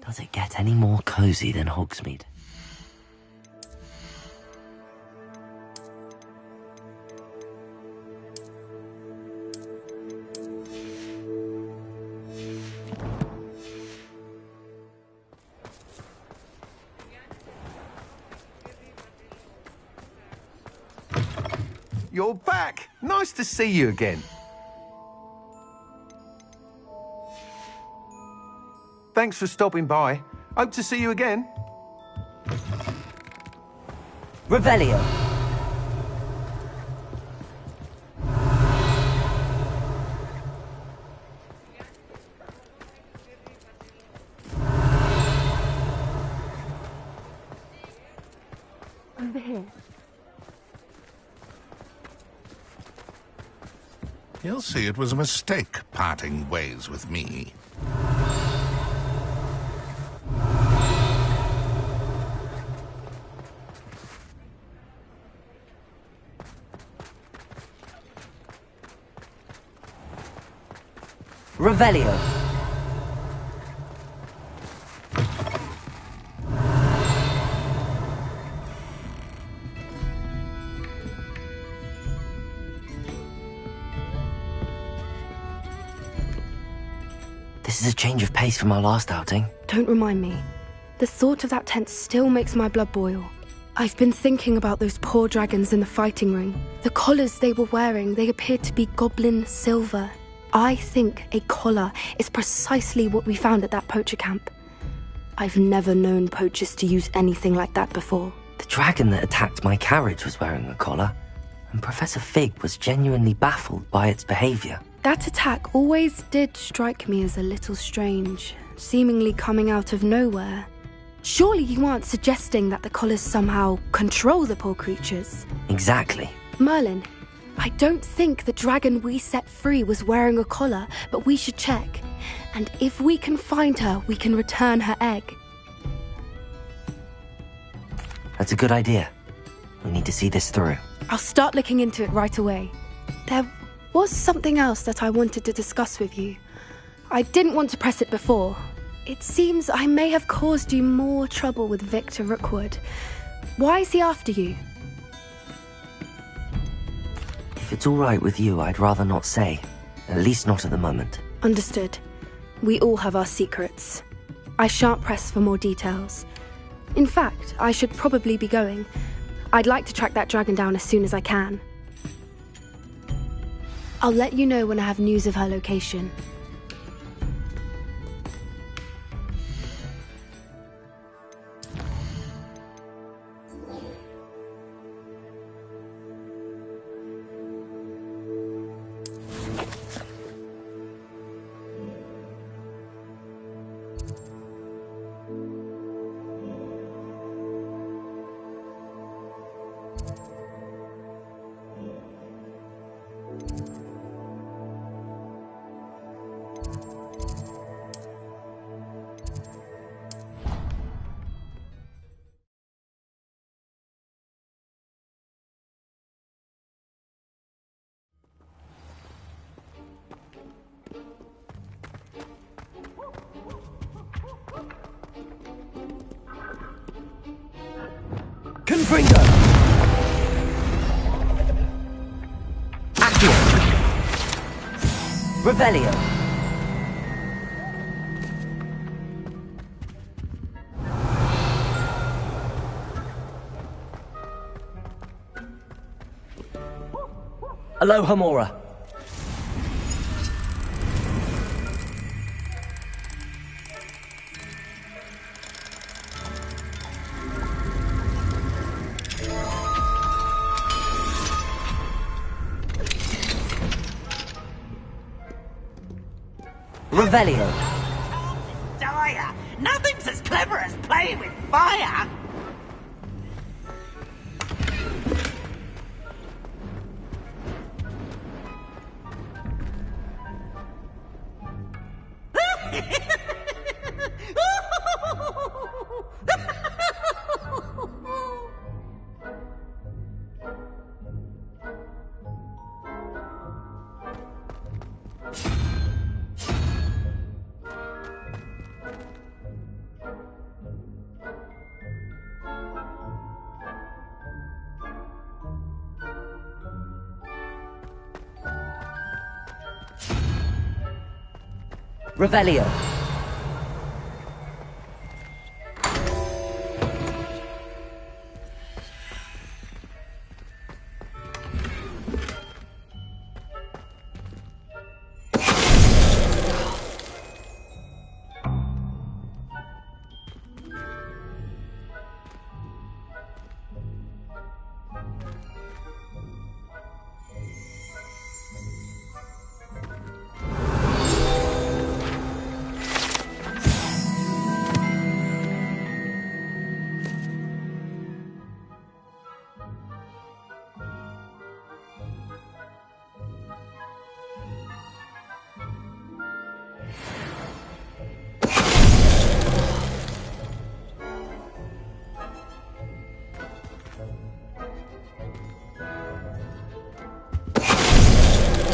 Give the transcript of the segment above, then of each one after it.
Does it get any more cozy than Hogsmeade? You're back! Nice to see you again. Thanks for stopping by. Hope to see you again. Revelio. Over here. You'll see it was a mistake parting ways with me. Revelio. This is a change of pace from our last outing. Don't remind me. The thought of that tent still makes my blood boil. I've been thinking about those poor dragons in the fighting ring. The collars they were wearing, they appeared to be goblin silver. I think a collar is precisely what we found at that poacher camp. I've never known poachers to use anything like that before. The dragon that attacked my carriage was wearing a collar, and Professor Fig was genuinely baffled by its behavior. That attack always did strike me as a little strange, seemingly coming out of nowhere. Surely you aren't suggesting that the collars somehow control the poor creatures? Exactly. Merlin, I don't think the dragon we set free was wearing a collar, but we should check. And if we can find her, we can return her egg. That's a good idea. We need to see this through. I'll start looking into it right away. There was something else that I wanted to discuss with you. I didn't want to press it before. It seems I may have caused you more trouble with Victor Rookwood. Why is he after you? If it's all right with you, I'd rather not say. At least not at the moment. Understood. We all have our secrets. I shan't press for more details. In fact, I should probably be going. I'd like to track that dragon down as soon as I can. I'll let you know when I have news of her location. Confringo! Accio! Revelio! Alohomora! Revelio. Dire. Nothing's as clever as playing with fire. Revelio.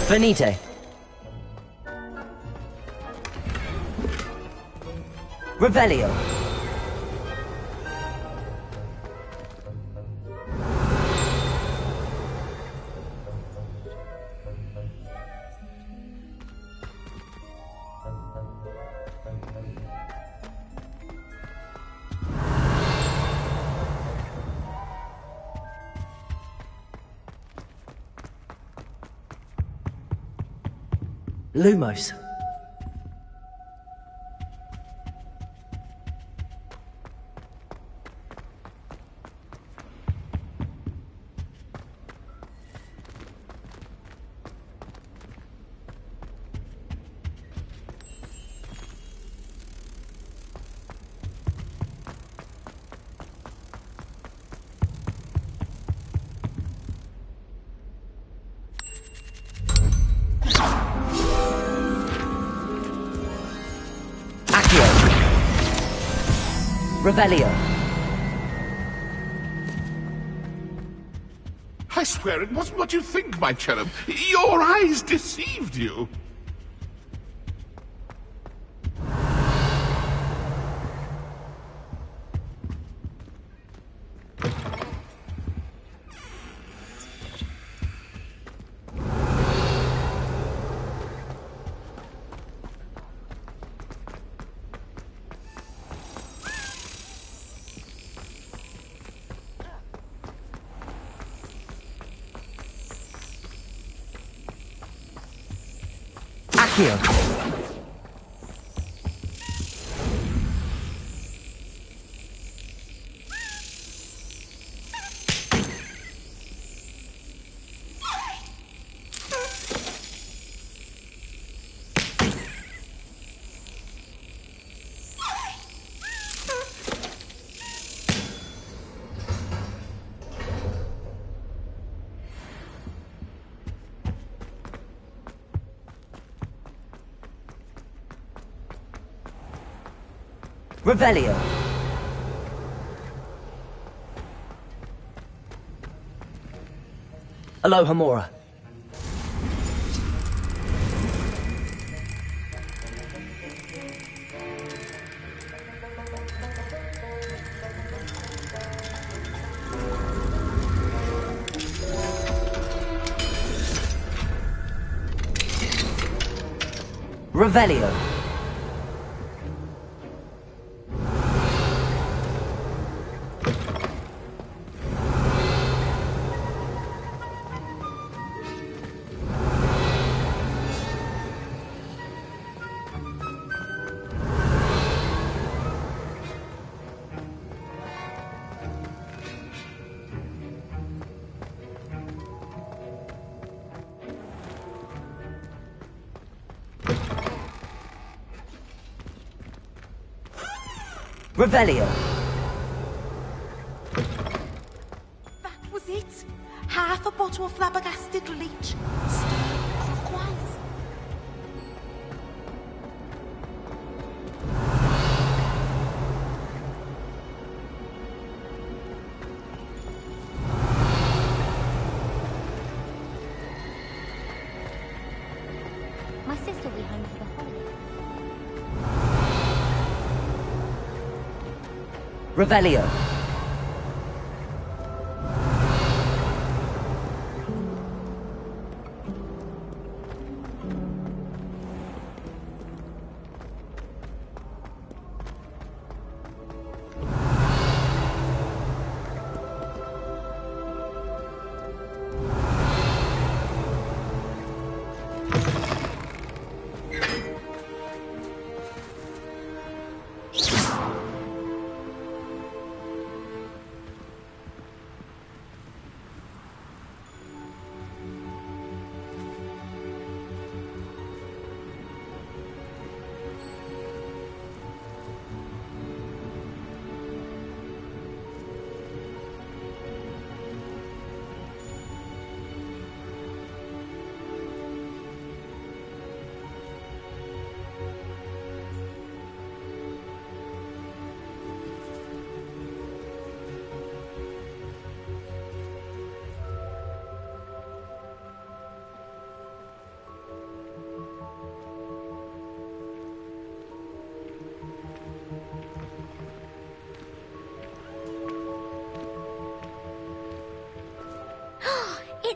Venite. Revelio. Lumos. Revelio. I swear it wasn't what you think, my cherub. Your eyes deceived you. Accio. Revelio. Aloha Mora. Revelio. Revelio. That was it. Half a bottle of flabbergasted leech. Stir clockwise. My sister will be home for the holidays. Revelio.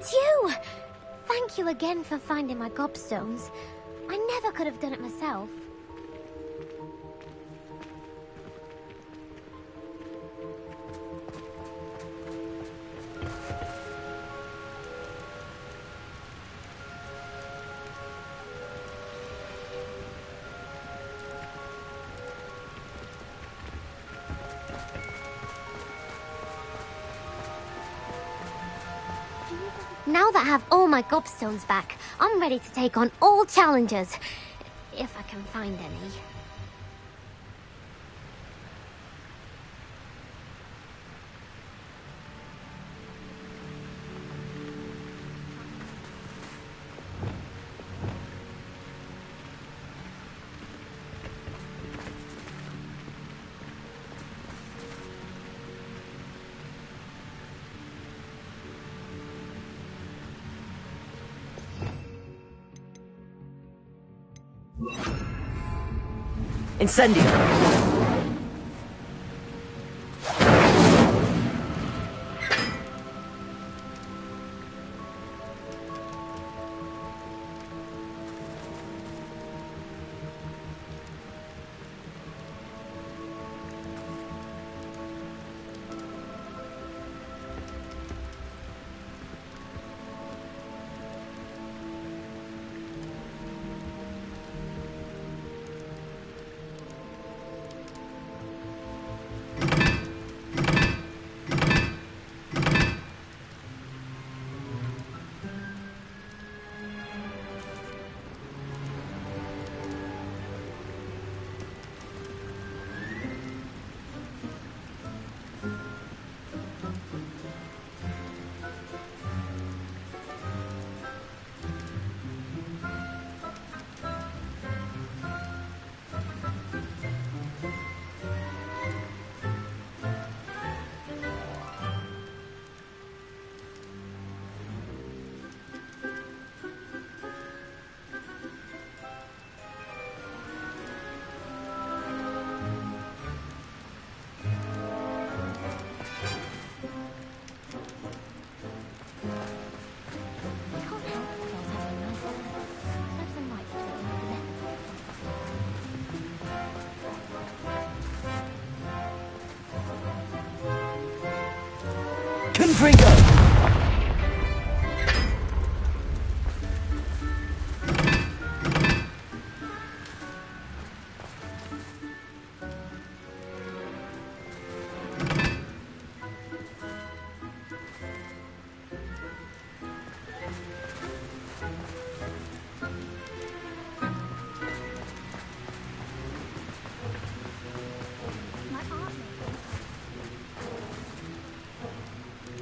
It's you! Thank you again for finding my gobstones. I never could have done it myself. Now that I have all my gobstones back, I'm ready to take on all challenges. If I can find any. Incendio! Confringo!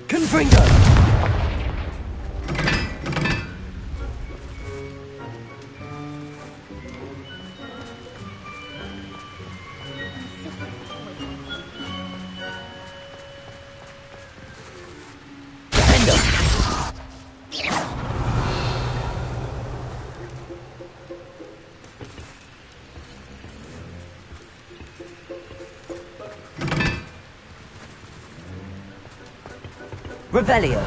Confringo! Revelio.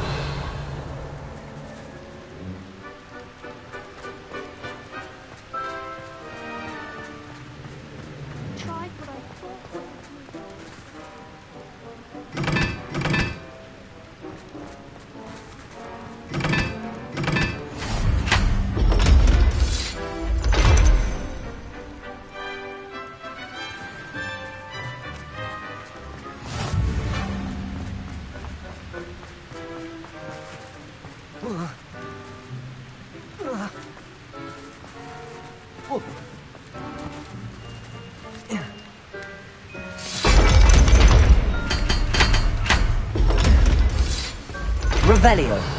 Revelio.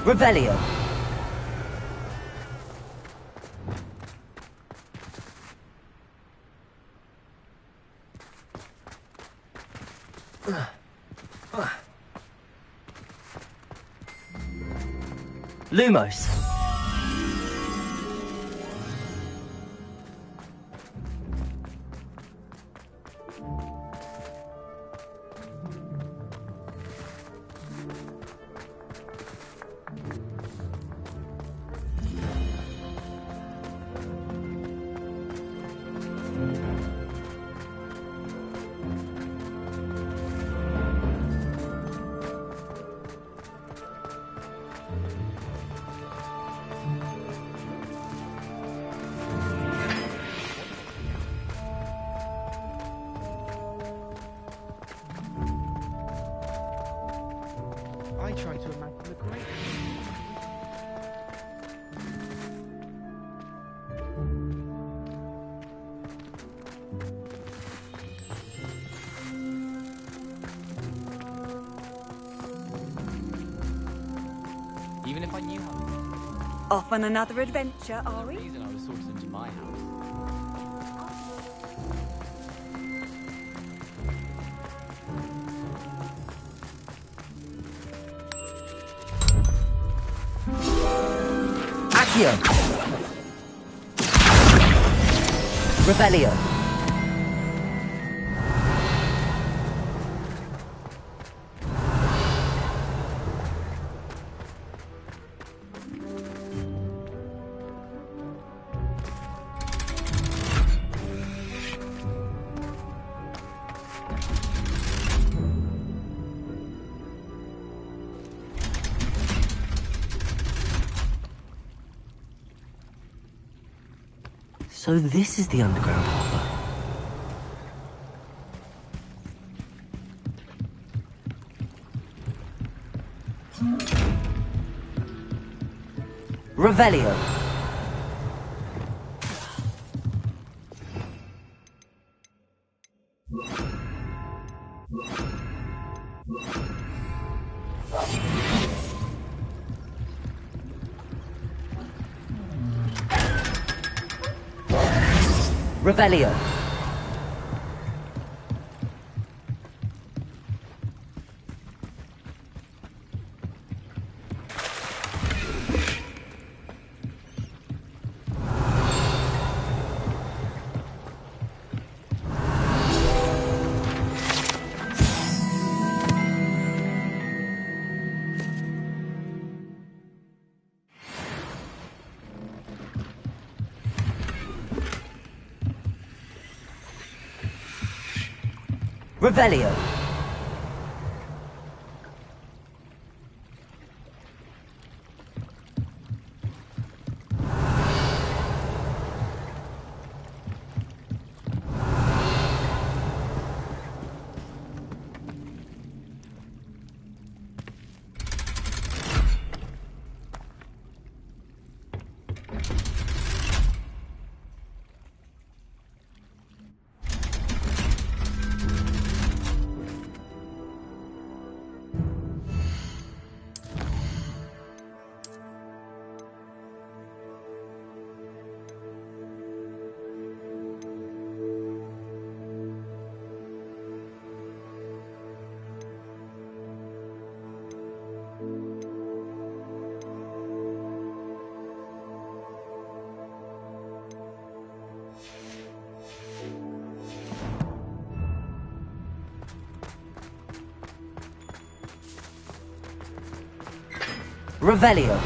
Revelio. Lumos. I try to imagine the great. Even if I knew how. Off on another adventure, are we? The reason I was sorted into my house. Accio. Revelio. So this is the underground harbor. Revelio. Revelio. Revelio. Revelio.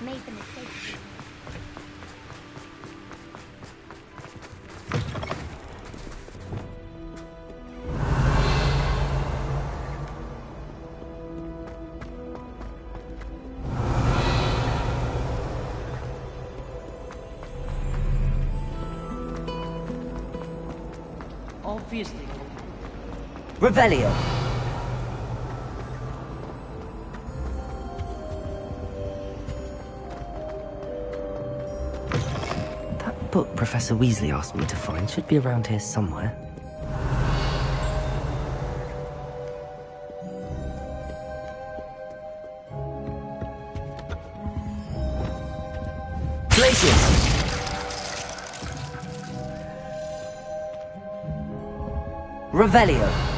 Made the mistake. Obviously. Revelio. That book Professor Weasley asked me to find should be around here somewhere. Glacius! Revelio!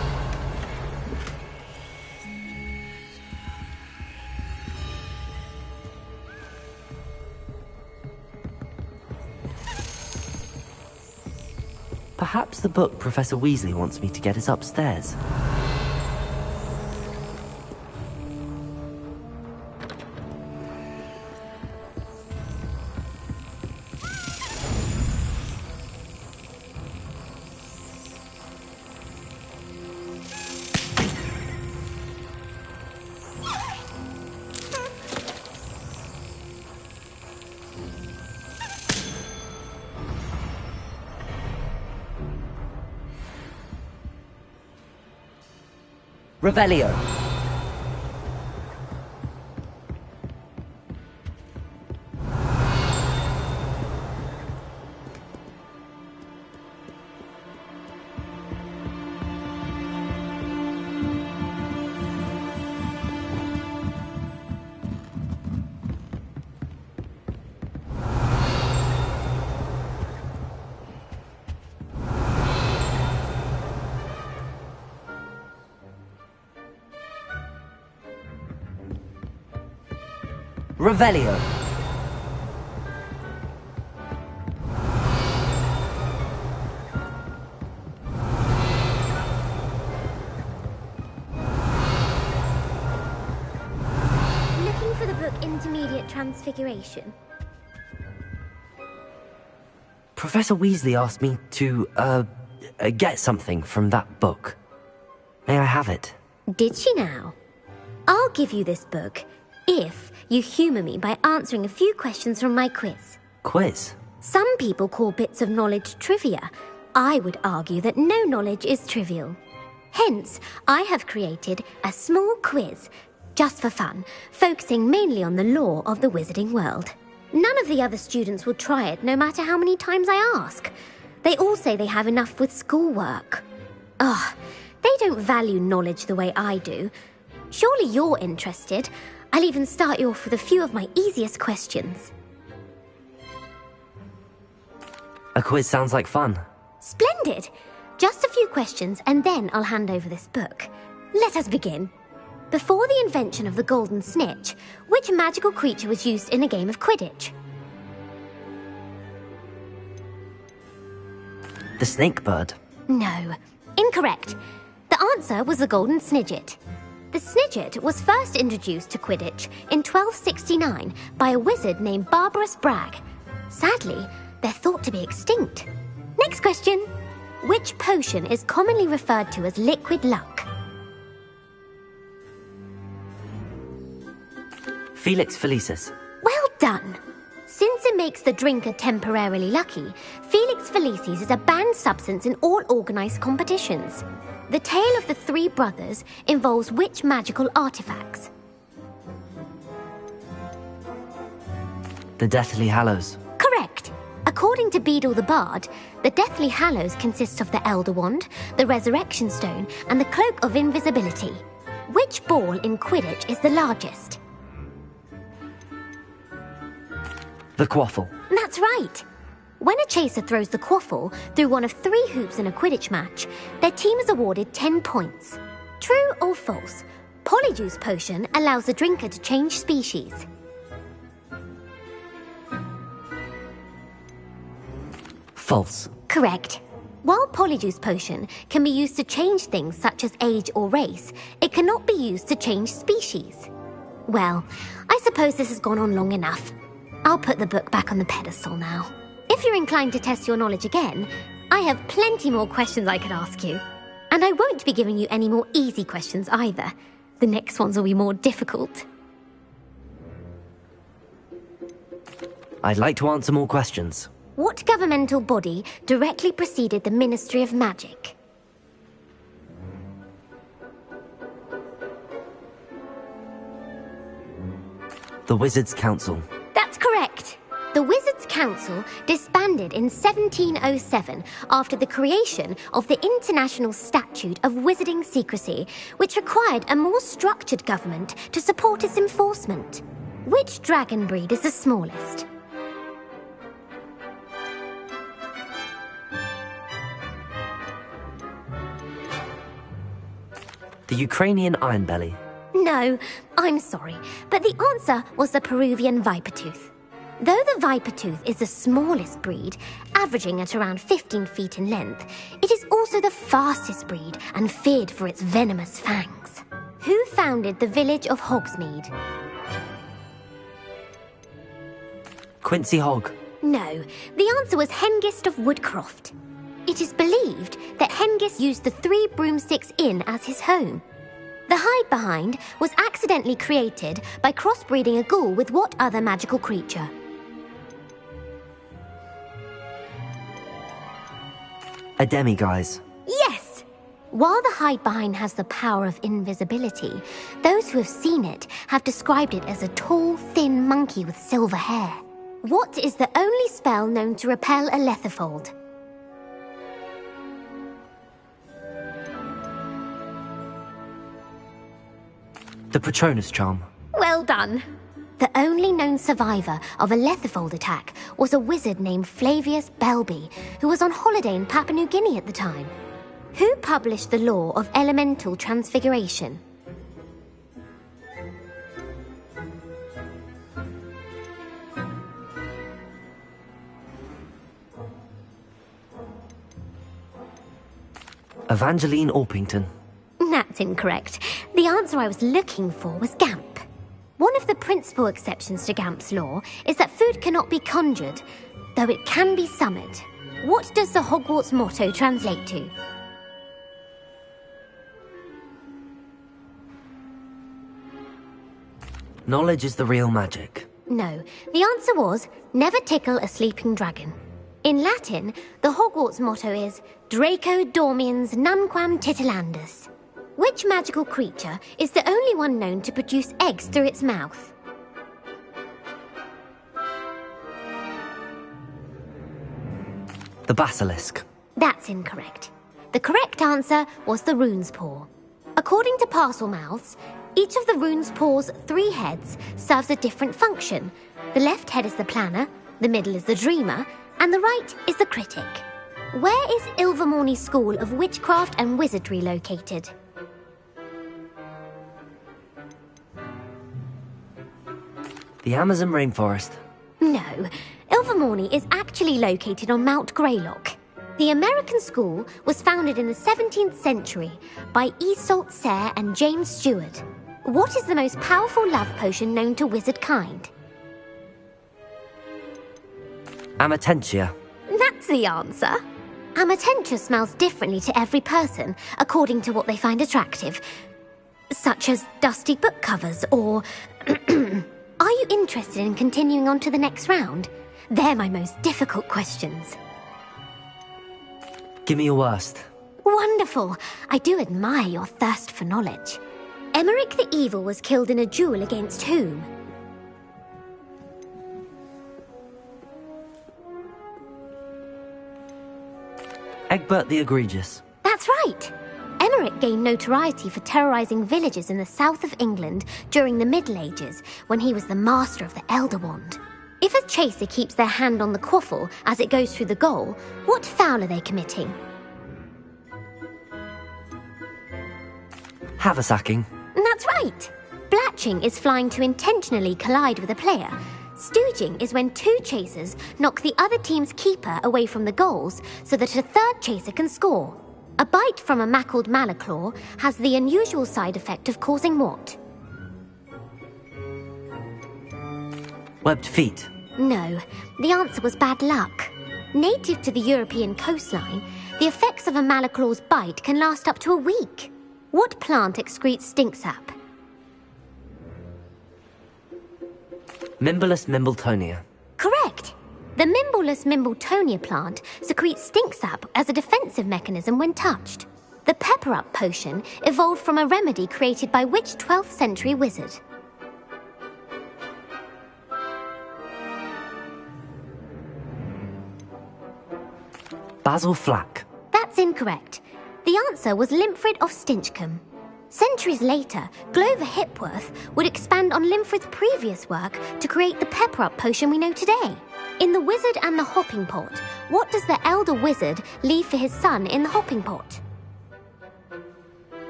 Perhaps the book Professor Weasley wants me to get is upstairs. Revelio. Revelio. Looking for the book Intermediate Transfiguration. Professor Weasley asked me to, get something from that book. May I have it? Did she now? I'll give you this book if you humour me by answering a few questions from my quiz. Quiz? Some people call bits of knowledge trivia. I would argue that no knowledge is trivial. Hence, I have created a small quiz, just for fun, focusing mainly on the lore of the wizarding world. None of the other students will try it, no matter how many times I ask. They all say they have enough with schoolwork. Ugh, they don't value knowledge the way I do. Surely you're interested. I'll even start you off with a few of my easiest questions. A quiz sounds like fun. Splendid! Just a few questions and then I'll hand over this book. Let us begin. Before the invention of the golden snitch, which magical creature was used in a game of Quidditch? The snake bird. No. Incorrect. The answer was the golden snidget. The snidget was first introduced to Quidditch in 1269 by a wizard named Barbarous Bragg. Sadly, they're thought to be extinct. Next question. Which potion is commonly referred to as liquid luck? Felix Felicis. Well done. Since it makes the drinker temporarily lucky, Felix Felicis is a banned substance in all organised competitions. The tale of the three brothers involves which magical artifacts? The Deathly Hallows. Correct. According to Beedle the Bard, the Deathly Hallows consists of the Elder Wand, the Resurrection Stone, and the Cloak of Invisibility. Which ball in Quidditch is the largest? The Quaffle. That's right. When a chaser throws the quaffle through one of 3 hoops in a Quidditch match, their team is awarded 10 points. True or false? Polyjuice Potion allows the drinker to change species. False. Correct. While Polyjuice Potion can be used to change things such as age or race, it cannot be used to change species. Well, I suppose this has gone on long enough. I'll put the book back on the pedestal now. If you're inclined to test your knowledge again, I have plenty more questions I could ask you. And I won't be giving you any more easy questions either. The next ones will be more difficult. I'd like to answer more questions. What governmental body directly preceded the Ministry of Magic? The Wizards' Council. That's correct. The Wizards' Council disbanded in 1707 after the creation of the International Statute of Wizarding Secrecy, which required a more structured government to support its enforcement. Which dragon breed is the smallest? The Ukrainian Ironbelly. No, I'm sorry, but the answer was the Peruvian Vipertooth. Though the Vipertooth is the smallest breed, averaging at around 15 feet in length, it is also the fastest breed and feared for its venomous fangs. Who founded the village of Hogsmeade? Quincy Hogg. No, the answer was Hengist of Woodcroft. It is believed that Hengist used the Three Broomsticks Inn as his home. The hide-behind was accidentally created by crossbreeding a ghoul with what other magical creature? A demiguise. Yes! While the hide-behind has the power of invisibility, those who have seen it have described it as a tall, thin monkey with silver hair. What is the only spell known to repel a Lethifold? The Patronus charm. Well done. The only known survivor of a Lethifold attack was a wizard named Flavius Belby, who was on holiday in Papua New Guinea at the time. Who published the law of elemental transfiguration? Evangeline Orpington. That's incorrect. The answer I was looking for was Gamp. One of the principal exceptions to Gamp's law is that food cannot be conjured, though it can be summoned. What does the Hogwarts motto translate to? Knowledge is the real magic. No, the answer was, never tickle a sleeping dragon. In Latin, the Hogwarts motto is Draco Dormiens Nunquam Titilandus. Which magical creature is the only one known to produce eggs through its mouth? The basilisk. That's incorrect. The correct answer was the rune's paw. According to Parselmouths, each of the rune's paw's 3 heads serves a different function. The left head is the planner, the middle is the dreamer, and the right is the critic. Where is Ilvermorny School of Witchcraft and Wizardry located? The Amazon rainforest. No, Ilvermorny is actually located on Mount Greylock. The American school was founded in the 17th century by Iseult Sayre and James Stewart. What is the most powerful love potion known to wizard kind? Amatentia. That's the answer. Amatentia smells differently to every person, according to what they find attractive, such as dusty book covers or... Are you interested in continuing on to the next round? They're my most difficult questions. Give me your worst. Wonderful. I do admire your thirst for knowledge. Emeric the Evil was killed in a duel against whom? Egbert the Egregious. That's right. Emeric gained notoriety for terrorizing villages in the south of England during the Middle Ages, when he was the master of the Elder Wand. If a chaser keeps their hand on the quaffle as it goes through the goal, what foul are they committing? Haversacking. That's right. Blatching is flying to intentionally collide with a player. Stooging is when 2 chasers knock the other team's keeper away from the goals so that a third chaser can score. A bite from a mackled malaclaw has the unusual side effect of causing what? Webbed feet. No, the answer was bad luck. Native to the European coastline, the effects of a malaclaw's bite can last up to a week. What plant excretes stink sap? Mimblelus Mimbletonia. Correct. The Mimblelus Mimbletonia plant secretes stink sap as a defensive mechanism when touched. The pepper-up potion evolved from a remedy created by which 12th century wizard? Basil Flack. That's incorrect. The answer was Limfrid of Stinchcombe. Centuries later, Glover Hipworth would expand on Limfrid's previous work to create the pepper-up potion we know today. In The Wizard and the Hopping Pot, what does the elder wizard leave for his son in the hopping pot?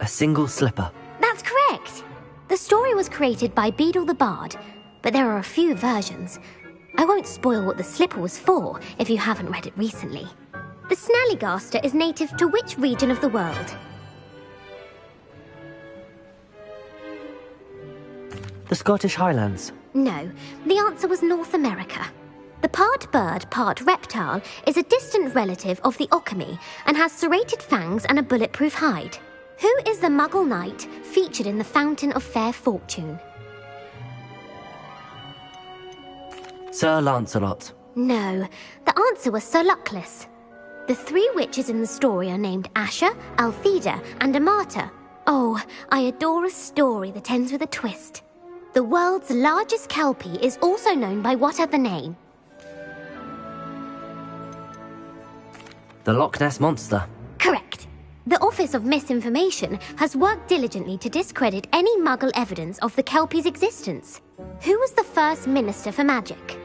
A single slipper. That's correct. The story was created by Beadle the Bard, but there are a few versions. I won't spoil what the slipper was for if you haven't read it recently. The Snallygaster is native to which region of the world? The Scottish Highlands. No, the answer was North America. The part bird, part reptile is a distant relative of the Occamy and has serrated fangs and a bulletproof hide. Who is the Muggle knight featured in the Fountain of Fair Fortune? Sir Lancelot. No, the answer was Sir Luckless. The three witches in the story are named Asher, Altheda, and Amata. Oh, I adore a story that ends with a twist. The world's largest kelpie is also known by what other name? The Loch Ness Monster. Correct. The Office of Misinformation has worked diligently to discredit any Muggle evidence of the kelpie's existence. Who was the first Minister for Magic?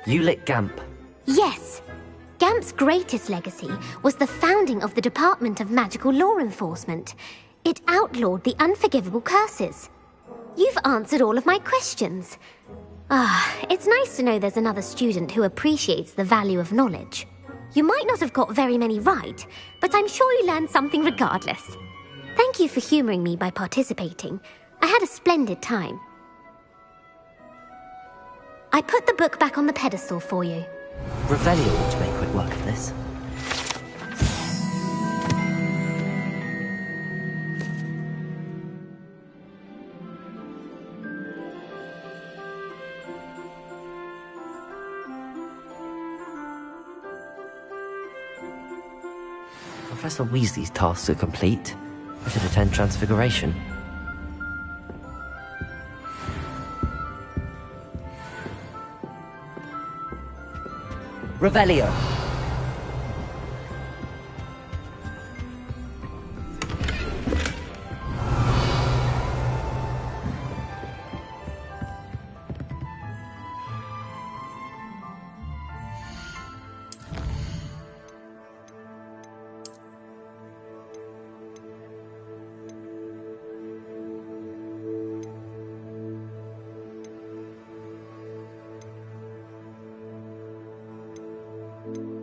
Ulick Gamp. Yes. Gamp's greatest legacy was the founding of the Department of Magical Law Enforcement. It outlawed the unforgivable curses. You've answered all of my questions. It's nice to know there's another student who appreciates the value of knowledge. You might not have got very many right, but I'm sure you learned something regardless. Thank you for humouring me by participating. I had a splendid time. I put the book back on the pedestal for you. Revelio ought to make quick work of this. Professor Weasley's tasks are complete. I should attend Transfiguration. Revelio. you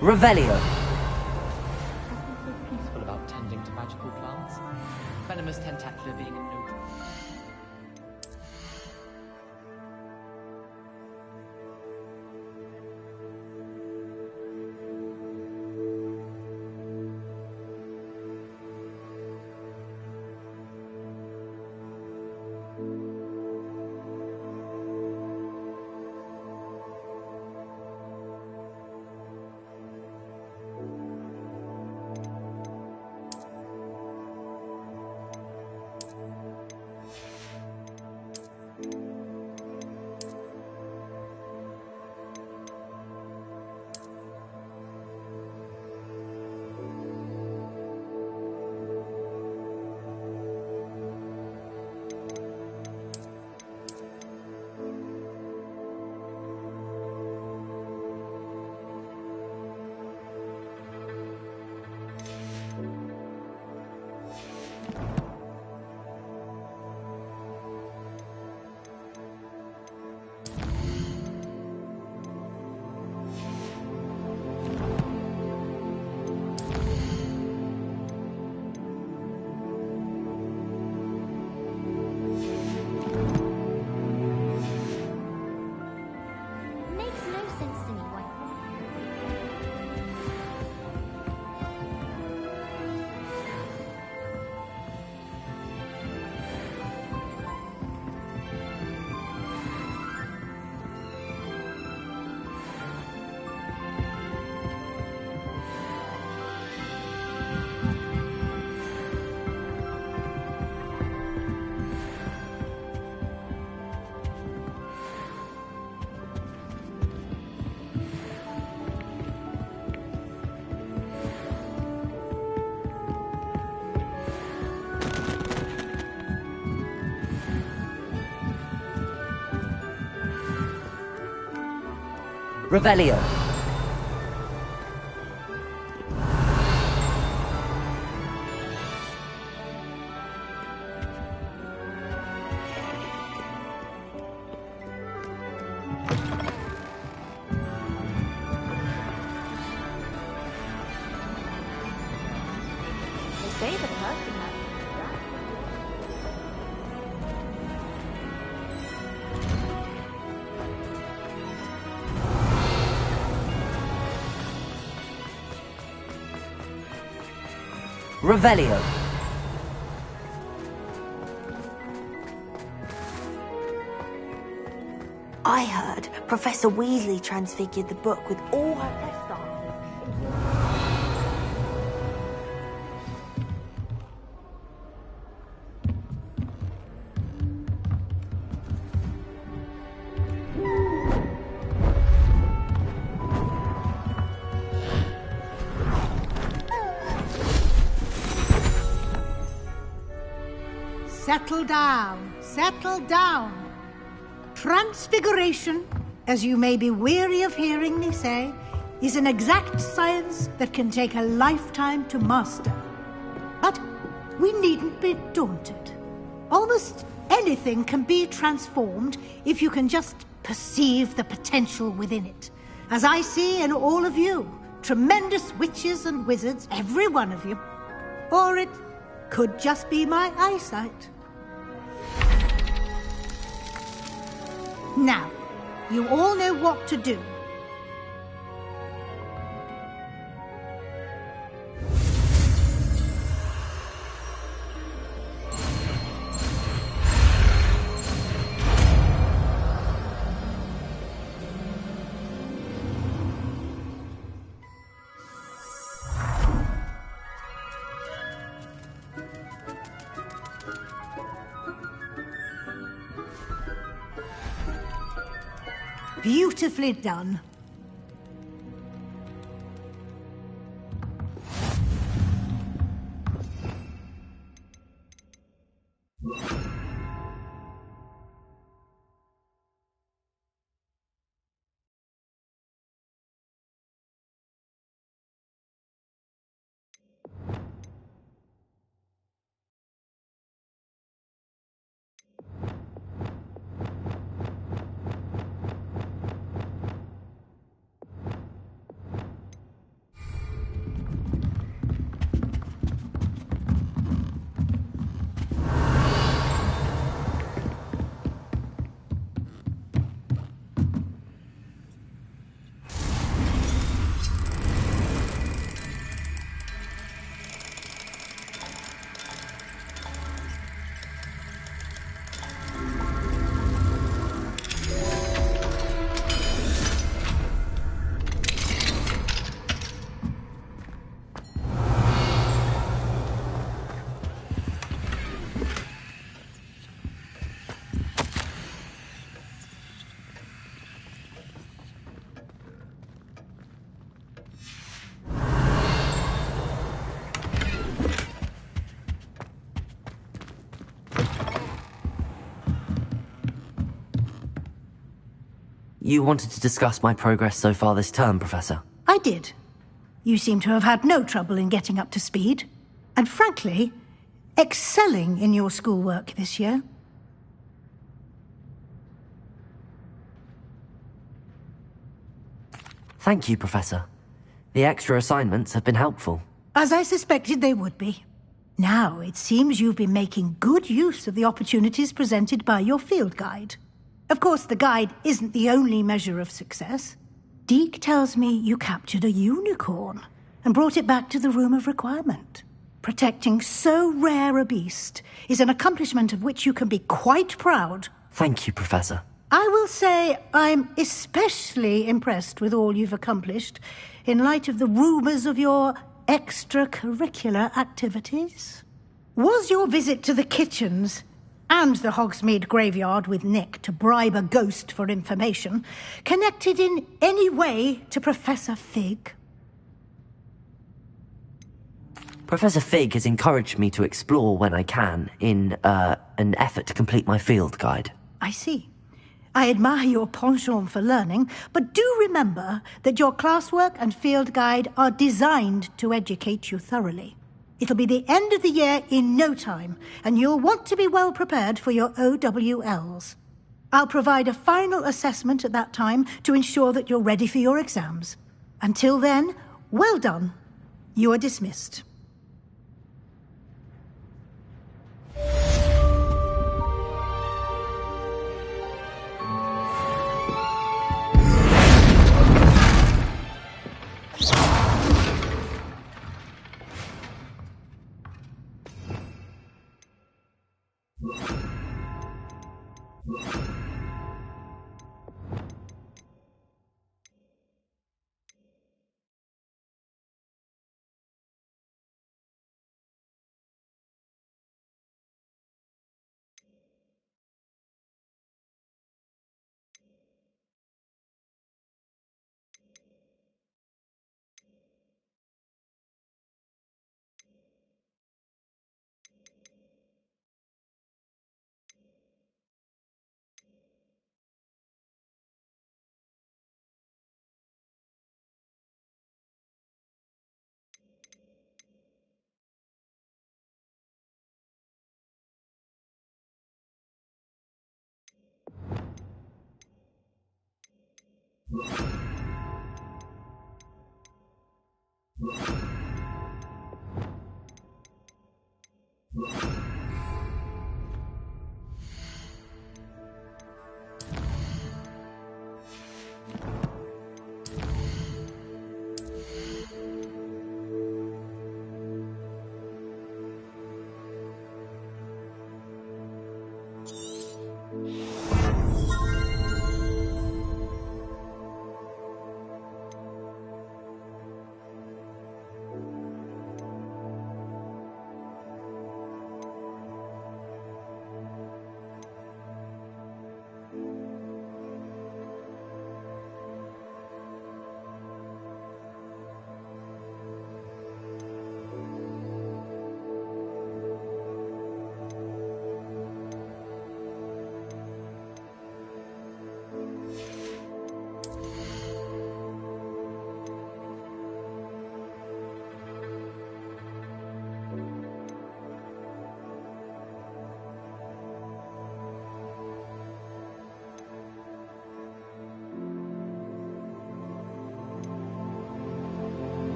Revelio. Something so peaceful about tending to magical plants. Venomous tentacula being a no. Revelio. They say the person has. Revelio. I heard Professor Weasley transfigured the book with all her test answers into... Settle down, settle down. Transfiguration, as you may be weary of hearing me say, is an exact science that can take a lifetime to master. But we needn't be daunted. Almost anything can be transformed if you can just perceive the potential within it. As I see in all of you, tremendous witches and wizards, every one of you. Or it could just be my eyesight. Now, you all know what to do. Beautifully done. you wanted to discuss my progress so far this term, Professor. I did. You seem to have had no trouble in getting up to speed. And frankly, excelling in your schoolwork this year. Thank you, Professor. The extra assignments have been helpful. As I suspected they would be. Now, it seems you've been making good use of the opportunities presented by your field guide. Of course, the guide isn't the only measure of success. Deke tells me you captured a unicorn and brought it back to the Room of Requirement. Protecting so rare a beast is an accomplishment of which you can be quite proud. Thank you, Professor. I will say I'm especially impressed with all you've accomplished in light of the rumours of your extracurricular activities. Was your visit to the kitchens and the Hogsmeade graveyard with Nick to bribe a ghost for information connected in any way to Professor Fig? Professor Fig has encouraged me to explore when I can in an effort to complete my field guide. I see. I admire your penchant for learning, but do remember that your classwork and field guide are designed to educate you thoroughly. It'll be the end of the year in no time, and you'll want to be well prepared for your OWLs. I'll provide a final assessment at that time to ensure that you're ready for your exams. Until then, well done. You are dismissed.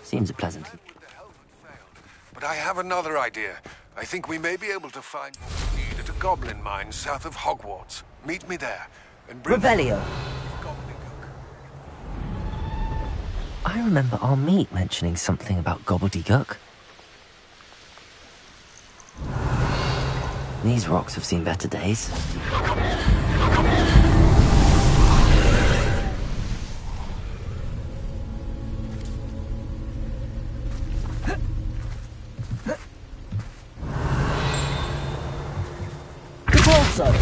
Seems a pleasant. But I have another idea. I think we may be able to find what we need at a goblin mine south of Hogwarts. Meet me there and bring Revelio. I remember our meet mentioning something about gobbledygook. These rocks have seen better days. Also.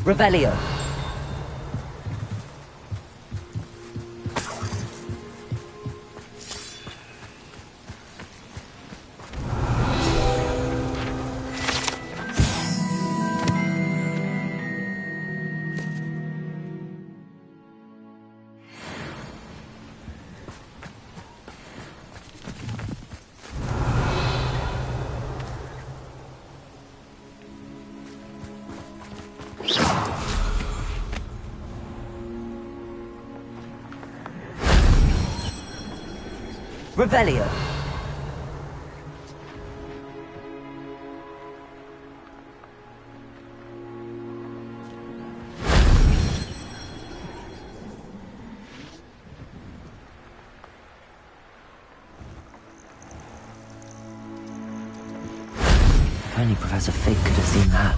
Revelio. Revelio. If only Professor Fig could have seen that.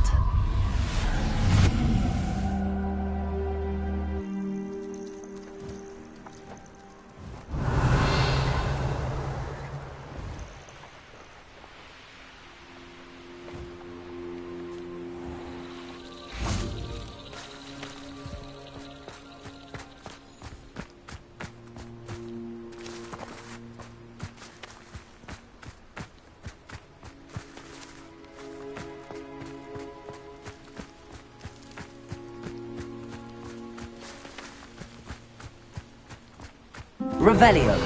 Revelio.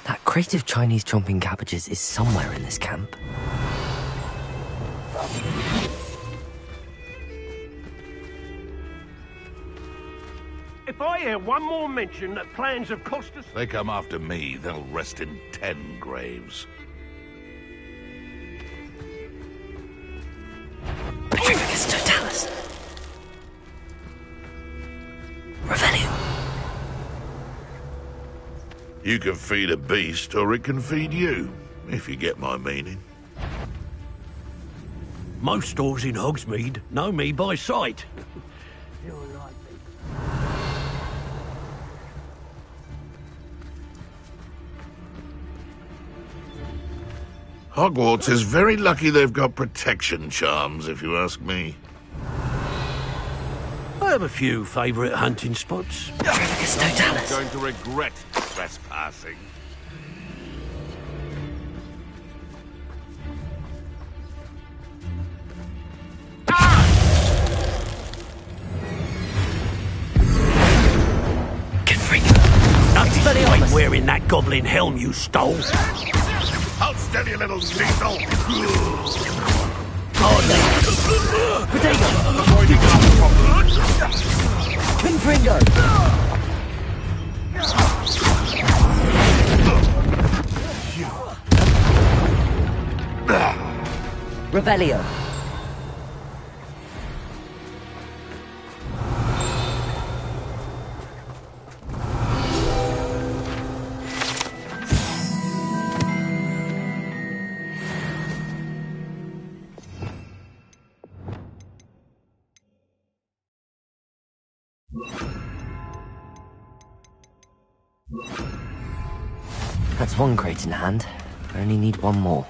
That crate of Chinese chomping cabbages is somewhere in this camp. If I hear one more mention that plans have cost us... They come after me, they'll rest in 10 graves. Petrificus totalis. Revelio. You can feed a beast, or it can feed you, if you get my meaning. Most stores in Hogsmeade know me by sight. Hogwarts is very lucky they've got protection charms, if you ask me. I have a few favourite hunting spots. Petrificus totalis. You're going to regret trespassing. Nothing like wearing that goblin helm you stole. Hold steady, little diesel. Potato. Confringo. Revelio. That's one crate in hand. I only need one more.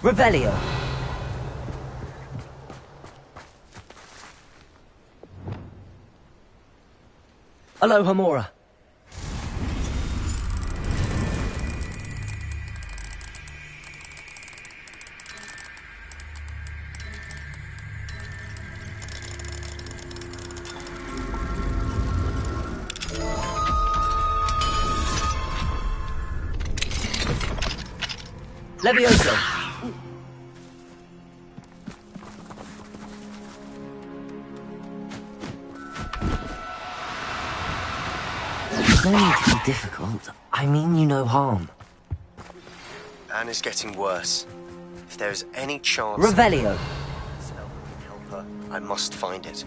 Revelio. Aloha Mora. Levioso. No need to be difficult. I mean you no harm. Anne is getting worse. If there is any chance... Revelio. Spell can help her, I must find it.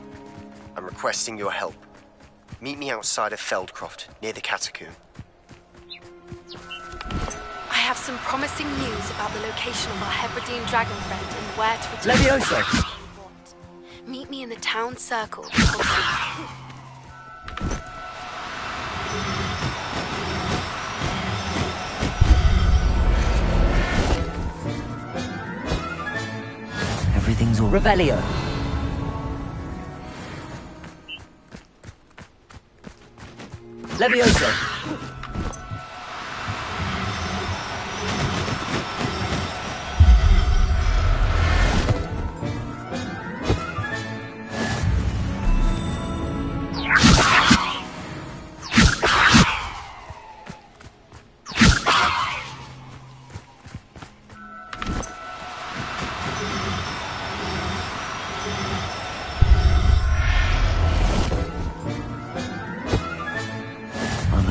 I'm requesting your help. Meet me outside of Feldcroft, near the Catacomb. I have some promising news about the location of our Hebridean dragon friend and where to return. Levioso. Meet me in the town circle. Everything's all Revelio. Levioso.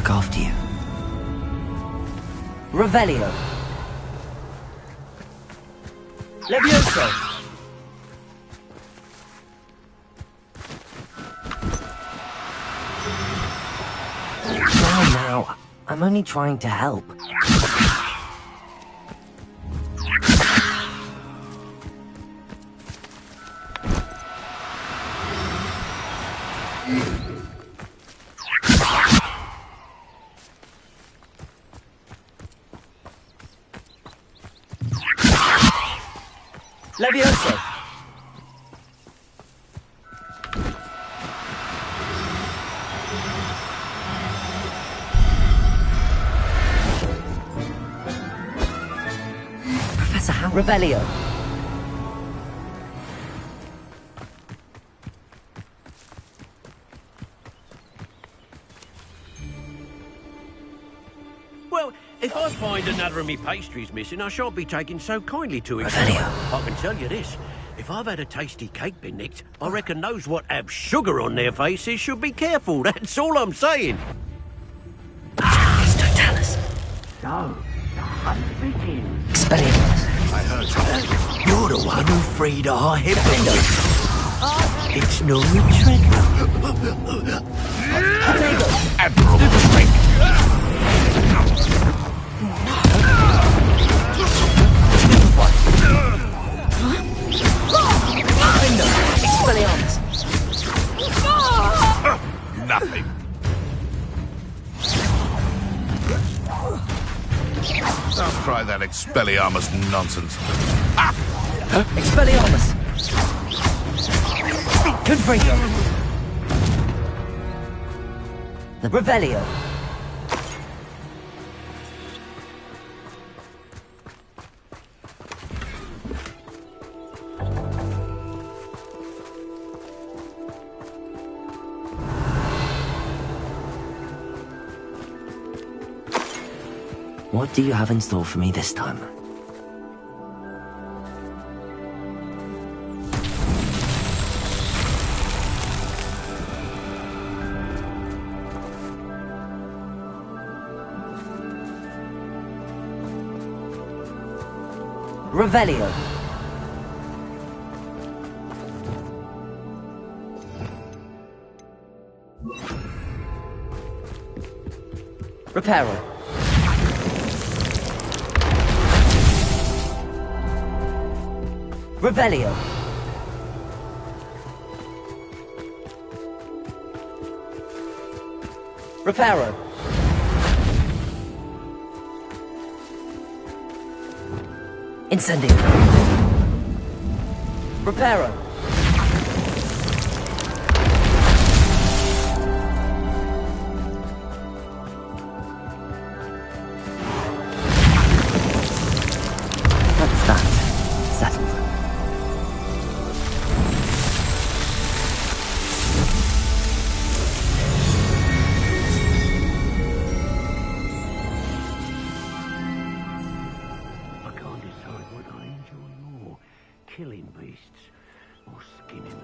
After you. Revelio. Levioso. Now, I'm only trying to help. Levioso. Professor How? Revelio. Well, if I find another of me pastries missing, I shan't be taking so kindly to it. Revelio. I can tell you this. If I've had a tasty cake been nicked, I reckon those what have sugar on their faces should be careful. That's all I'm saying. Please don't tell us. So, the hunt begins. Expelliarmus. I heard that. You're the one who freed our Hippindo. It's no trick. Admirable strength. Expelliarmus. Nothing. Don't try that Expelliarmus nonsense. Expelliarmus. Confringo. The Revelio. What do you have in store for me this time? Revelio. Reparo. Revelio. Reparo. Incendio. Reparo. That's that. Settled. Killing beasts or skinning them.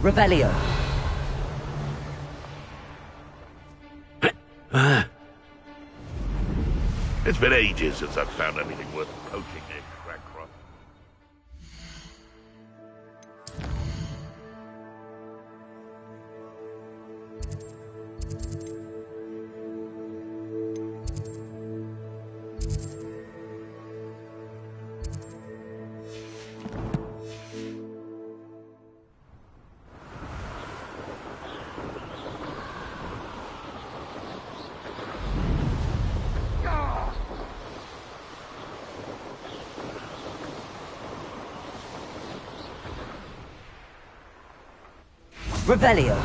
Revelio. It's been ages since I've found anything worth poking in Crackcroft. Revelio.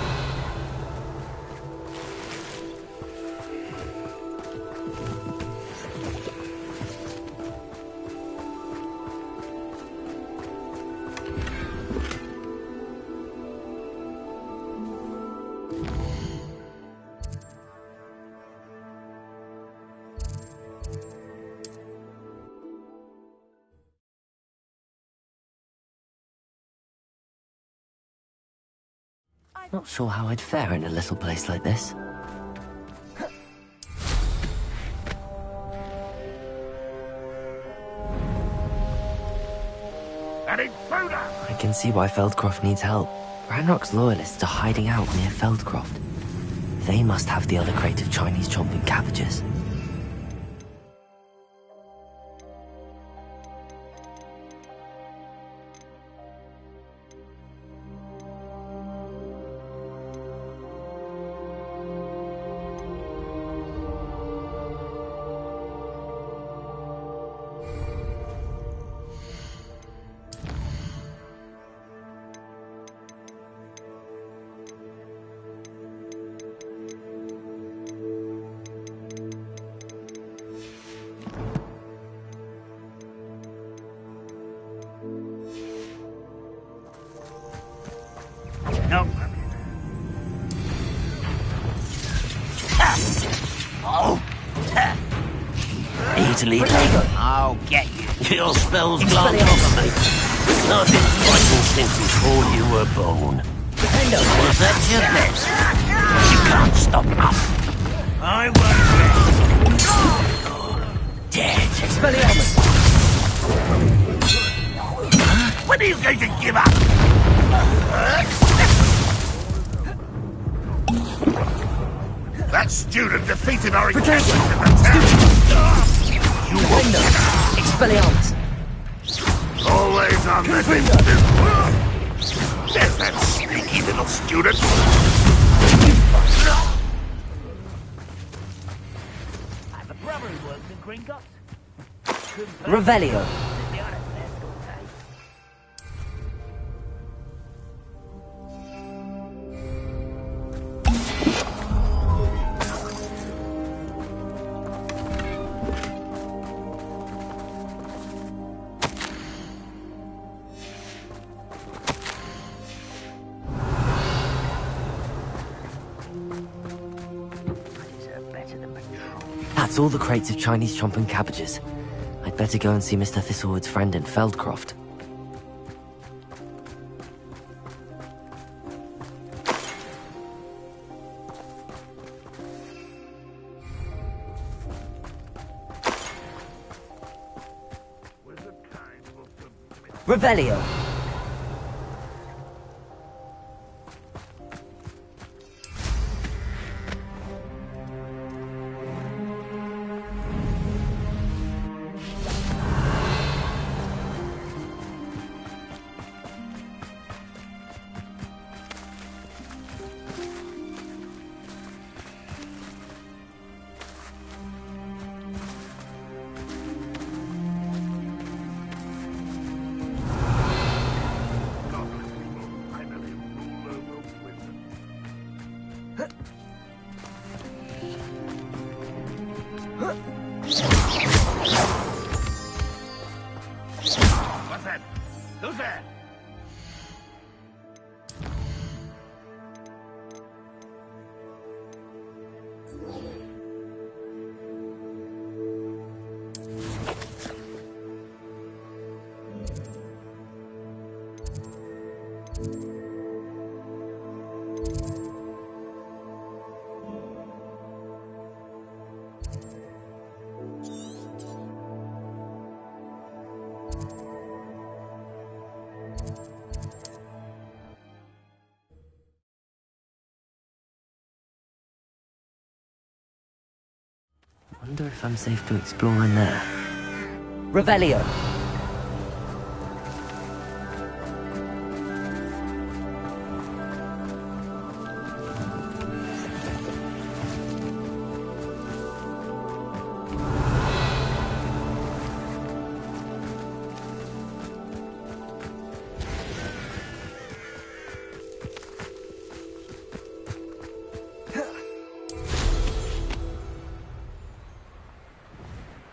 Not sure how I'd fare in a little place like this. An intruder! I can see why Feldcroft needs help. Ranrock's loyalists are hiding out near Feldcroft. They must have the other crate of Chinese chomping cabbages. No. Oh! Easily taken. I'll get you. Your spells glance off of me. I've been fighting since before you were born. Was that your best? You can't stop us. I won't rest. Dead. Expelliarmus! When are you going to give up? That student defeated our equivalent in the town. You won't. Expelliarmus! Always on the defensive. There's that sneaky little student. I have a brother who works in Gringotts. Revelio. That's all the crates of Chinese chomping cabbages. I'd better go and see Mr. Thistlewood's friend in Feldcroft. Revelio! What's that? Who's there? Wonder if I'm safe to explore in there. Revelio!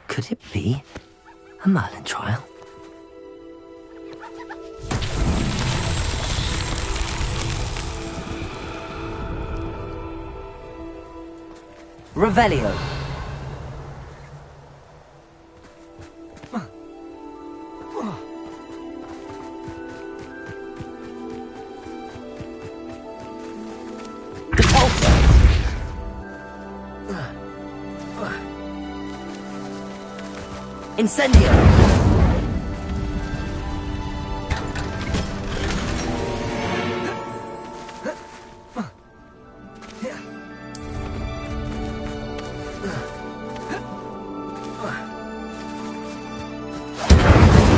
Could it be a Merlin trial? Revelio! Incendio!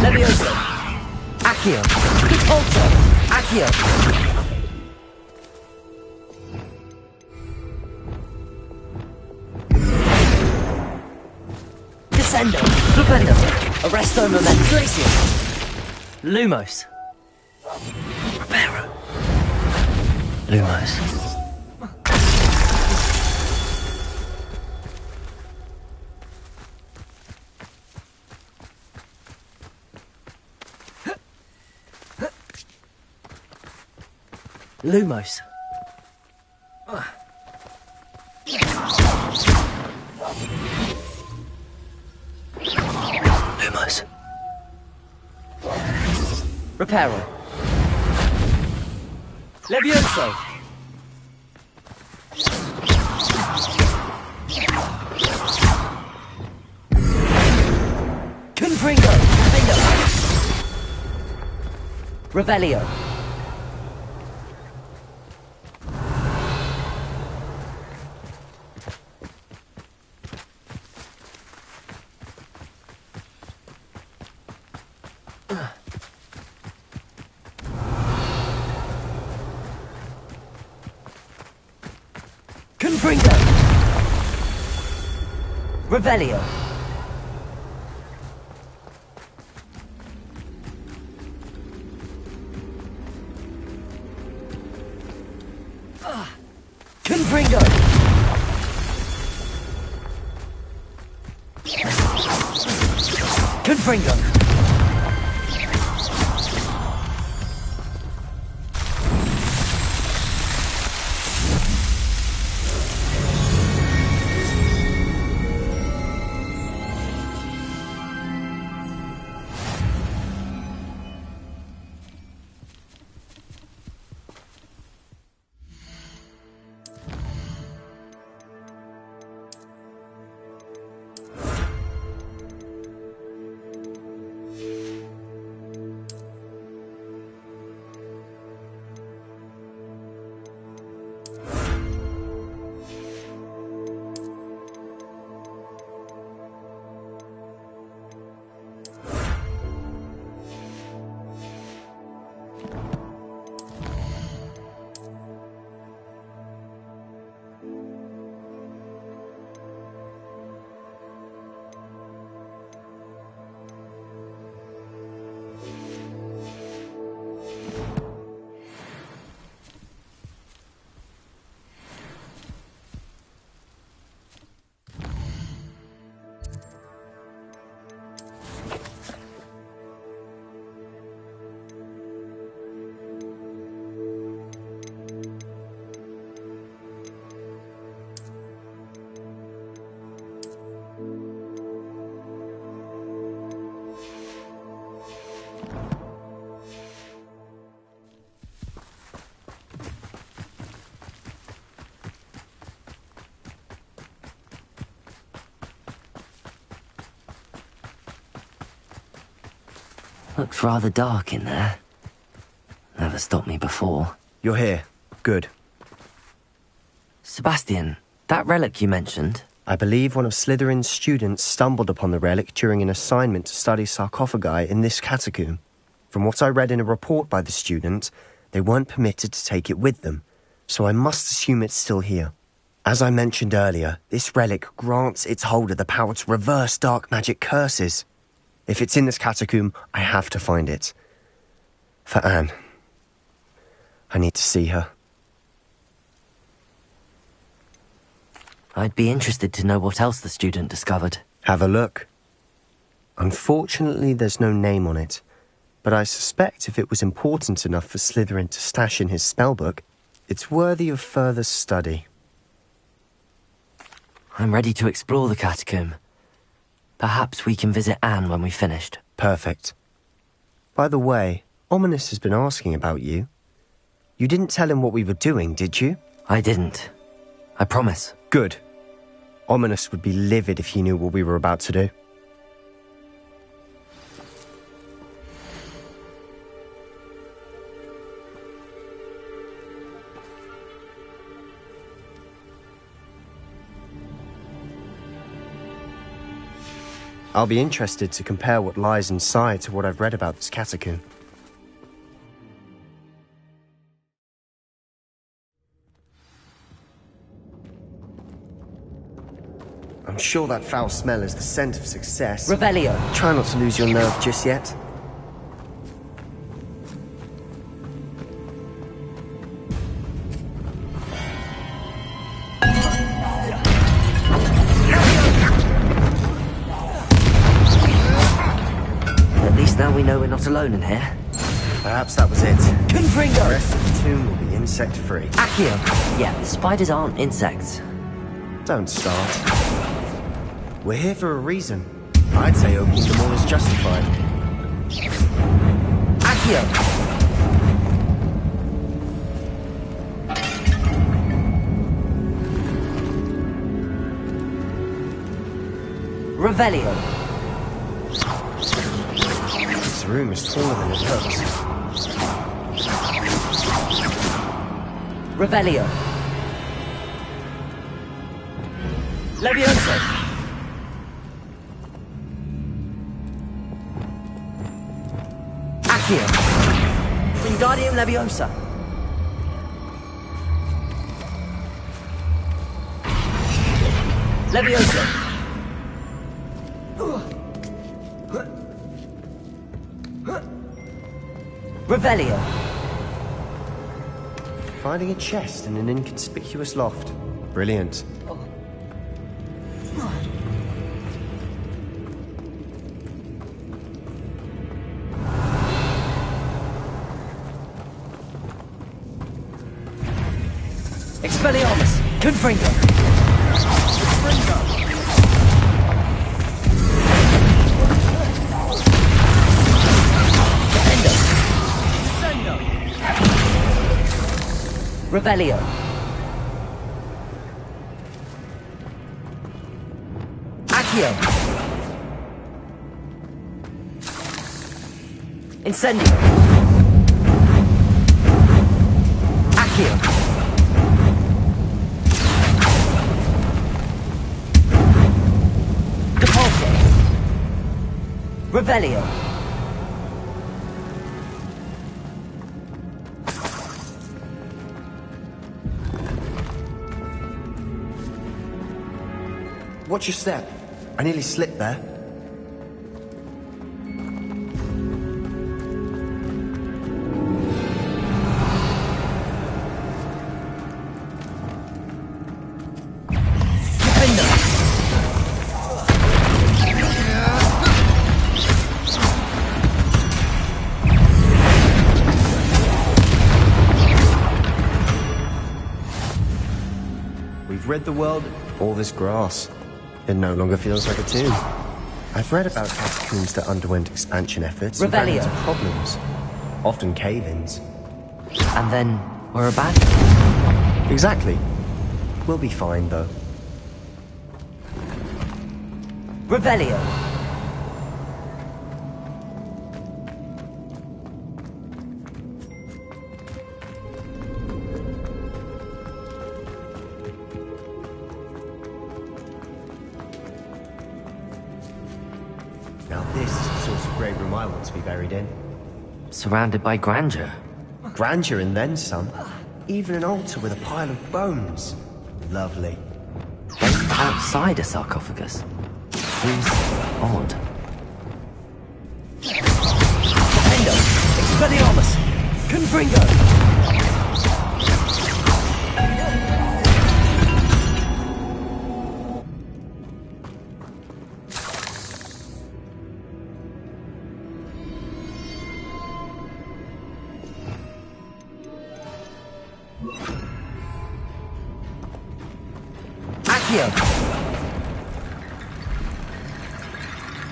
Levioso! Accio! Repulso! Accio! Descendo! Flipendo! Arresto Moment! Glacier! Lumos! Reparo! Lumos. Lumos. Lumos. Reparo. Levioso. Confringo. Revelio. Confringo. Revelio. Confringo. Confringo. Looks rather dark in there. Never stopped me before. You're here. Good. Sebastian, that relic you mentioned... I believe one of Slytherin's students stumbled upon the relic during an assignment to study sarcophagi in this catacomb. From what I read in a report by the student, they weren't permitted to take it with them, so I must assume it's still here. As I mentioned earlier, this relic grants its holder the power to reverse dark magic curses. If it's in this catacomb, I have to find it. For Anne. I need to see her. I'd be interested to know what else the student discovered. Have a look. Unfortunately, there's no name on it, but I suspect if it was important enough for Slytherin to stash in his spellbook, it's worthy of further study. I'm ready to explore the catacomb. Perhaps we can visit Anne when we've finished. Perfect. By the way, Ominous has been asking about you. You didn't tell him what we were doing, did you? I didn't. I promise. Good. Ominous would be livid if he knew what we were about to do. I'll be interested to compare what lies inside to what I've read about this catacomb. I'm sure that foul smell is the scent of success. Revelio. Try not to lose your nerve just yet. At least now we know we're not alone in here. Perhaps that was it. Confringo! The rest of the tomb will be insect-free. Accio! Yeah, the spiders aren't insects. Don't start. We're here for a reason. I'd say opening them all is justified. Accio! Revelio! This room is taller than it looks. Revelio! Levioso! Accio! Wingardium Leviosa! Levioso! Revelio! Finding a chest in an inconspicuous loft. Brilliant. Expelliarmus! Confringo! Defendo! Revelio! Accio! Incendio! Accio! Revelio! Watch your step. I nearly slipped there. We've rid the world of all this grass. It no longer feels like a tomb. I've read about catacombs that underwent expansion efforts and ran into problems. Often cave-ins. And then we're abandoned. Exactly. We'll be fine, though. Revelio! Now this is the sort of great room I want to be buried in. Surrounded by grandeur. Grandeur and then some. Even an altar with a pile of bones. Lovely. Outside a sarcophagus. Seems odd. Endo! Expelliarmus! Confringo!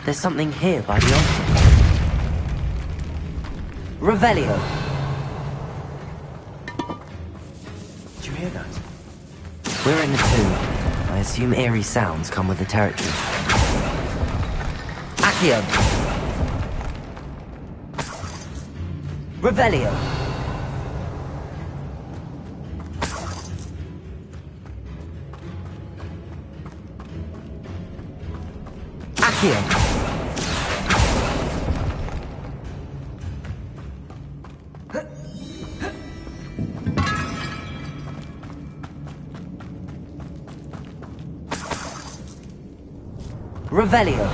There's something here by the altar. Revelio. Did you hear that? We're in the tomb. I assume eerie sounds come with the territory. Accio. Revelio. Accio. Revelio.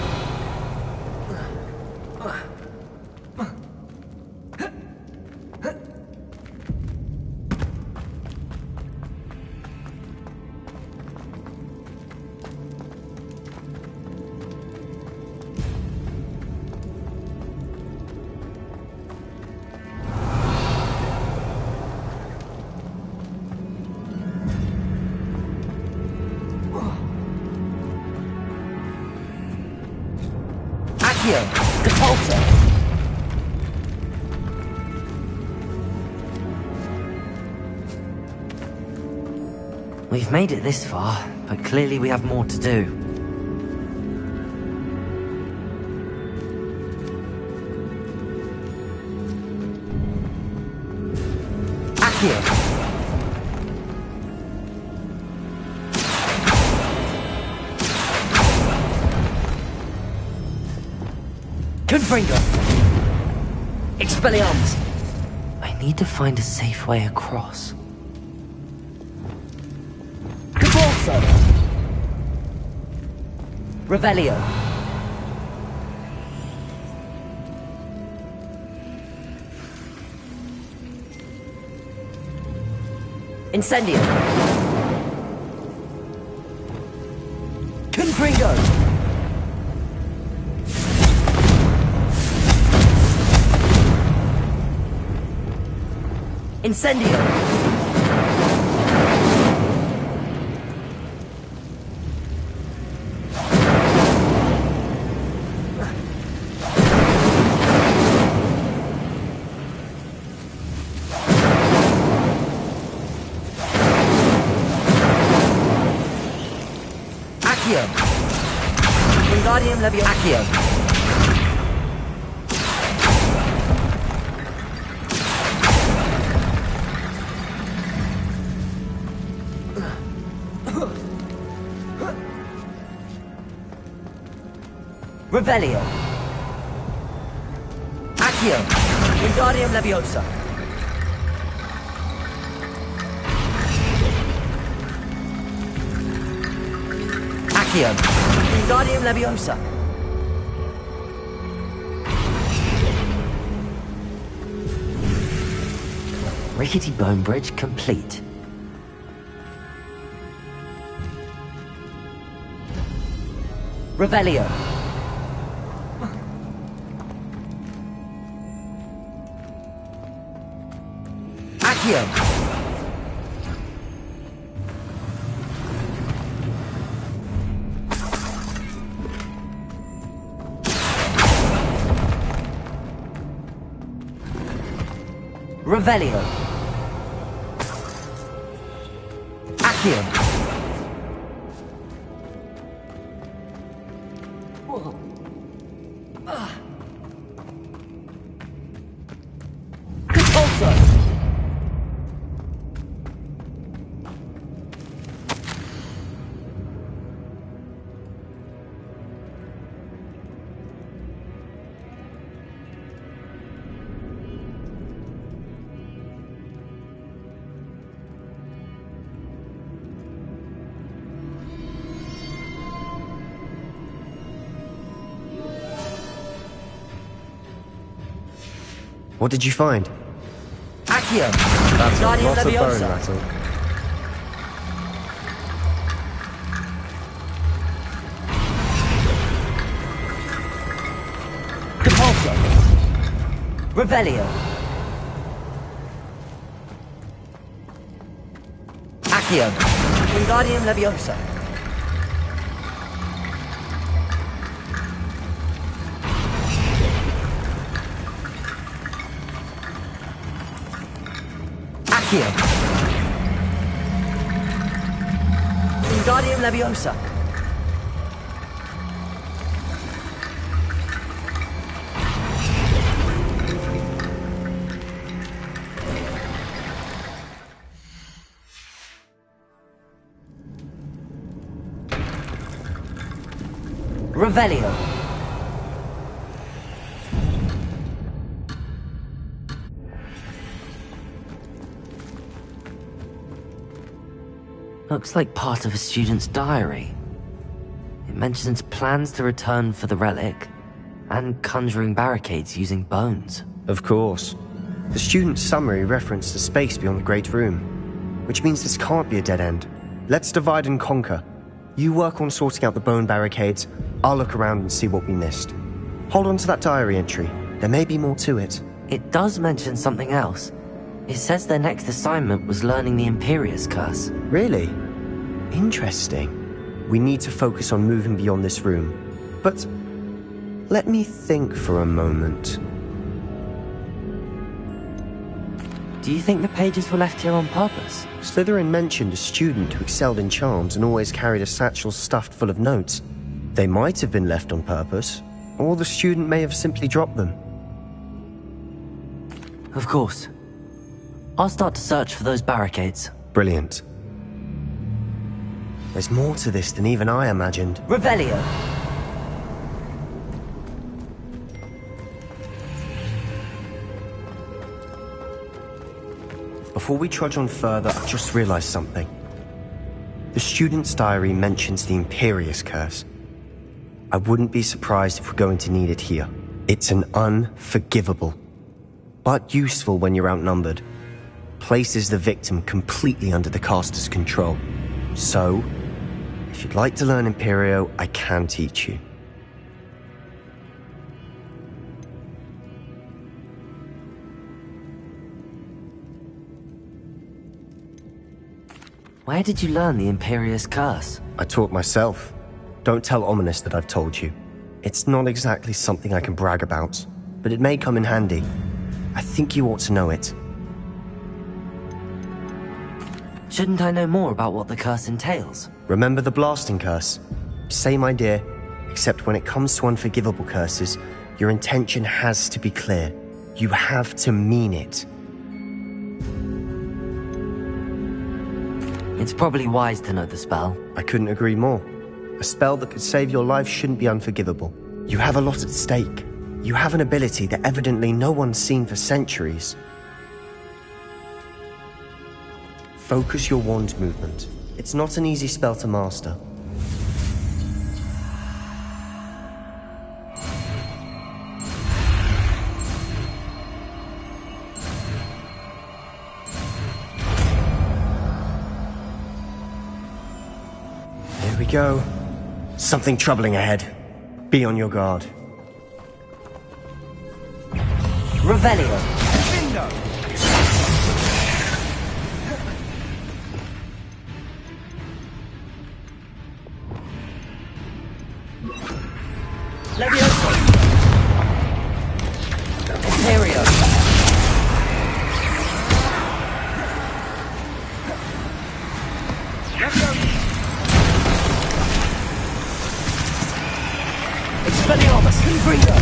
We've made it this far, but clearly we have more to do. Accio. Confringo. Expelliarmus. I need to find a safe way across. Revelio. Incendio. Confringo. Incendio. Wingardium Leviosa. Accio. Revelio. Accio. Wingardium Leviosa. Accio. Wingardium Leviosa. Rickety bone bridge complete. Revelio. Accio. Revelio. Accio. Repulsor. What did you find? Accio! That's a lot of bone Leviosa. rattle. Compulso. Revelio. Accio. Wingardium Leviosa. Accio. Wingardium Leviosa. Revelio. Looks like part of a student's diary. It mentions plans to return for the relic and conjuring barricades using bones. Of course. The student's summary referenced a space beyond the Great Room, which means this can't be a dead end. Let's divide and conquer. You work on sorting out the bone barricades, I'll look around and see what we missed. Hold on to that diary entry. There may be more to it. It does mention something else. It says their next assignment was learning the Imperius Curse. Really? Interesting. We need to focus on moving beyond this room. But let me think for a moment. Do you think the pages were left here on purpose? Slytherin mentioned a student who excelled in charms and always carried a satchel stuffed full of notes. They might have been left on purpose, or the student may have simply dropped them. Of course. I'll start to search for those barricades. Brilliant. There's more to this than even I imagined. Revelio. Before we trudge on further, I just realized something. The student's diary mentions the Imperius Curse. I wouldn't be surprised if we're going to need it here. It's an unforgivable, but useful when you're outnumbered. Places the victim completely under the caster's control. So, if you'd like to learn Imperio, I can teach you. Where did you learn the Imperius Curse? I taught myself. Don't tell Ominous that I've told you. It's not exactly something I can brag about, but it may come in handy. I think you ought to know it. Shouldn't I know more about what the curse entails? Remember the blasting curse? Same idea, except when it comes to unforgivable curses, your intention has to be clear. You have to mean it. It's probably wise to know the spell. I couldn't agree more. A spell that could save your life shouldn't be unforgivable. You have a lot at stake. You have an ability that evidently no one's seen for centuries. Focus your wand movement. It's not an easy spell to master. Here we go. Something troubling ahead. Be on your guard. Revelio. Leviosa. Imperio. Expelliarmus. Confringo.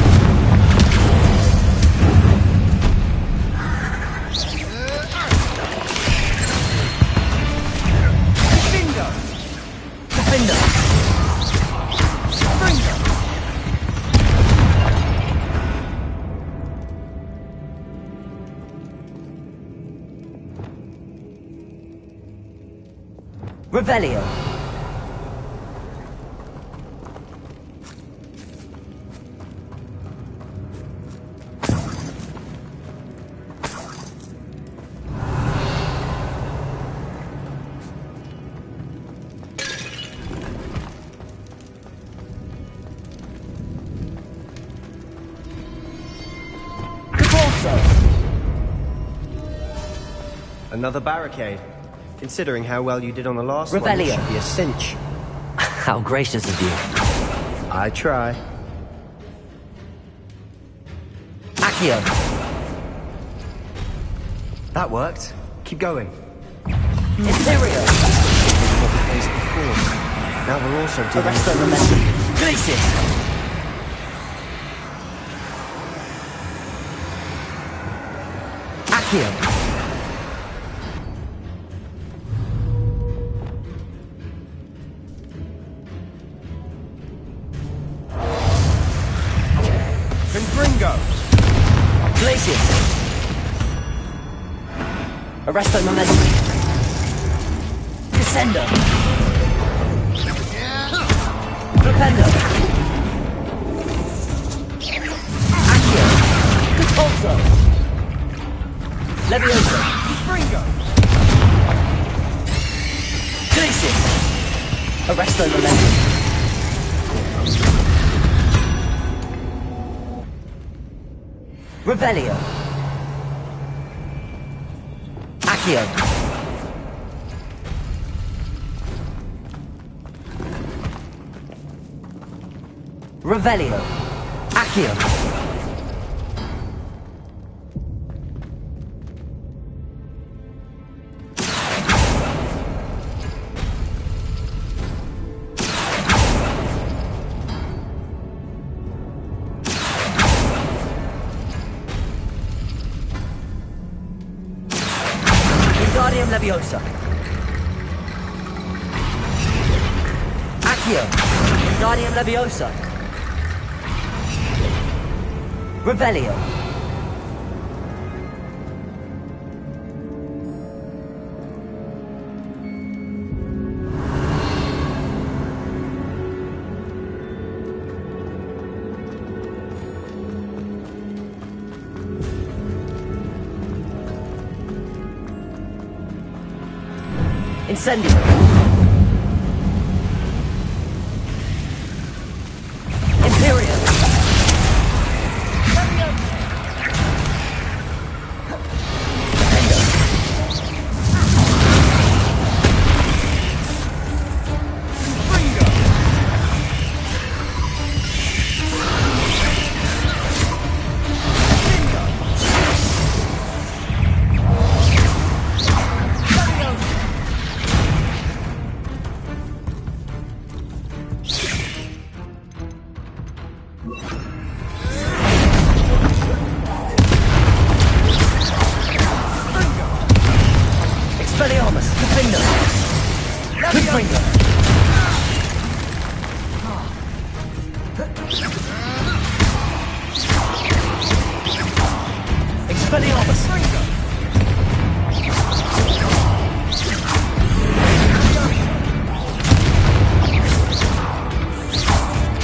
Defender. Springo. Revelio. Another barricade. Considering how well you did on the last one, it Revelio. should be a cinch. How gracious of you. I try. Accio. That worked. Keep going. Imperio. What we faced before. Now we're also dealing Arresto with Momentum. Glacius. Accio. Confringo. Glacius. Arresto Momentum. Descendo. Flipendo. Accio. Contorso. Levioso. Confringo. Glacius. Arresto Momentum. Revelio. Accio. Revelio. Accio. Wingardium Leviosa. Accio. Wingardium Leviosa. Revelio. Incendio. Imperio. Expelliarmus. Defender. Confringo. Expelliarmus.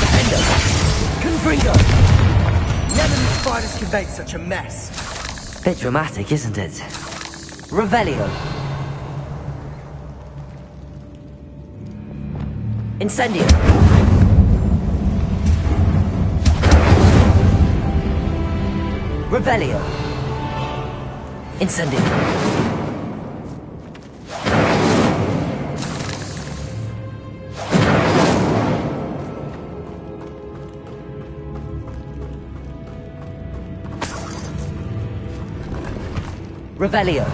Defender. Confringo. Never knew spiders could make such a mess. Bit dramatic, isn't it? Revelio. Incendio. Revelio. Incendio. Revelio.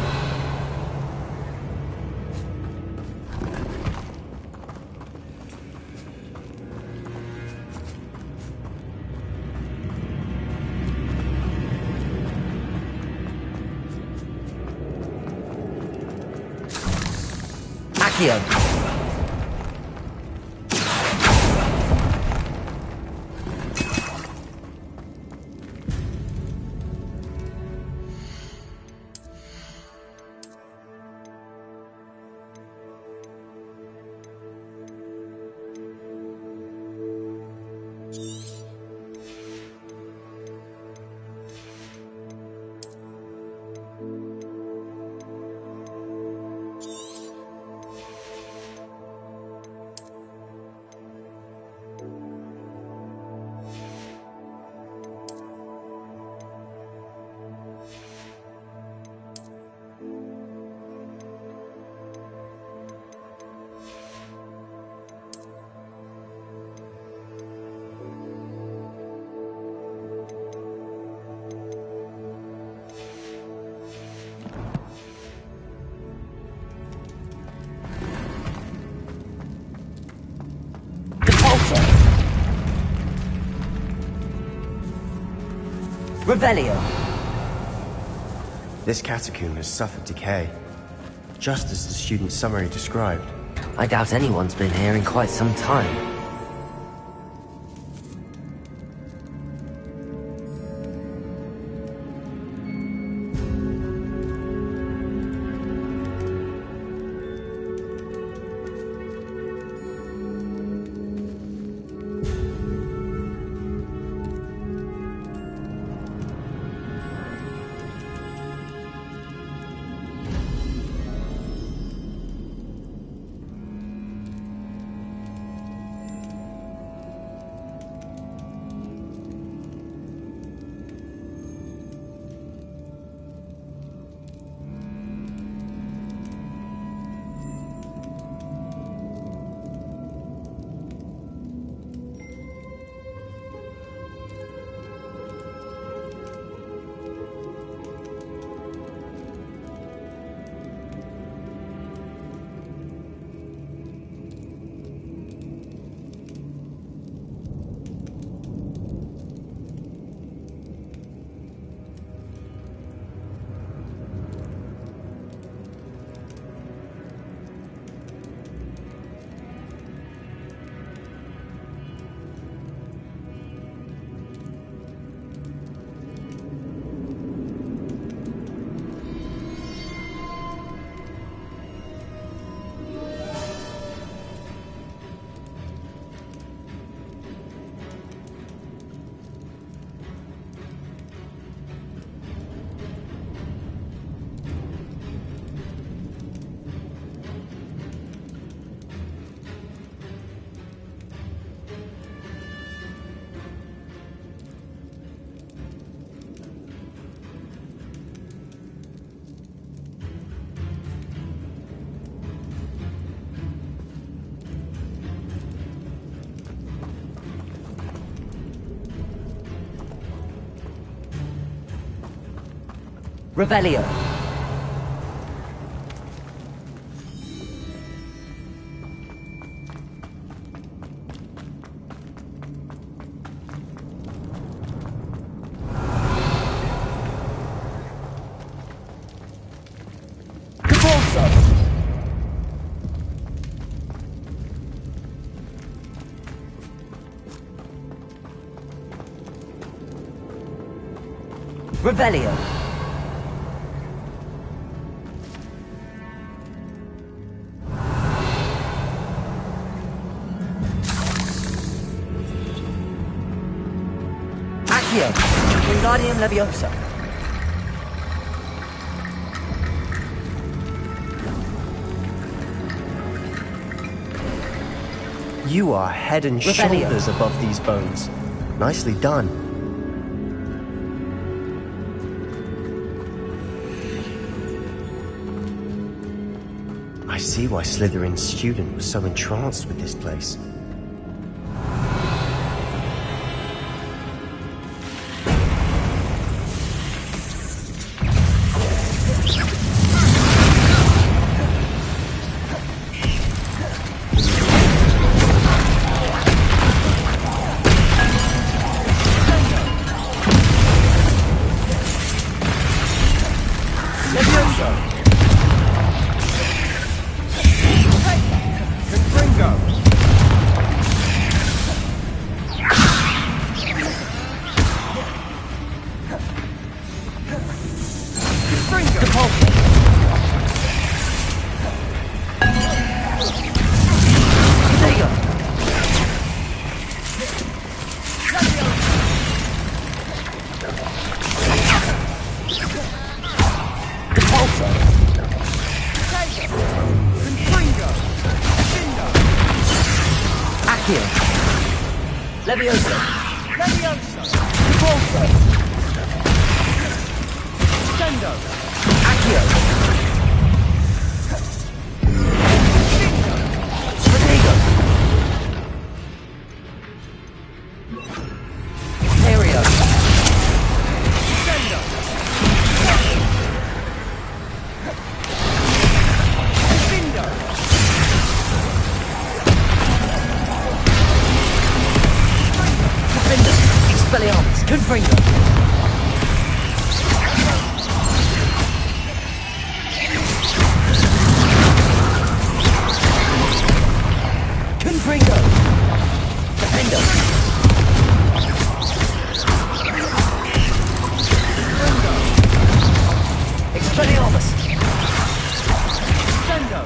Accio. Revelio. This catacomb has suffered decay, just as the student's summary described. I doubt anyone's been here in quite some time. Revelio. Revelio. Accio. Wingardium Leviosa. You are head and Revelio. shoulders above these bones. Nicely done. I see why Slytherin's student was so entranced with this place. Leviosa. Leviosa. Repulso. Sendo. Accio. Prodigo. Aereo. Sendo. Findo. Expelliarmus. Confringo. Defender! Expelliarmus! Sendo!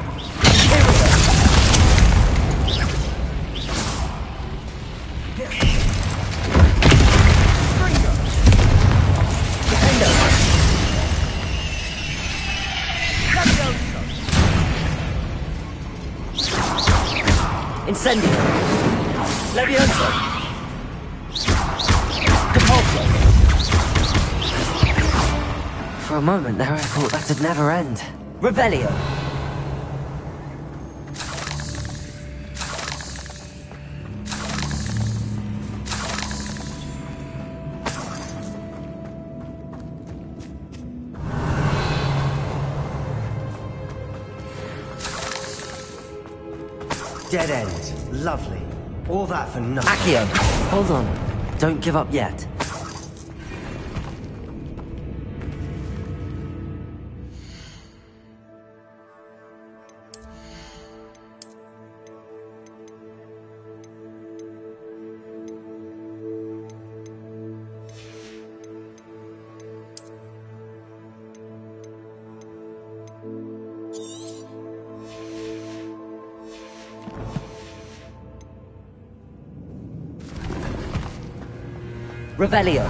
Incendio! Levioso! Depulso! For a moment there I thought that'd never end. Revelio! Dead end. Lovely. All that for nothing. Accio! Hold on. Don't give up yet. Revelio.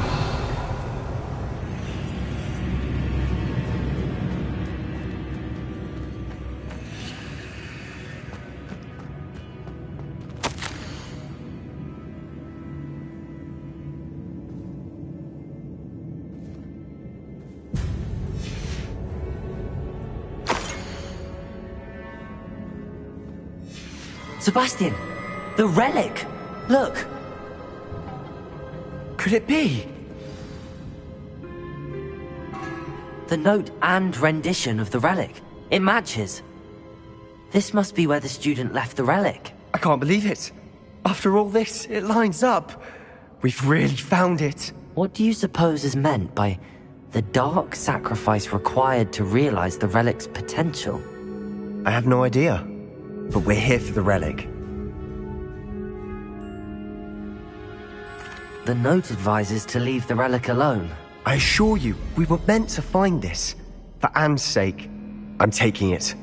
Sebastian, the relic. Look. Could it be? The note and rendition of the relic. It matches. This must be where the student left the relic. I can't believe it. After all this, it lines up. We've really found it. What do you suppose is meant by the dark sacrifice required to realize the relic's potential? I have no idea. But we're here for the relic. The note advises to leave the relic alone. I assure you, we were meant to find this. For Anne's sake, I'm taking it.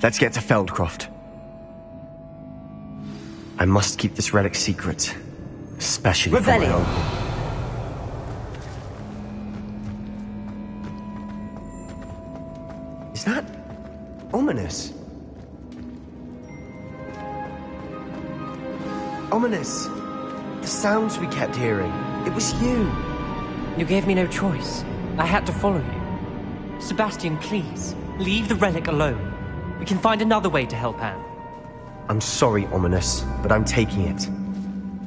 Let's get to Feldcroft. I must keep this relic secret. Especially from my uncle. Is that ominous? Ominous! The sounds we kept hearing. It was you. You gave me no choice. I had to follow you. Sebastian, please, leave the relic alone. We can find another way to help Anne. I'm sorry, Ominous, but I'm taking it.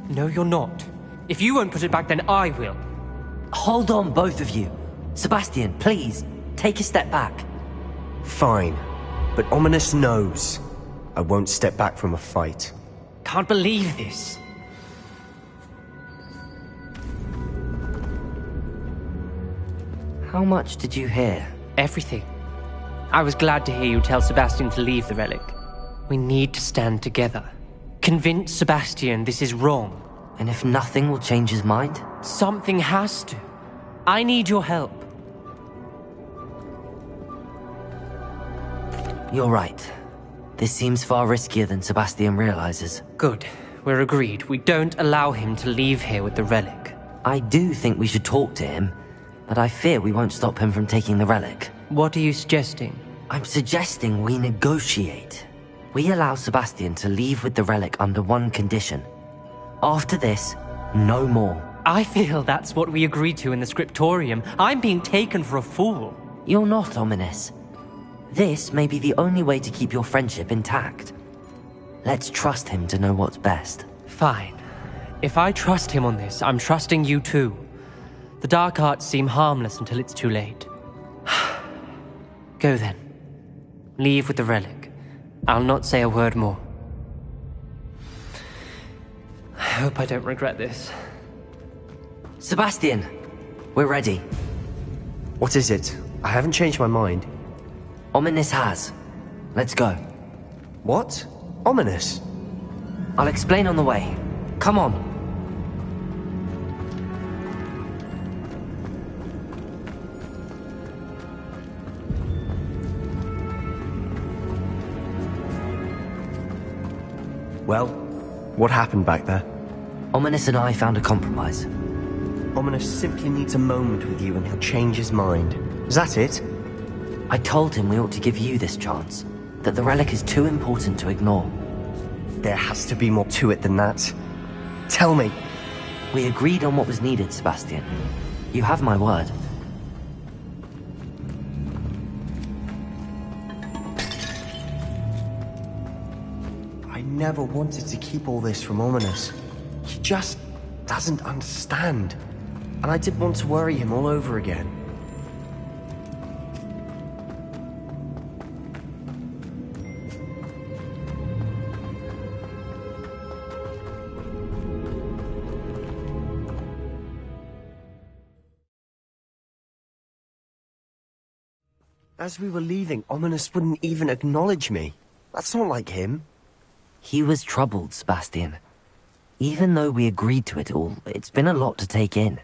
No, you're not. If you won't put it back, then I will. Hold on, both of you. Sebastian, please, take a step back. Fine, but Ominous knows. I won't step back from a fight. Can't believe this. How much did you hear? Everything. I was glad to hear you tell Sebastian to leave the relic. We need to stand together. Convince Sebastian this is wrong. And if nothing will change his mind? Something has to. I need your help. You're right. This seems far riskier than Sebastian realizes. Good. We're agreed. We don't allow him to leave here with the relic. I do think we should talk to him, but I fear we won't stop him from taking the relic. What are you suggesting? I'm suggesting we negotiate. We allow Sebastian to leave with the relic under one condition. After this, no more. I feel that's what we agreed to in the scriptorium. I'm being taken for a fool. You're not, Ominous. This may be the only way to keep your friendship intact. Let's trust him to know what's best. Fine. If I trust him on this, I'm trusting you too. The dark arts seem harmless until it's too late. Go then. Leave with the relic. I'll not say a word more. I hope I don't regret this. Sebastian, we're ready. What is it? I haven't changed my mind. Ominous has. Let's go. What? Ominous? I'll explain on the way. Come on. Well, what happened back there? Ominous and I found a compromise. Ominous simply needs a moment with you and he'll change his mind. Is that it? I told him we ought to give you this chance, that the relic is too important to ignore. There has to be more to it than that. Tell me. We agreed on what was needed, Sebastian. You have my word. I never wanted to keep all this from Ominous. He just doesn't understand. And I didn't want to worry him all over again. As we were leaving, Ominous wouldn't even acknowledge me. That's not like him. He was troubled, Sebastian. Even though we agreed to it all, it's been a lot to take in.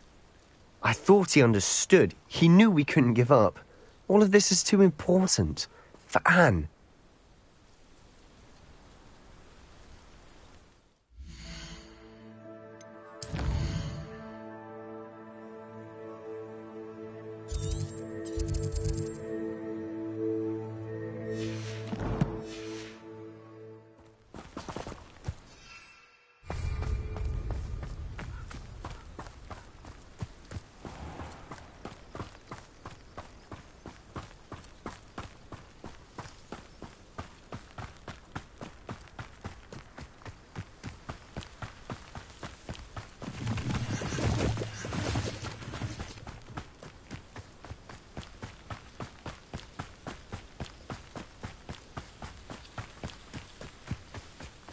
I thought he understood. He knew we couldn't give up. All of this is too important. For Anne.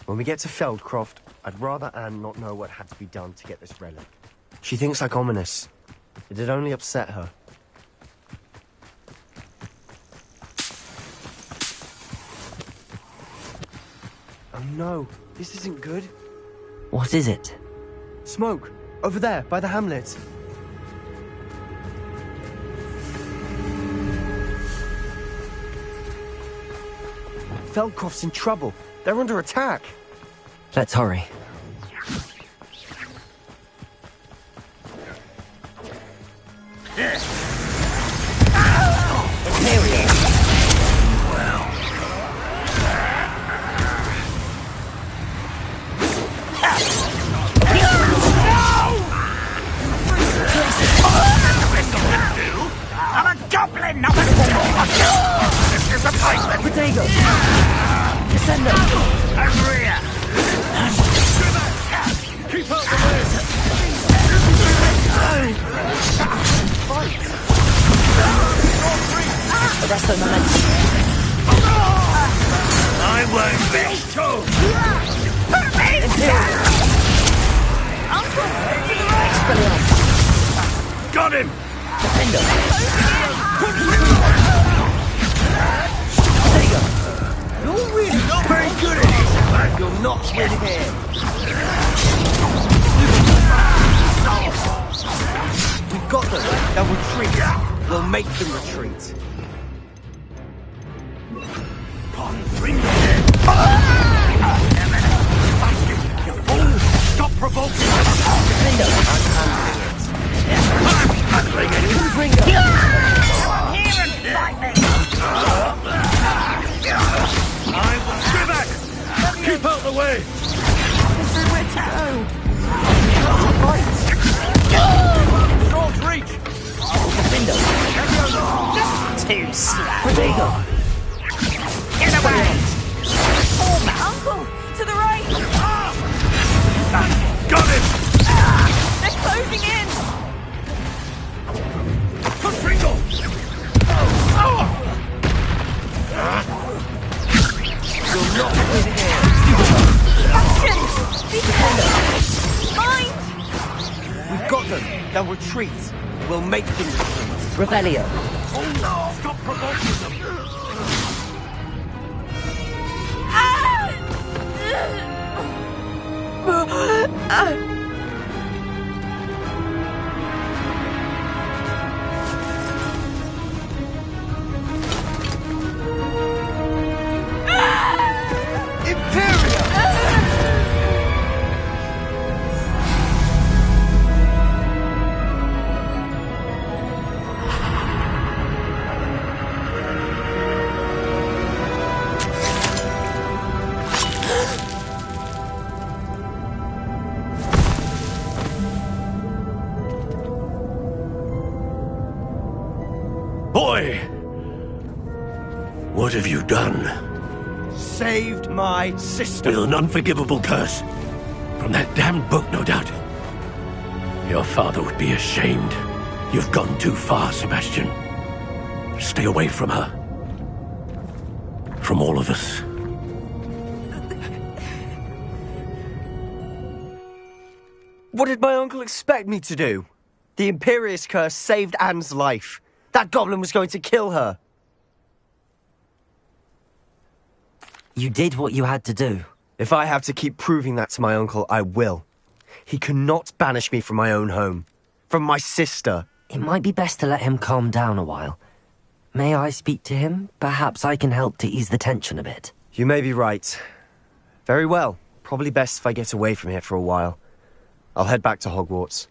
When we get to Feldcroft, I'd rather Anne not know what had to be done to get this relic. She thinks like Ominous. It'd only upset her. Oh no, this isn't good. What is it? Smoke! Over there, by the hamlet. Feldcroft's in trouble. They're under attack. Let's hurry. I'm a goblin, not a This is a payment. Potato. Descendo. Angria. Keep out the way! Arrest the momentum. I won't let Put me down! Uncle, to the right! Expelliarmus. Got him! Defender. You're really not very good at it, but you're not win here. We've got them. They'll retreat. We'll make them retreat. You fool! Stop provoking! Defender. I'm handling it! Come here and fight me! I will stay back! Keep out the way! There's nowhere to go. Short reach! Defender. Too slow! Potato. Get away! Uncle, to the right. Got him! They're closing in. Pringle! You're not win here. Action! Be careful. Mind! We've got them. They'll retreat. We'll make them retreat. Revelio. Stop provoking them! Boy! What have you done? Saved my sister. With an unforgivable curse. From that damned book, no doubt. Your father would be ashamed. You've gone too far, Sebastian. Stay away from her. From all of us. What did my uncle expect me to do? The Imperious curse saved Anne's life. That goblin was going to kill her. You did what you had to do. If I have to keep proving that to my uncle, I will. He cannot banish me from my own home. From my sister. It might be best to let him calm down a while. May I speak to him? Perhaps I can help to ease the tension a bit. You may be right. Very well. Probably best if I get away from here for a while. I'll head back to Hogwarts.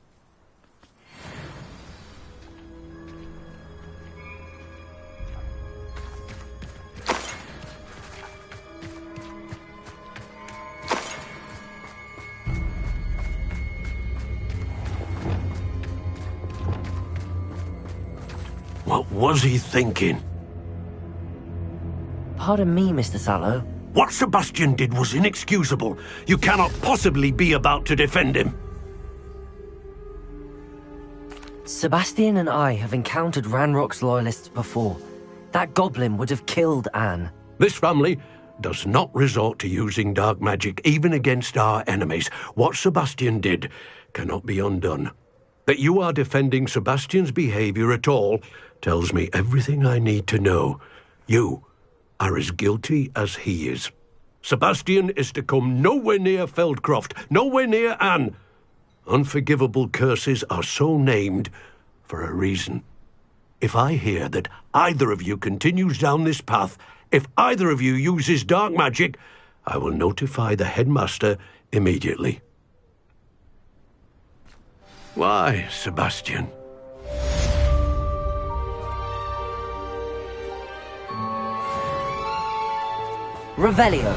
What was he thinking? Pardon me, Mr. Sallow. What Sebastian did was inexcusable. You cannot possibly be about to defend him. Sebastian and I have encountered Ranrock's loyalists before. That goblin would have killed Anne. This family does not resort to using dark magic even against our enemies. What Sebastian did cannot be undone. That you are defending Sebastian's behavior at all tells me everything I need to know. You are as guilty as he is. Sebastian is to come nowhere near Feldcroft, nowhere near Anne. Unforgivable curses are so named for a reason. If I hear that either of you continues down this path, if either of you uses dark magic, I will notify the headmaster immediately. Why, Sebastian? Revelio.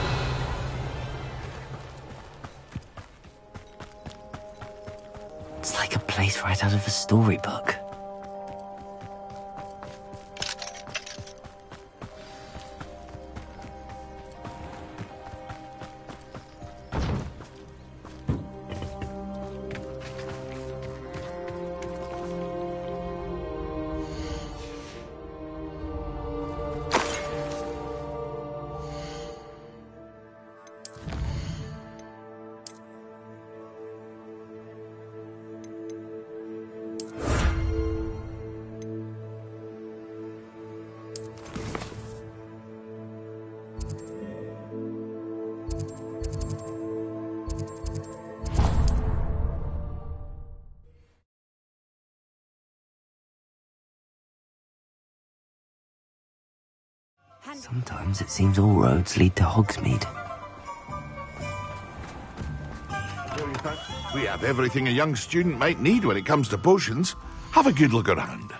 It's like a place right out of a storybook. Sometimes it seems all roads lead to Hogsmeade. We have everything a young student might need when it comes to potions. Have a good look around.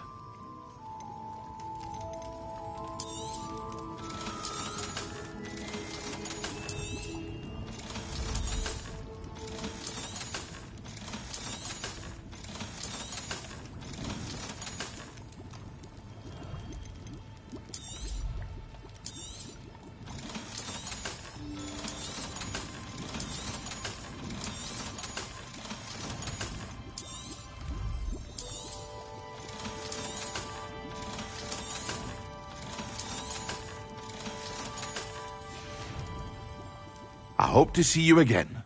I hope to see you again.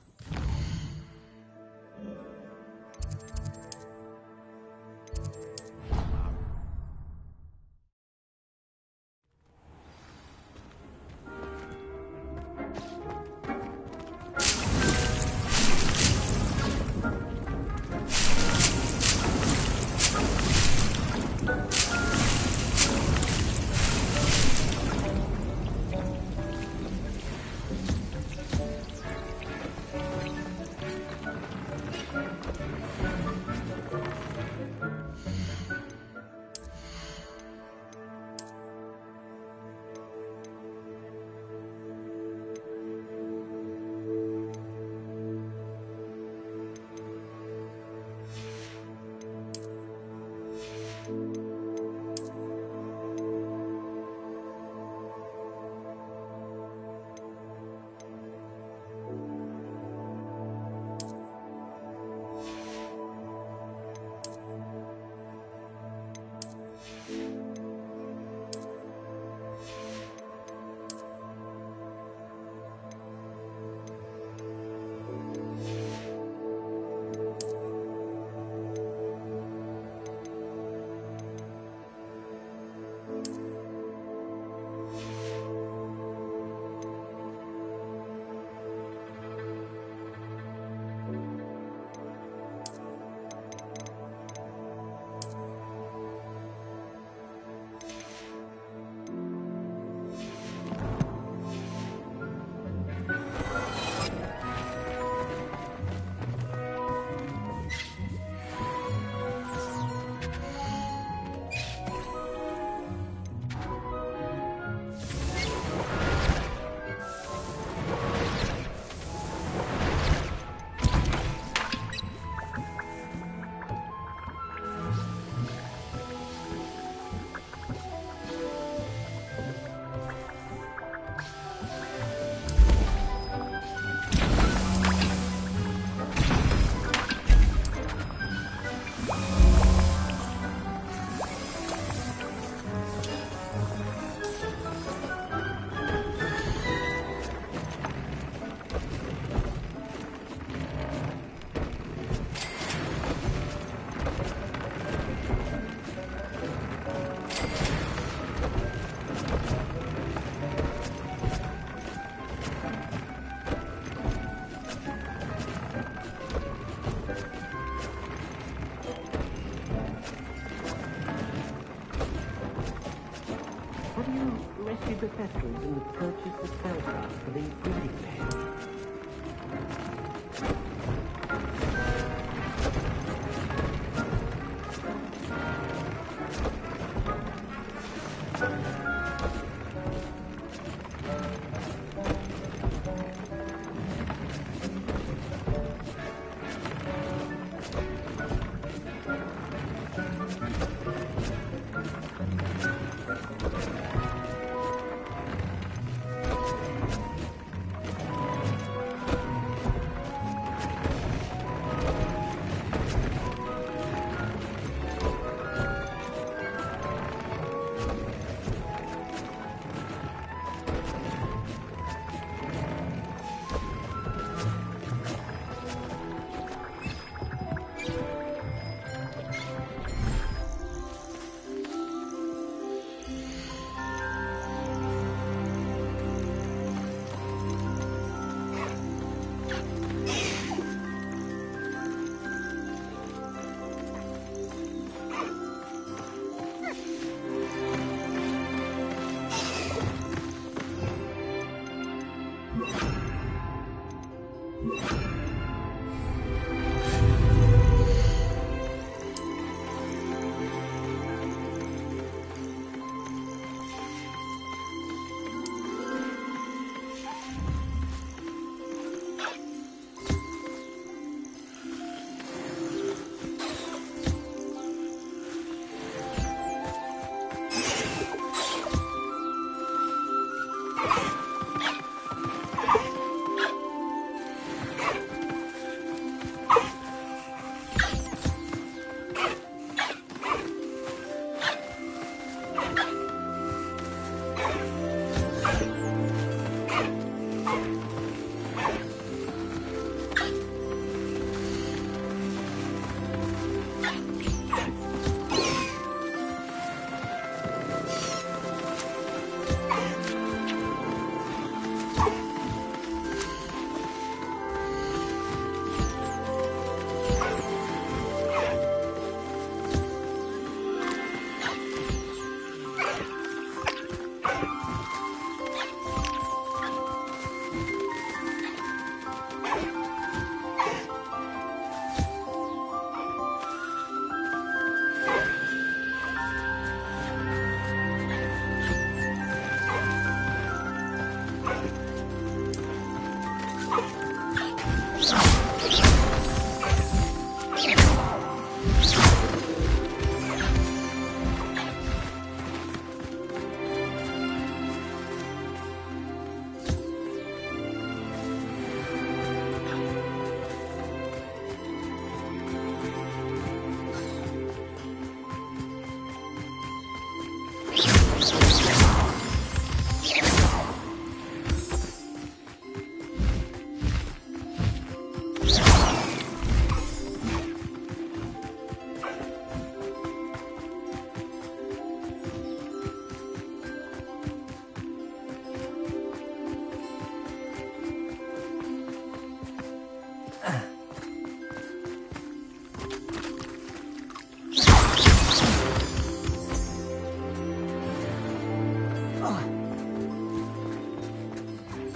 the veterans and would purchase the spellcraft for the breeding pet.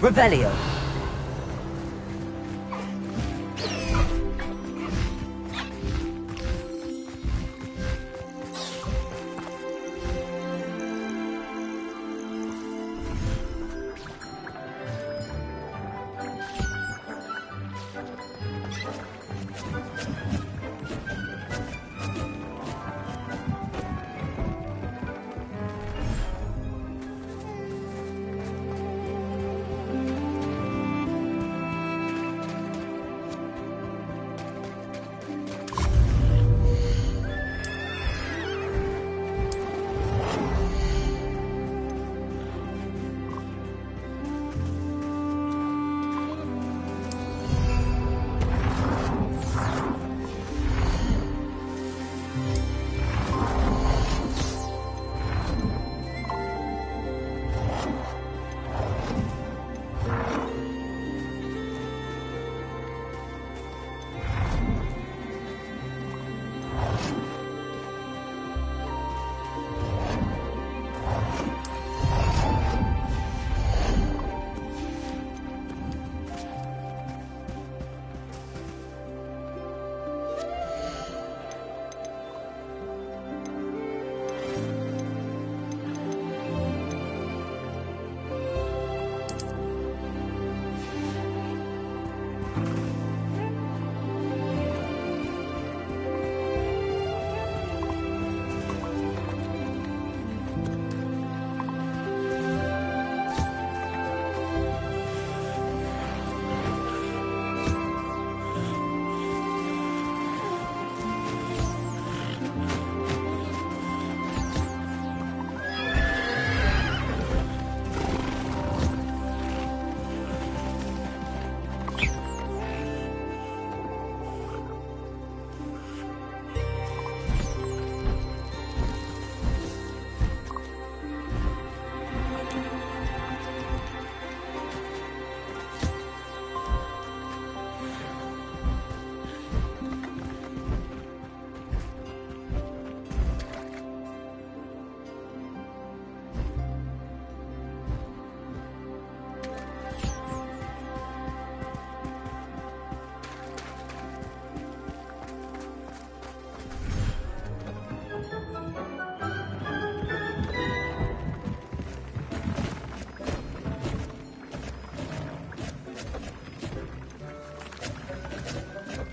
Revelio.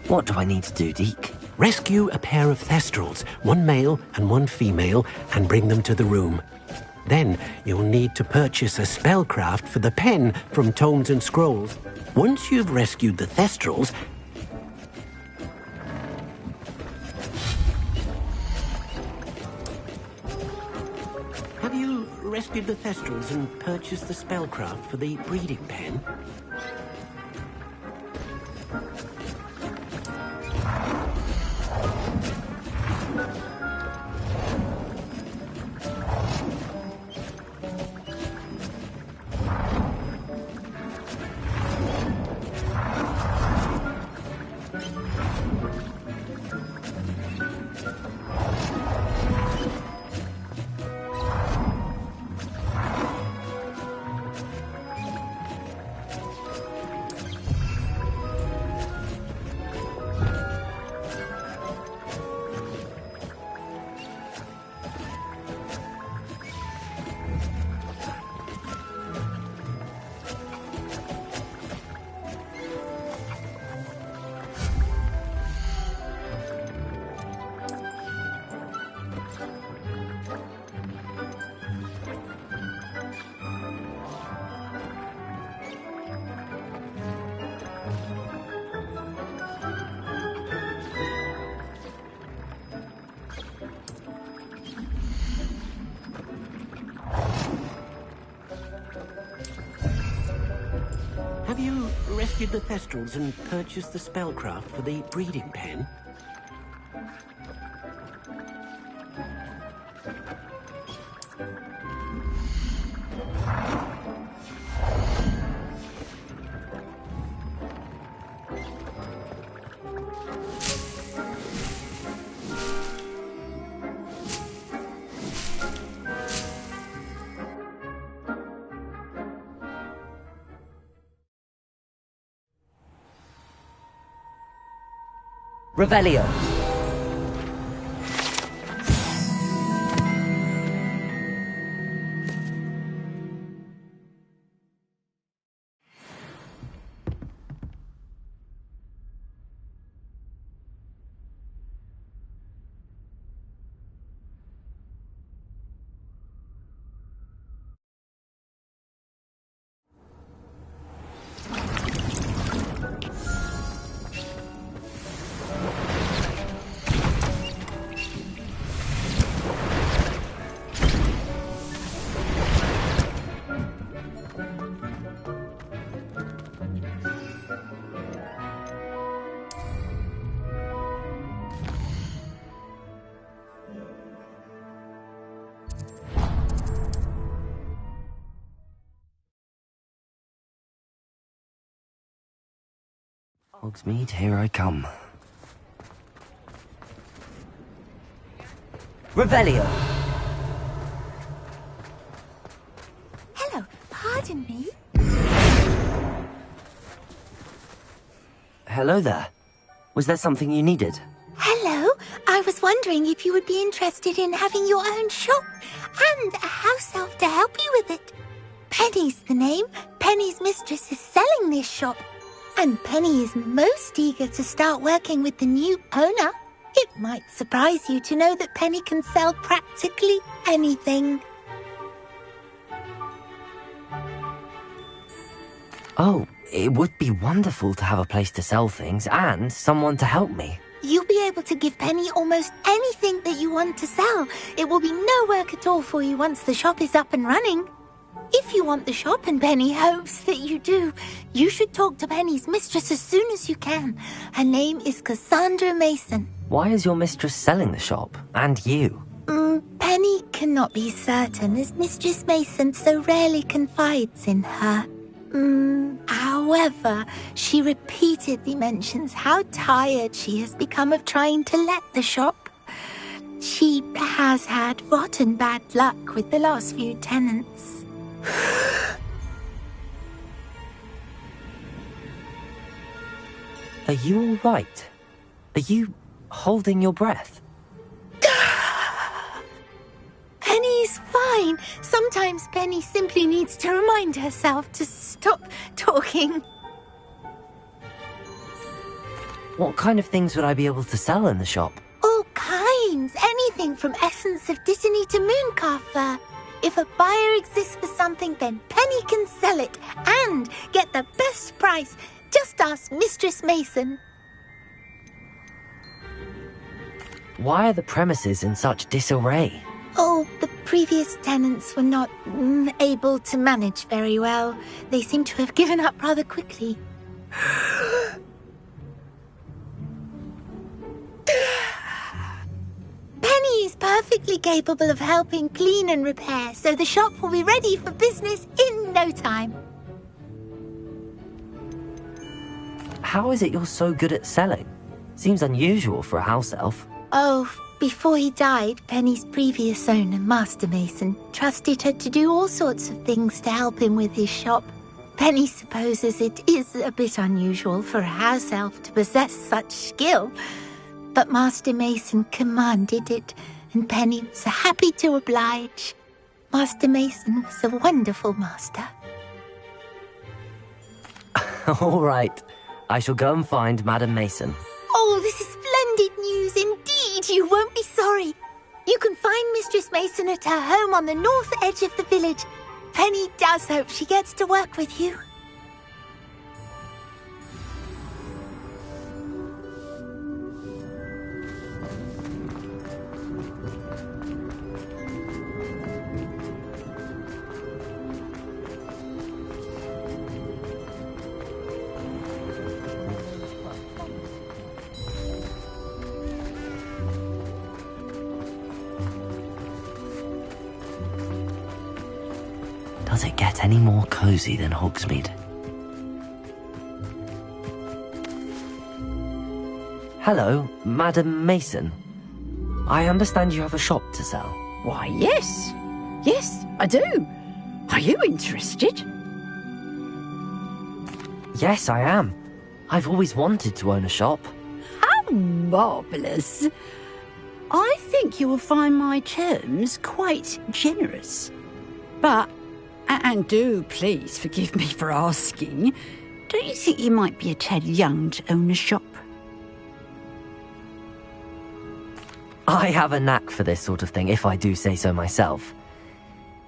What do I need to do, Deke? Rescue a pair of thestrals, one male and one female, and bring them to the room. Then you'll need to purchase a spellcraft for the pen from Tomes and Scrolls. Once you've rescued the thestrals... Have you rescued the thestrals and purchased the spellcraft for the breeding pen? Have you rescued the thestrals and purchased the spellcraft for the breeding pen? Revelio. Hogsmeade, here I come. Revelio! Hello, pardon me? Hello there. Was there something you needed? Hello, I was wondering if you would be interested in having your own shop and a house elf to help you with it. Penny's the name. Penny's mistress is selling this shop. And Penny is most eager to start working with the new owner. It might surprise you to know that Penny can sell practically anything. Oh, it would be wonderful to have a place to sell things and someone to help me. You'll be able to give Penny almost anything that you want to sell. It will be no work at all for you once the shop is up and running. If you want the shop and Penny hopes that you do, you should talk to Penny's mistress as soon as you can. Her name is Cassandra Mason. Why is your mistress selling the shop? And you? Penny cannot be certain, as Mistress Mason so rarely confides in her. However, she repeatedly mentions how tired she has become of trying to let the shop. She has had rotten bad luck with the last few tenants. Are you all right? Are you holding your breath? Penny's fine. Sometimes Penny simply needs to remind herself to stop talking. What kind of things would I be able to sell in the shop? All kinds. Anything from essence of Disney to mooncalf fur. If a buyer exists for something, then Penny can sell it and get the best price. Just ask Mistress Mason. Why are the premises in such disarray? Oh, the previous tenants were not able to manage very well. They seem to have given up rather quickly. Penny is perfectly capable of helping clean and repair, so the shop will be ready for business in no time. How is it you're so good at selling? Seems unusual for a house elf. Oh, before he died, Penny's previous owner, Master Mason, trusted her to do all sorts of things to help him with his shop. Penny supposes it is a bit unusual for a house elf to possess such skill, but Master Mason commanded it, and Penny was happy to oblige. Master Mason was a wonderful master. All right. I shall go and find Madam Mason. Oh, this is splendid news indeed. You won't be sorry. You can find Mistress Mason at her home on the north edge of the village. Penny does hope she gets to work with you. Does it get any more cozy than Hogsmeade? Hello, Madam Mason. I understand you have a shop to sell. Why, yes. Yes, I do. Are you interested? Yes, I am. I've always wanted to own a shop. How marvellous. I think you will find my terms quite generous. But, and do please forgive me for asking, don't you think you might be a tad young to own a shop? I have a knack for this sort of thing, if I do say so myself.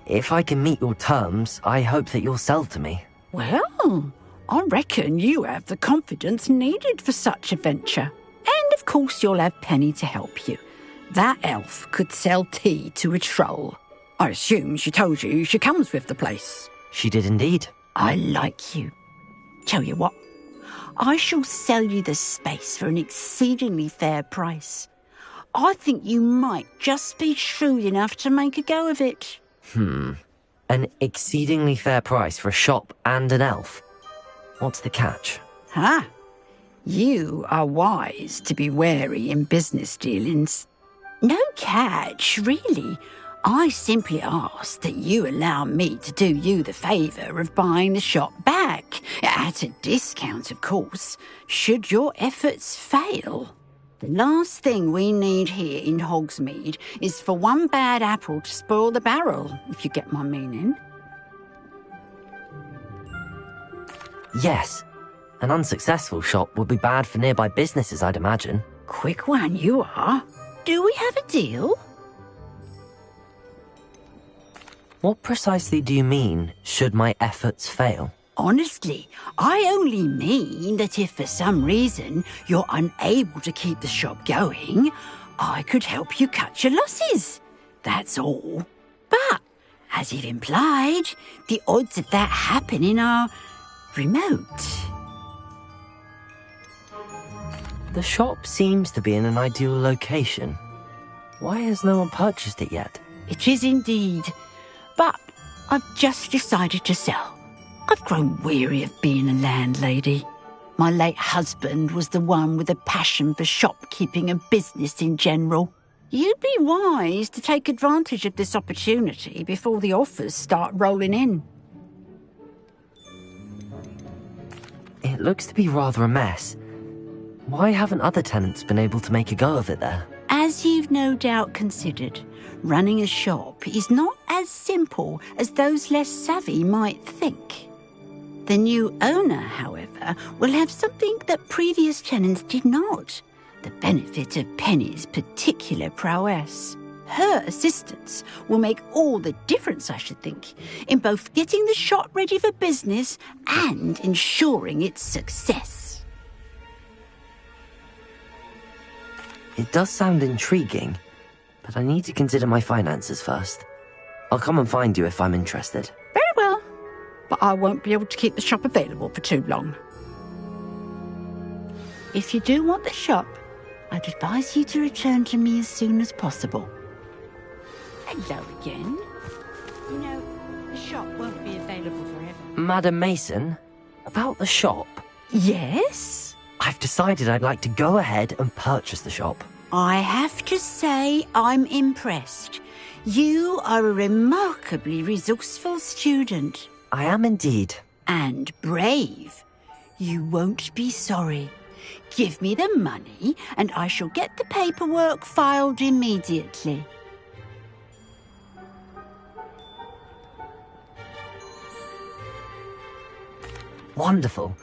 If I can meet your terms, I hope that you'll sell to me. Well, I reckon you have the confidence needed for such a venture. And of course you'll have Penny to help you. That elf could sell tea to a troll. I assume she told you she comes with the place. She did indeed. I like you. Tell you what, I shall sell you the space for an exceedingly fair price. I think you might just be shrewd enough to make a go of it. An exceedingly fair price for a shop and an elf. What's the catch? Ah, you are wise to be wary in business dealings. No catch, really. I simply ask that you allow me to do you the favour of buying the shop back, at a discount, of course, should your efforts fail. The last thing we need here in Hogsmeade is for one bad apple to spoil the barrel, if you get my meaning. Yes. An unsuccessful shop would be bad for nearby businesses, I'd imagine. Quick one you are. Do we have a deal? What precisely do you mean, should my efforts fail? Honestly, I only mean that if for some reason you're unable to keep the shop going, I could help you cut your losses. That's all. But, as you've implied, the odds of that happening are remote. The shop seems to be in an ideal location. Why has no one purchased it yet? It is indeed. But I've just decided to sell. I've grown weary of being a landlady. My late husband was the one with a passion for shopkeeping and business in general. You'd be wise to take advantage of this opportunity before the offers start rolling in. It looks to be rather a mess. Why haven't other tenants been able to make a go of it there? As you've no doubt considered, running a shop is not as simple as those less savvy might think. The new owner, however, will have something that previous tenants did not. The benefit of Penny's particular prowess. Her assistance will make all the difference, I should think, in both getting the shop ready for business and ensuring its success. It does sound intriguing, but I need to consider my finances first. I'll come and find you if I'm interested. Very well, but I won't be able to keep the shop available for too long. If you do want the shop, I'd advise you to return to me as soon as possible. Hello again. You know, the shop won't be available forever. Madam Mason, about the shop. Yes? I've decided I'd like to go ahead and purchase the shop. I have to say I'm impressed. You are a remarkably resourceful student. I am indeed. And brave. You won't be sorry. Give me the money and I shall get the paperwork filed immediately. Wonderful.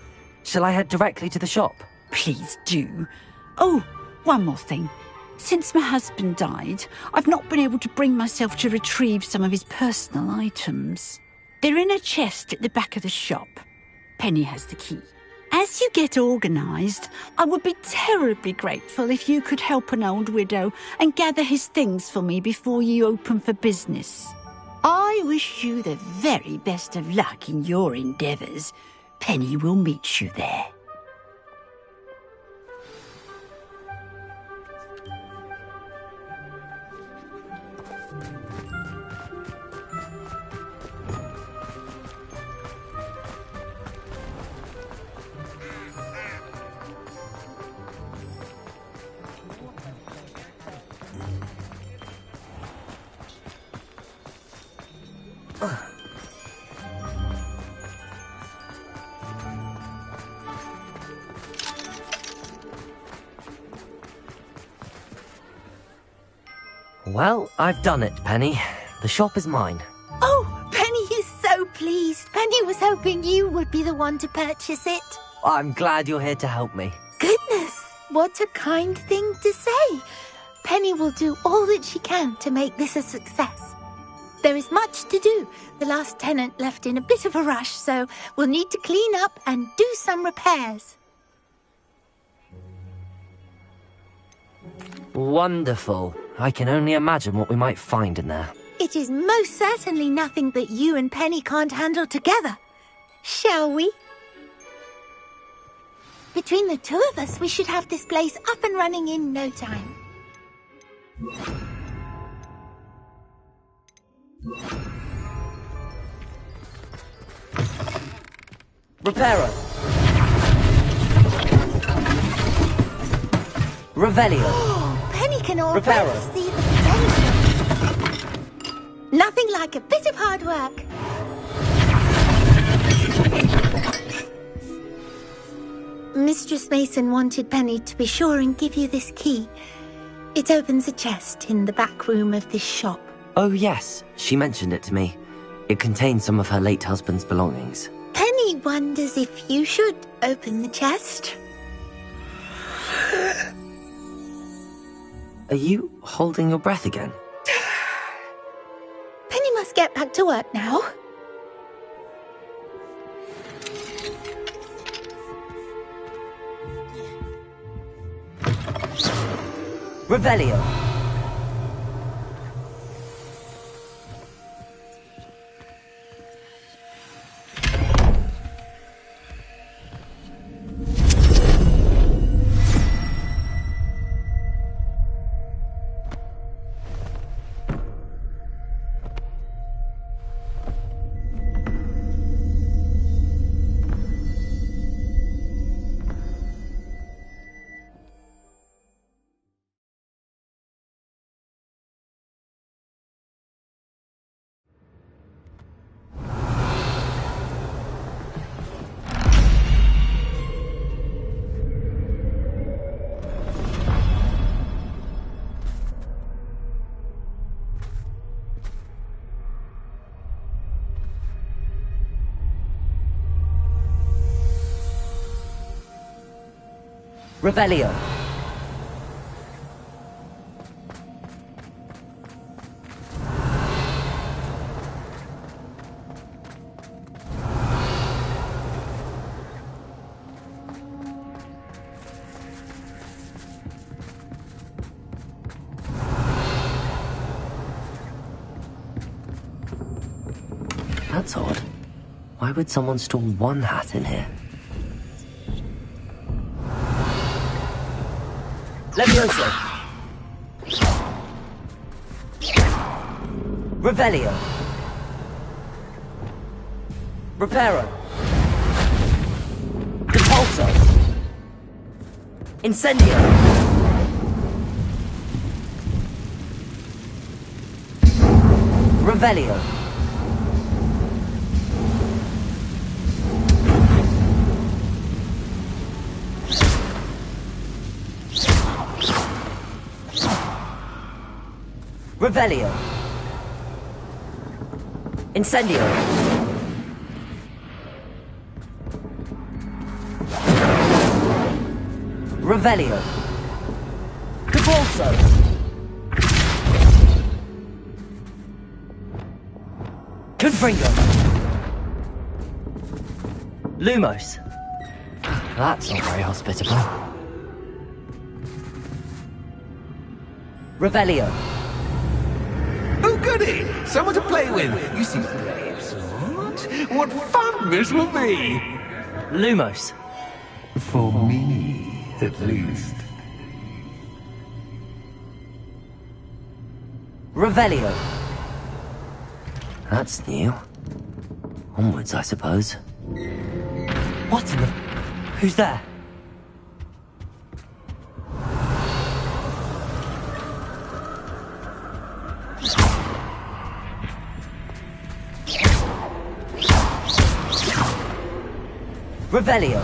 Shall I head directly to the shop? Please do. Oh, one more thing. Since my husband died, I've not been able to bring myself to retrieve some of his personal items. They're in a chest at the back of the shop. Penny has the key. As you get organised, I would be terribly grateful if you could help an old widow and gather his things for me before you open for business. I wish you the very best of luck in your endeavours. Penny will meet you there. Well, I've done it, Penny. The shop is mine. Oh, Penny is so pleased. Penny was hoping you would be the one to purchase it. I'm glad you're here to help me. Goodness, what a kind thing to say. Penny will do all that she can to make this a success. There is much to do. The last tenant left in a bit of a rush, so we'll need to clean up and do some repairs. Wonderful. I can only imagine what we might find in there. It is most certainly nothing that you and Penny can't handle together. Shall we? Between the two of us, we should have this place up and running in no time. Reparo. Revelio. Penny can already Reparo. see the potential. Nothing like a bit of hard work. Mistress Mason wanted Penny to be sure and give you this key. It opens a chest in the back room of this shop. Oh, yes. She mentioned it to me. It contains some of her late husband's belongings. Penny wonders if you should open the chest. Are you holding your breath again? Penny must get back to work now. Revelio. Revelio. That's odd. Why would someone store one hat in here? Levioso. Revelio. Reparo. Repulso. Incendio. Revelio. Revelio. Incendio. Revelio. Repulso. Confringo. Lumos. That's not very hospitable. Revelio. Oh, goody! Someone to play with. You seem brave, sort. What fun this will be! Lumos. For me, at least. Revelio. That's new. Onwards, I suppose. What in the... Who's there? Revelio.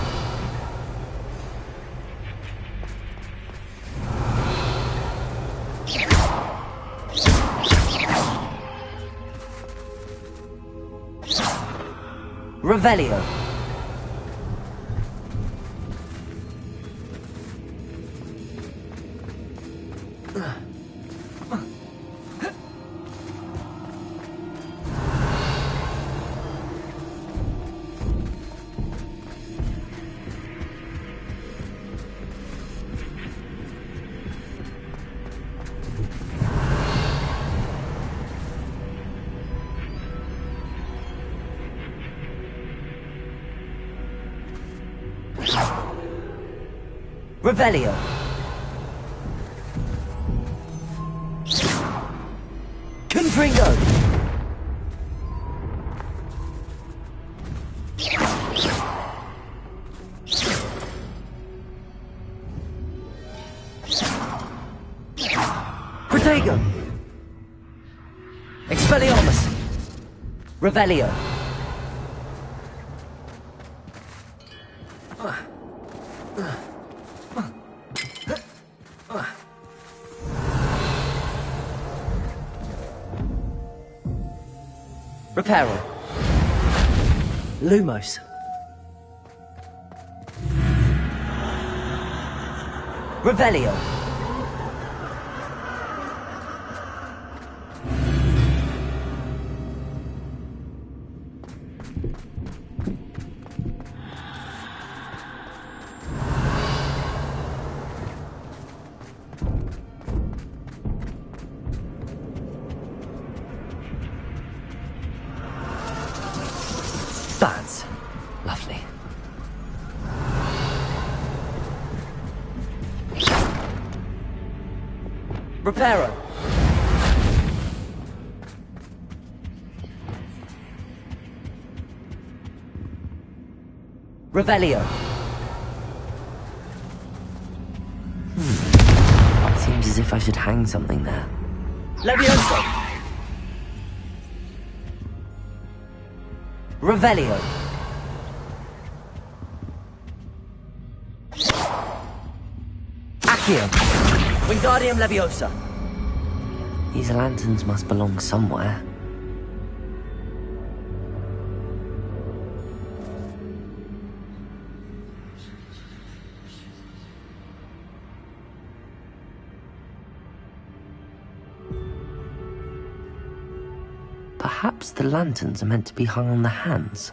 Revelio. Revelio. Confringo. Protego. Expelliarmus. Revelio. Reparo. Lumos. Revelio. That's lovely. Reparo. Revelio. Seems as if I should hang something there. Levioso. Revelio. Accio. Wingardium Leviosa. These lanterns must belong somewhere. Perhaps the lanterns are meant to be hung on the hands.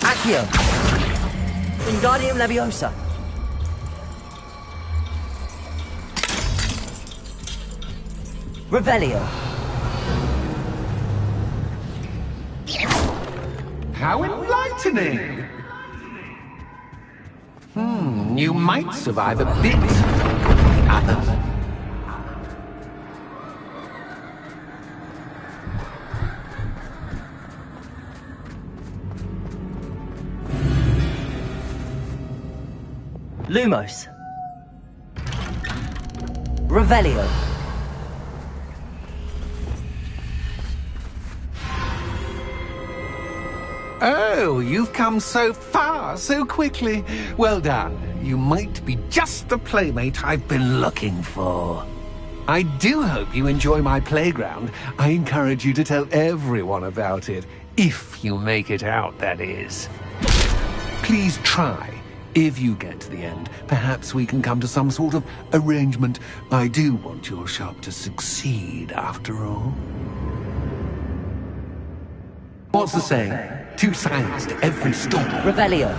Accio! Wingardium Leviosa! Revelio! How enlightening! You might survive a bit of the others. Lumos. Revelio. Oh, you've come so far, so quickly. Well done. You might be just the playmate I've been looking for. I do hope you enjoy my playground. I encourage you to tell everyone about it. If you make it out, that is. Please try. If you get to the end, perhaps we can come to some sort of arrangement. I do want your shop to succeed, after all. What's the saying? Two sides to every story. Revelio.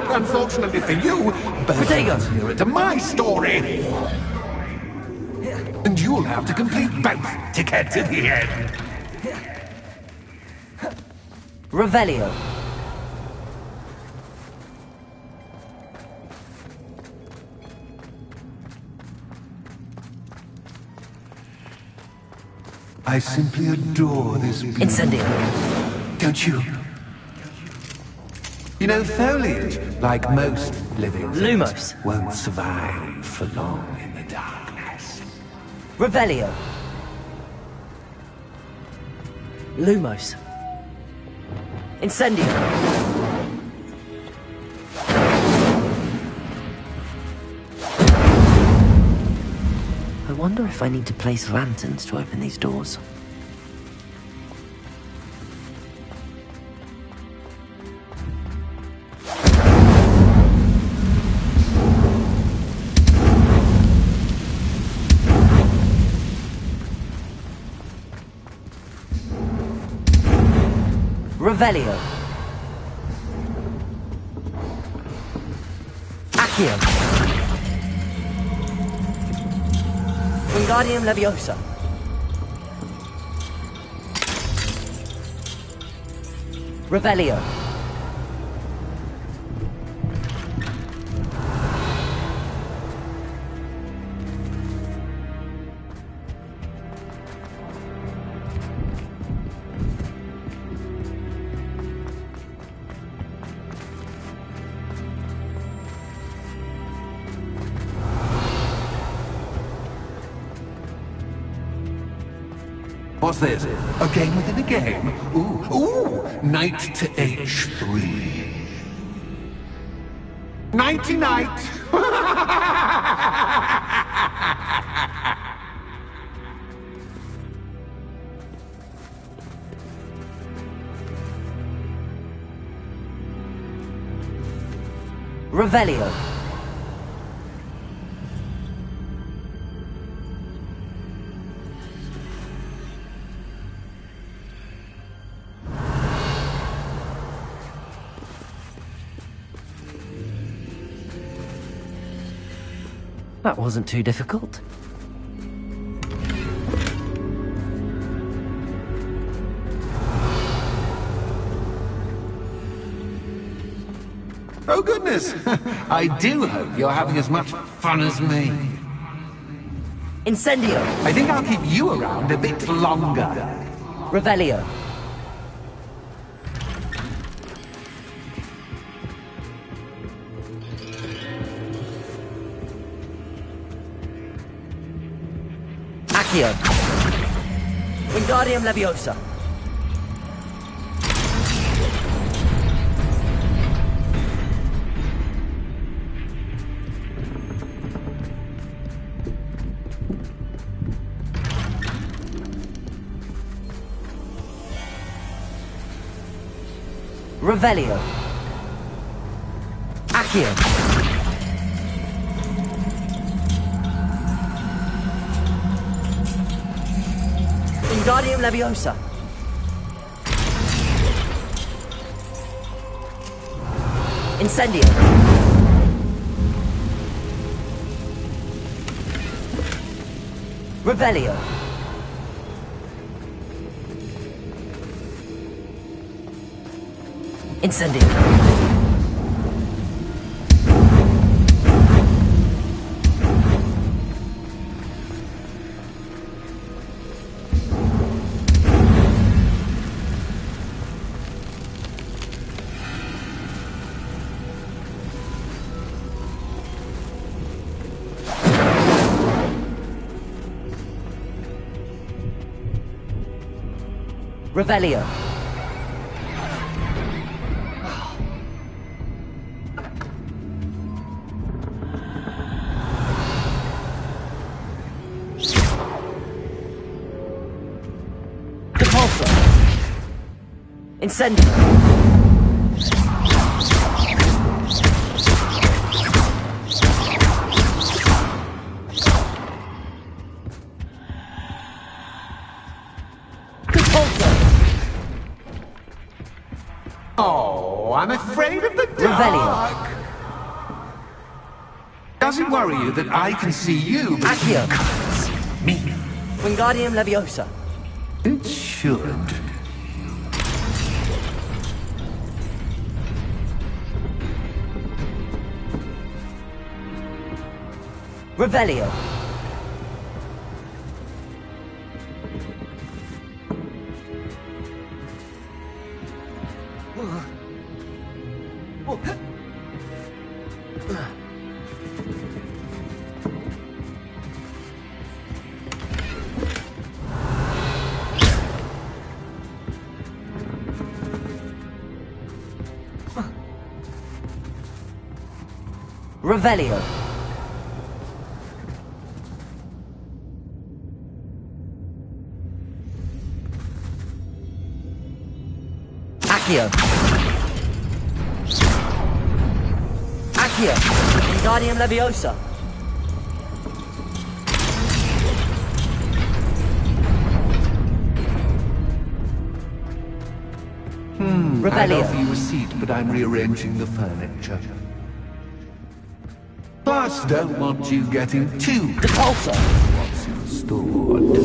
Unfortunately for you, both are to my story. And you'll have to complete both to get to the end. Revelio. I simply adore this beauty. Incendio. Don't you? You know, foliage, like most living things, won't survive for long in the darkness. Revelio. Lumos. Incendio. I wonder if I need to place lanterns to open these doors. Revelio. Accio. Wingardium Leviosa. Revelio. What's this? A game within a game? Ooh, knight to H3. Nighty-night! Revelio. That wasn't too difficult. Oh goodness! I do hope you're having as much fun as me. Incendio. I think I'll keep you around a bit longer. Revelio. Accio. Wingardium Leviosa. Revelio. Accio. Wingardium Leviosa. Incendio. Revelio. Incendio. Revelio. Repulsor. Incendio. Oh, I'm afraid of the dark. Revelio. Does it worry you that I can see you, but Accio. you can't see me? Wingardium Leviosa. It should. Revelio. Revelio. Accio. Accio. Wingardium Leviosa. I'd offer you a seat, but I'm rearranging the furniture. Plus, don't want you getting too close to what's stored.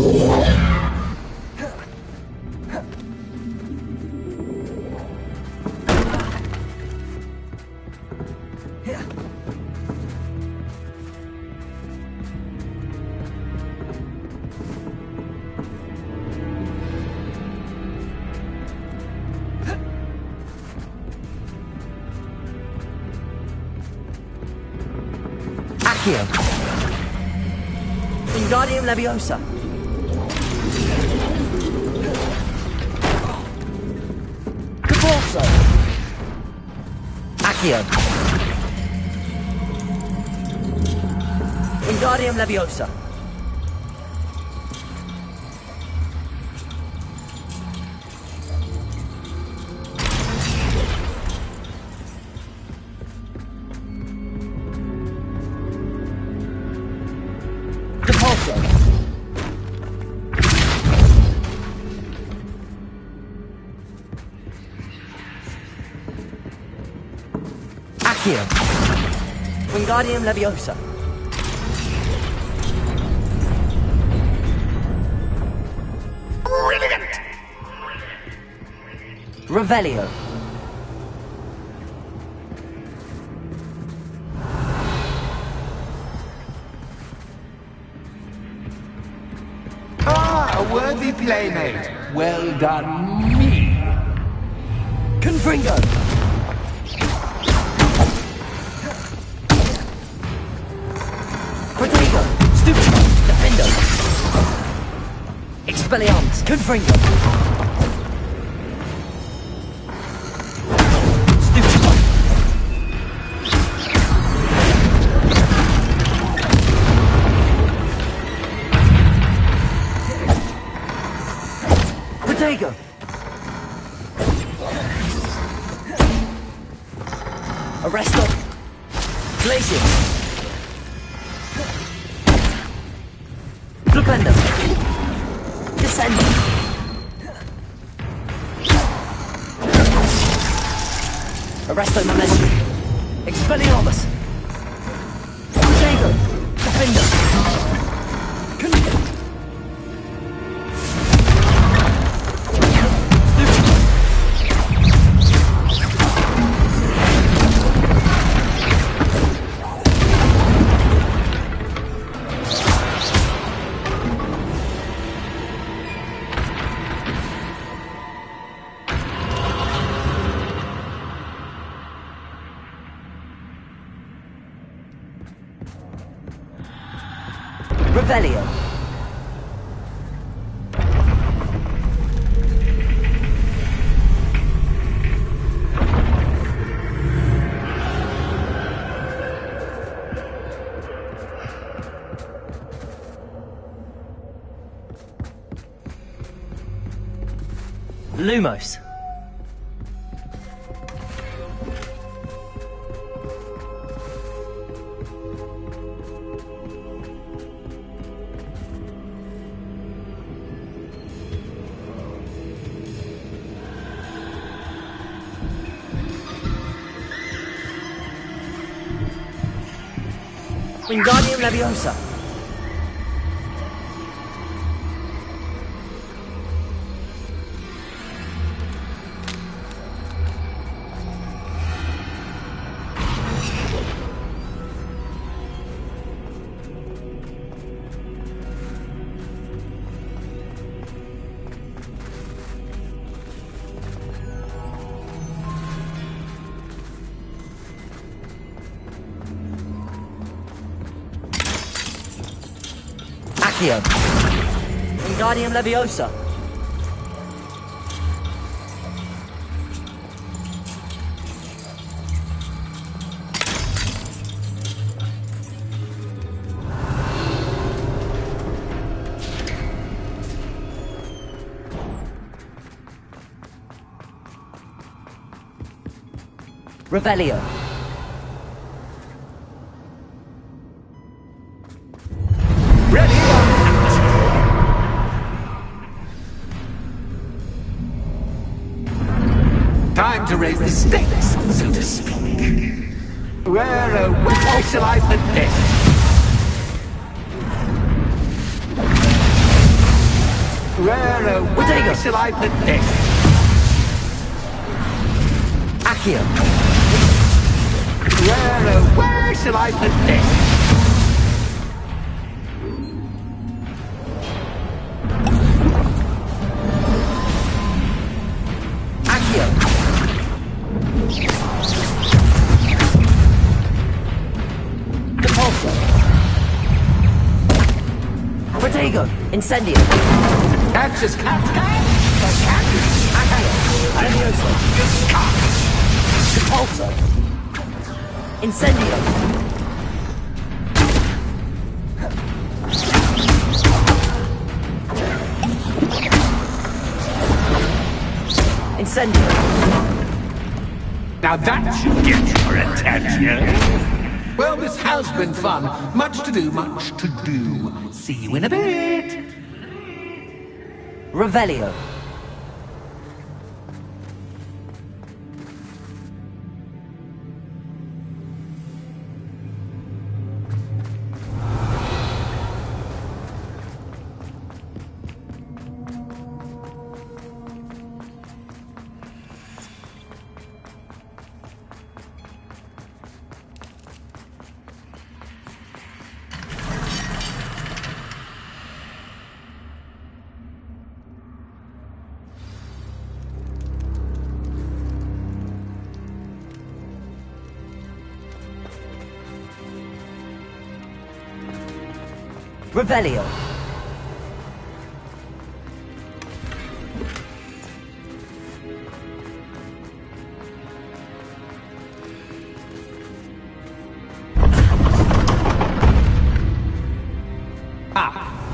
Wingardium Leviosa. Cabalso. Accio. Wingardium Leviosa. Wingardium Leviosa. Brilliant! Revelio. Ah, a worthy playmate. Well done, me. Confringo. Protego. Stupid. Defender. Expelliarmus. Confringo. Stupid. Protego. Arresto. Glacier. Flipendo. Descend. Arresto Momentum. Expelliarmus. Protego. Defender. Revelio. Lumos. Wingardium Leviosa. Accio. Wingardium Leviosa. Revelio. Time to raise the stakes, so to speak. Where shall I put this? Where shall I put this? Accio. Where shall I put this? Accio. Repulsor. Protego. Incendio. Catch us, catch. Accio. Arioso. Repulsor. Incendio. Incendio. Now that should get your attention. Well, this has been fun. Much to do, much to do. See you in a bit. Revelio. Revelio.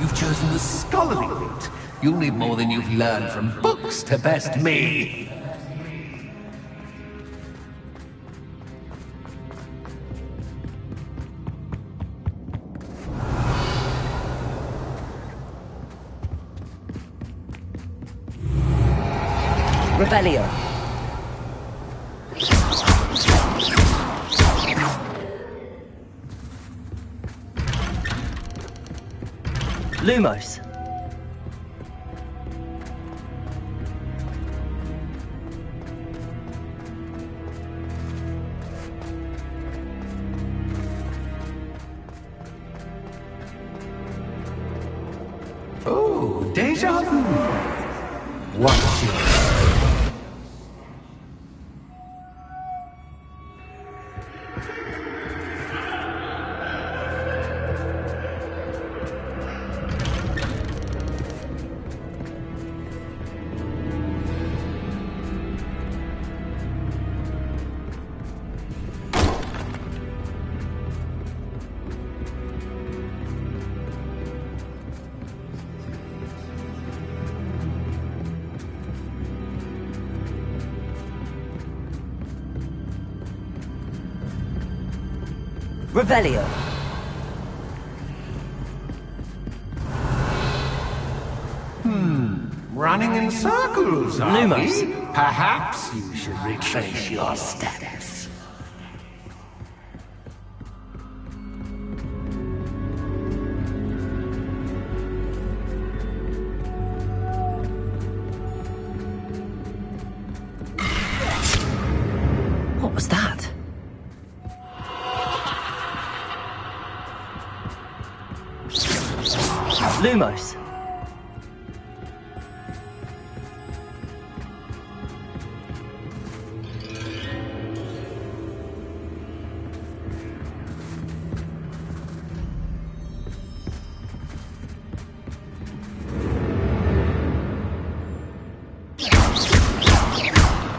You've chosen the scholarly route. You'll need more than you've learned from books to best me. Revelio. Lumos. Oh, déjà vu. Watch it. Revelio. Running in circles, are Lumos. we? Perhaps you should retrace your steps. What was that? Lumos.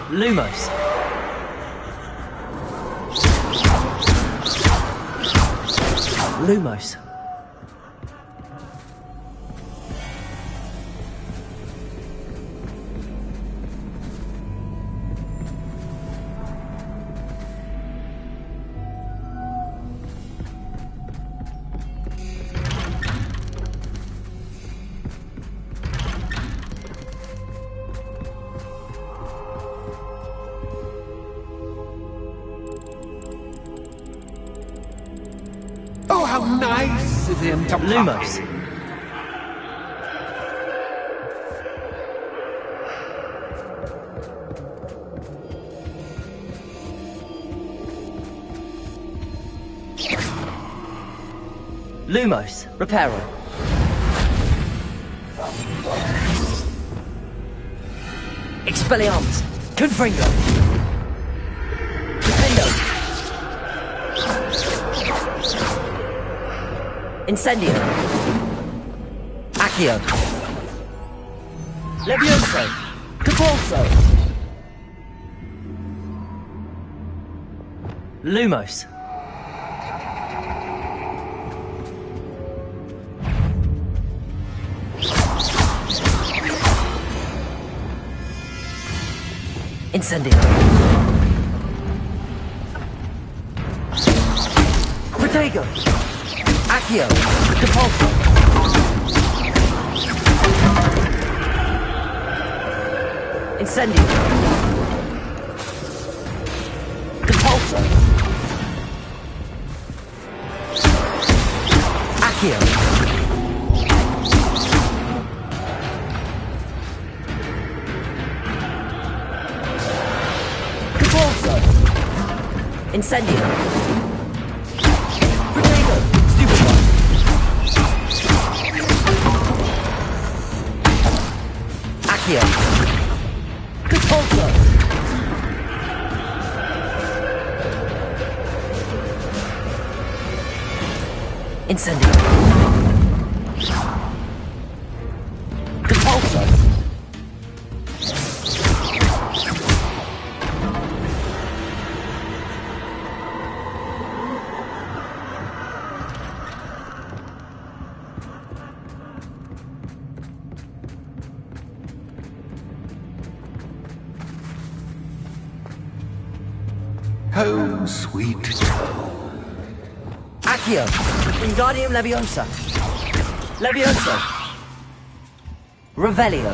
Lumos. Lumos. nice of him to Lumos. Lumos, Reparo. Expelliarmus, Confringo. Defendo. Incendio. Accio. Levioso. Capulso. Lumos. Incendio. Protego. Accio. Capulso. Incendio. Capulso. Accio. Incendio. Protego. Stupefy. Accio. Capulso. Incendio. Capulso. Home, sweet home. Accio. Wingardium Leviosa. Levioso. Revelio.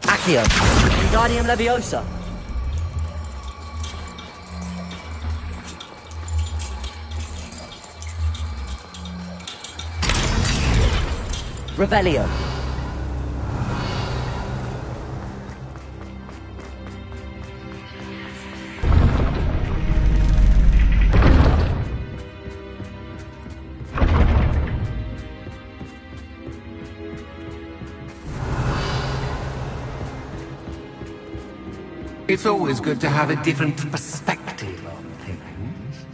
Accio. Wingardium Leviosa. Revelio. It's always good to have a different perspective on things.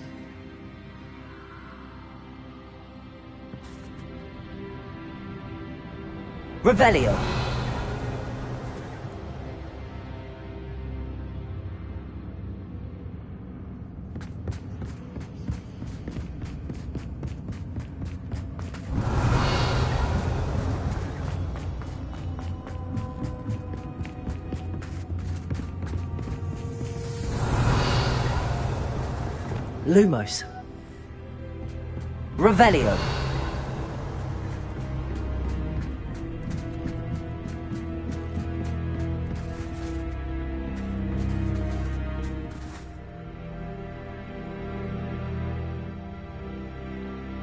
Revelio. Lumos. Revelio.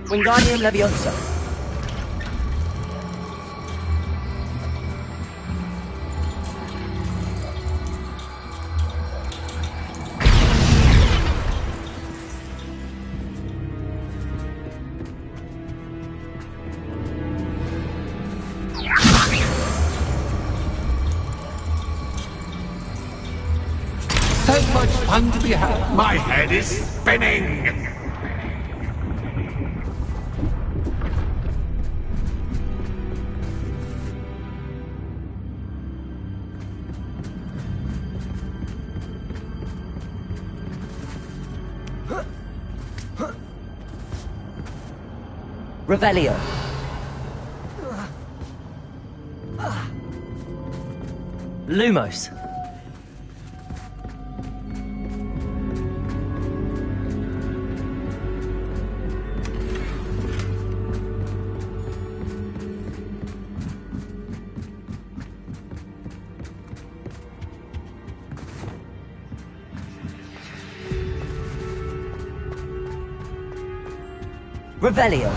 Wingardium Leviosa. So much fun to be had. My head is spinning. Revelio. Lumos. Revelio.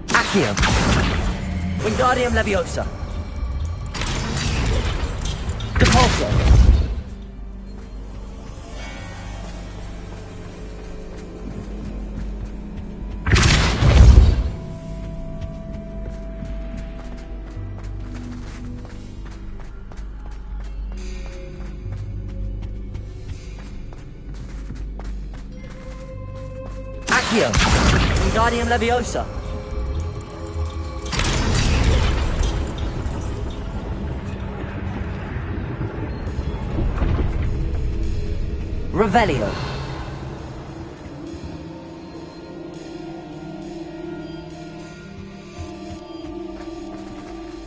Accio. Wingardium Leviosa. Depulso. Accio. Wingardium Leviosa. Revelio.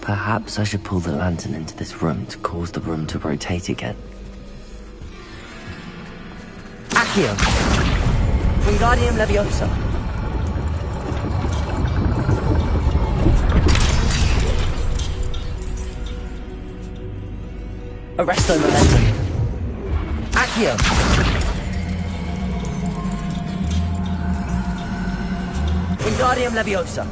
Perhaps I should pull the lantern into this room to cause the room to rotate again. Accio. Wingardium Leviosa. Arresto Momentum. Accio. Wingardium Leviosa.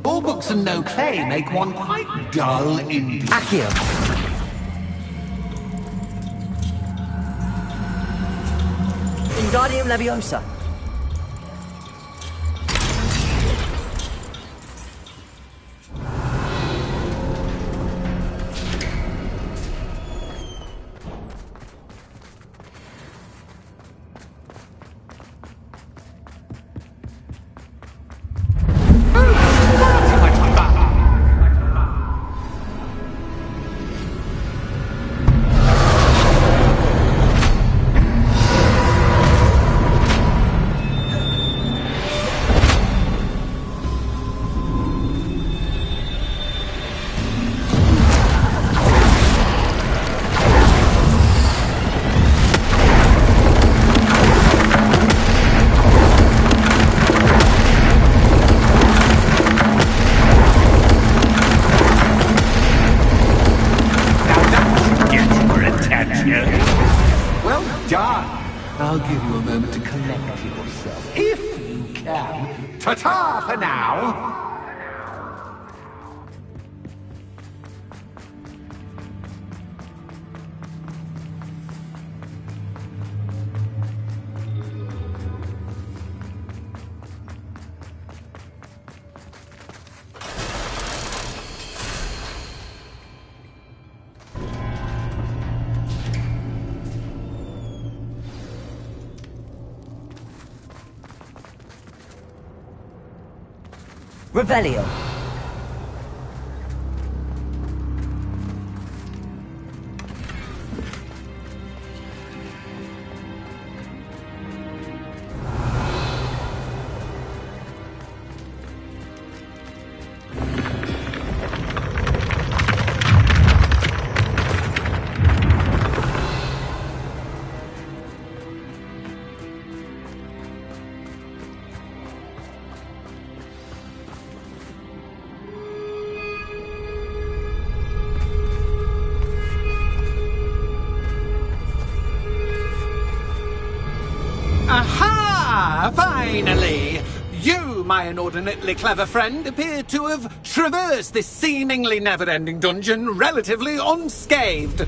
All books and no clay make one quite dull indeed. Accio. Wingardium Leviosa. I'll give you a moment to collect yourself, if you can. Ta-ta for now! Revelio. Aha! Finally! You, my inordinately clever friend, appear to have traversed this seemingly never-ending dungeon relatively unscathed.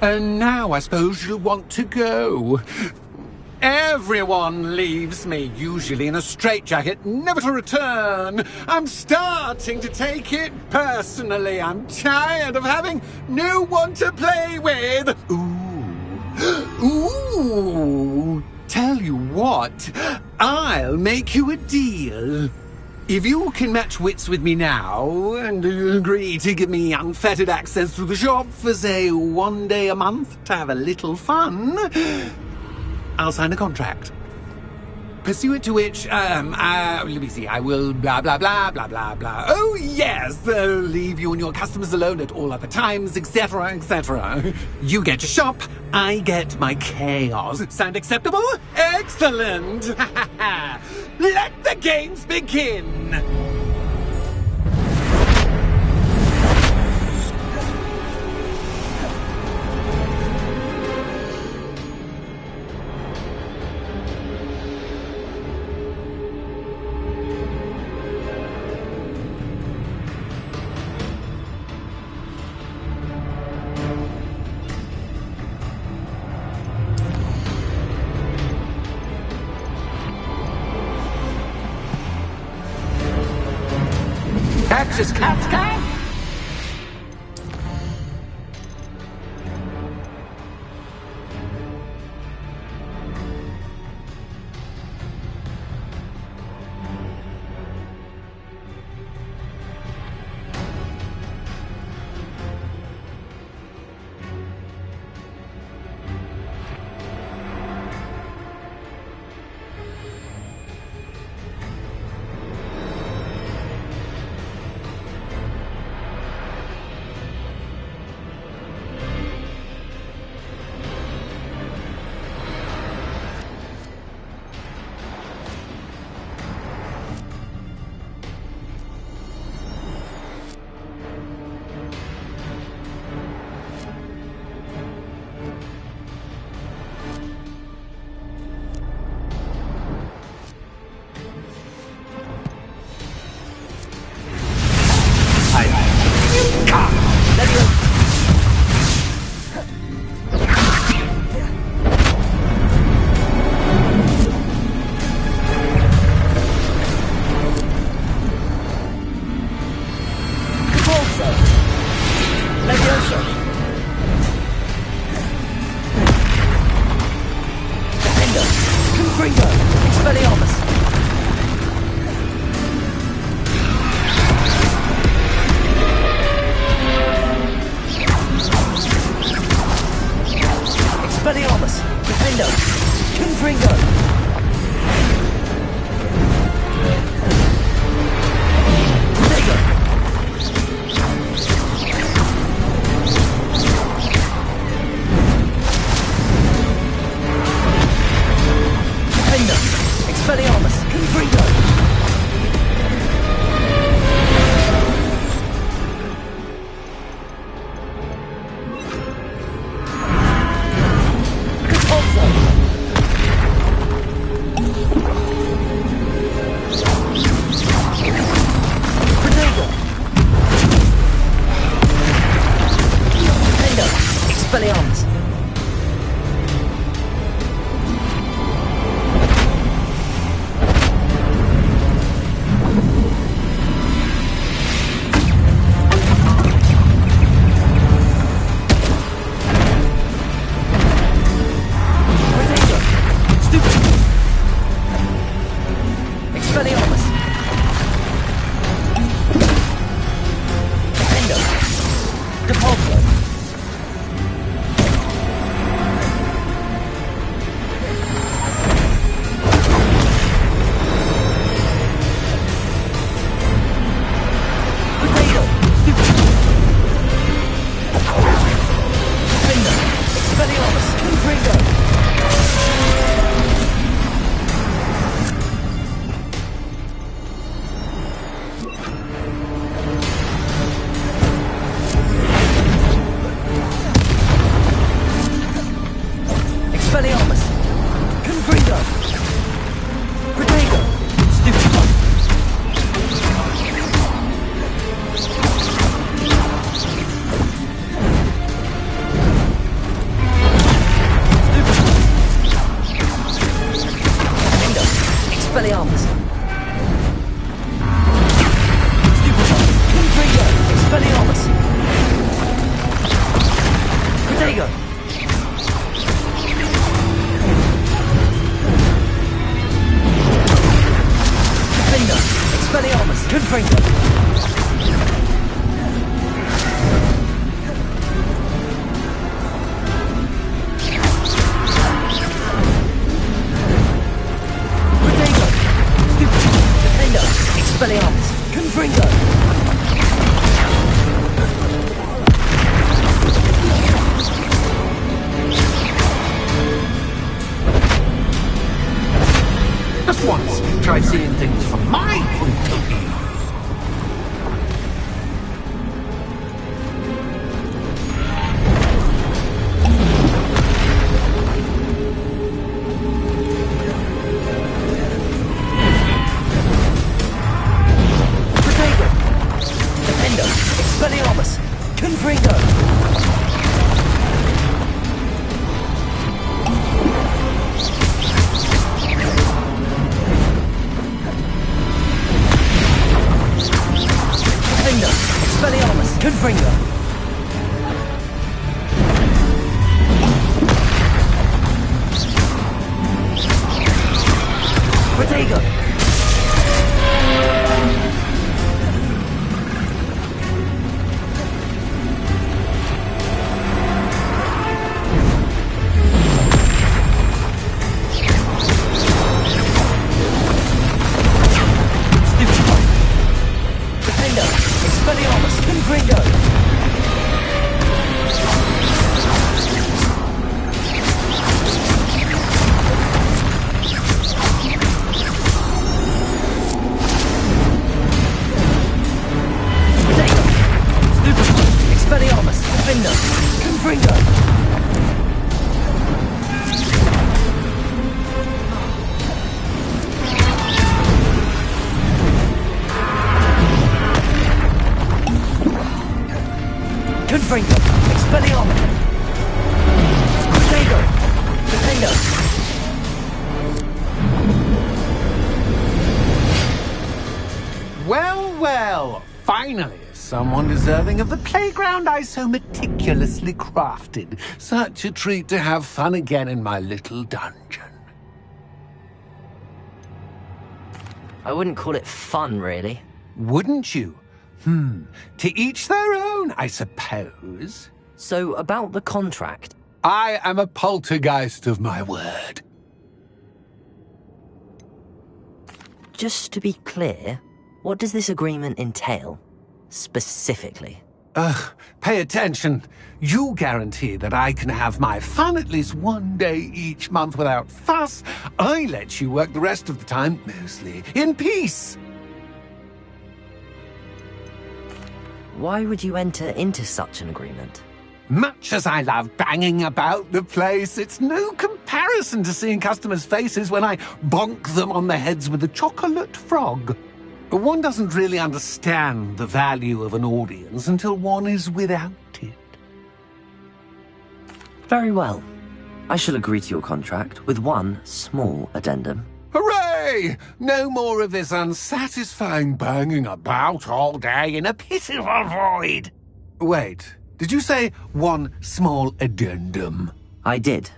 And now I suppose you'll want to go. Everyone leaves me, usually in a straitjacket, never to return. I'm starting to take it personally. I'm tired of having no one to play with. Ooh, tell you what, I'll make you a deal. If you can match wits with me now, and agree to give me unfettered access through the shop for, say, 1 day a month to have a little fun, I'll sign a contract. pursuant to which, let me see, I will blah, blah, blah, blah, blah, blah. Oh, yes, leave you and your customers alone at all other times, etc., etc. You get your shop, I get my chaos. Sound acceptable? Excellent! Let the games begin! Catch as cats can. Expelliarmus! Confringo! Confringo! Expelliarmus! Confringo! Protego! Expelliarmus! Confringo! Expelliarmus! Defender! Confringo! Confringo! Expelliarmus! Protego! Defender! Well, well, finally, someone deserving of the playground I so meticulously crafted. Such a treat to have fun again in my little dungeon. I wouldn't call it fun, really. Wouldn't you? To each their own, I suppose. So, about the contract. I am a poltergeist of my word. Just to be clear, what does this agreement entail? Specifically. Pay attention. You guarantee that I can have my fun at least one day each month without fuss. I let you work the rest of the time, mostly, in peace. Why would you enter into such an agreement? Much as I love banging about the place, it's no comparison to seeing customers' faces when I bonk them on the heads with a chocolate frog. One doesn't really understand the value of an audience until one is without it. Very well. I shall agree to your contract with one small addendum. Hooray! No more of this unsatisfying banging about all day in a pitiful void. Wait, did you say one small addendum? I did.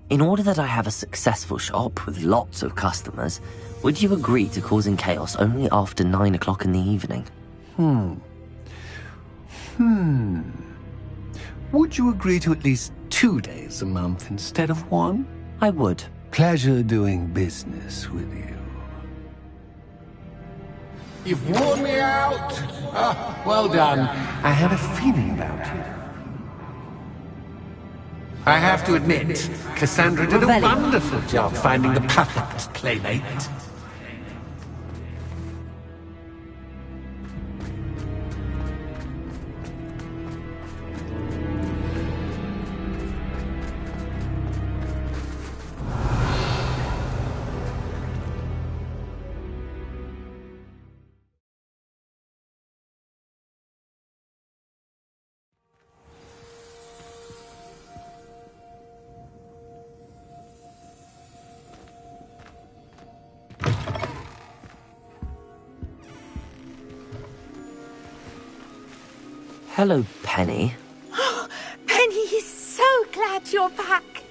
In order that I have a successful shop with lots of customers, would you agree to causing chaos only after 9 o'clock in the evening? Would you agree to at least 2 days a month instead of one? I would. Pleasure doing business with you. You've worn me out. Well done. I had a feeling about you. I have to admit, Cassandra did a wonderful job finding the perfect playmate. Hello, Penny. Penny is so glad you're back.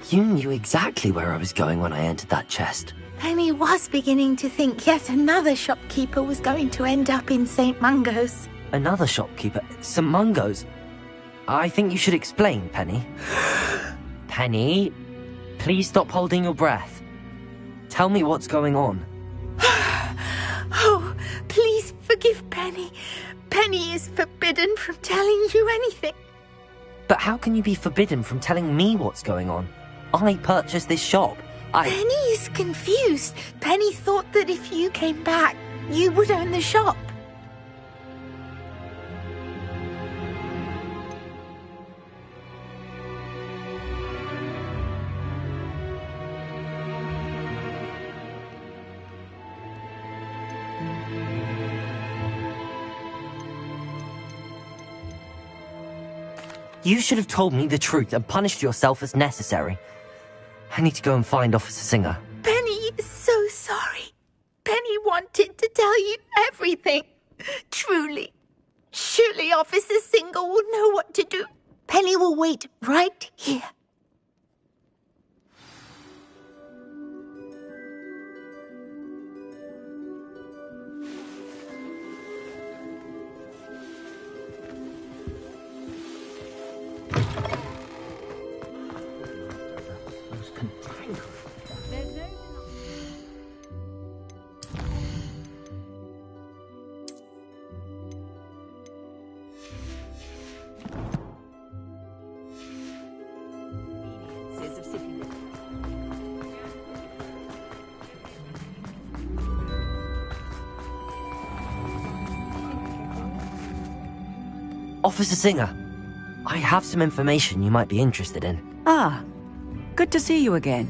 You knew exactly where I was going when I entered that chest. Penny was beginning to think yet another shopkeeper was going to end up in St. Mungo's. Another shopkeeper? St. Mungo's? I think you should explain, Penny. Penny, please stop holding your breath. Tell me what's going on. Oh, please forgive Penny. Penny is forbidden from telling you anything. But how can you be forbidden from telling me what's going on? I purchased this shop. Penny is confused. Penny thought that if you came back, you would own the shop. You should have told me the truth and punished yourself as necessary. I need to go and find Officer Singer. Penny is so sorry. Penny wanted to tell you everything. Truly. Surely Officer Singer will know what to do. Penny will wait right here. Officer Singer, I have some information you might be interested in. Ah, good to see you again.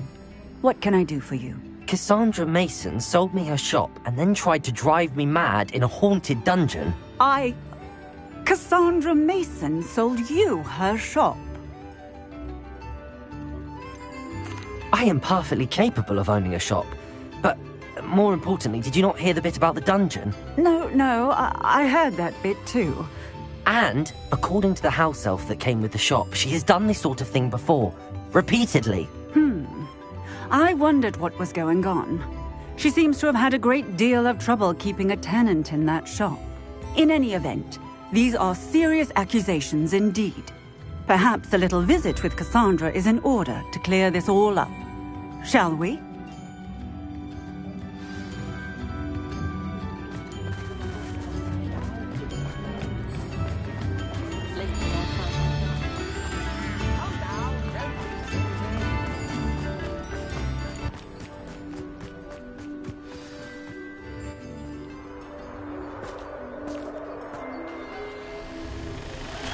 What can I do for you? Cassandra Mason sold me her shop and then tried to drive me mad in a haunted dungeon. Cassandra Mason sold you her shop? I am perfectly capable of owning a shop, but more importantly, did you not hear the bit about the dungeon? No, I heard that bit too. And, according to the house elf that came with the shop, she has done this sort of thing before. Repeatedly. I wondered what was going on. She seems to have had a great deal of trouble keeping a tenant in that shop. In any event, these are serious accusations indeed. Perhaps a little visit with Cassandra is in order to clear this all up. Shall we?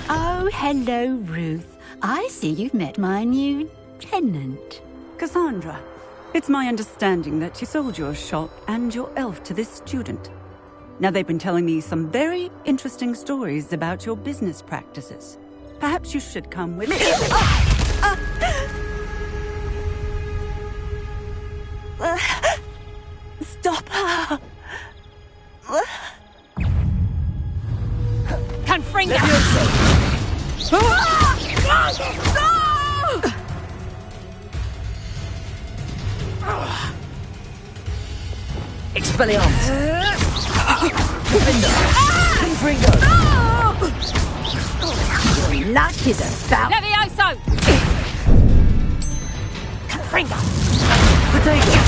Oh, hello, Ruth. I see you've met my new tenant. Cassandra, it's my understanding that you sold your shop and your elf to this student. Now, they've been telling me some very interesting stories about your business practices. Perhaps you should come with me. Stop her! Confringo! Expelliarmus! Confringo! Your luck is about... Levioso! Confringo! Potato!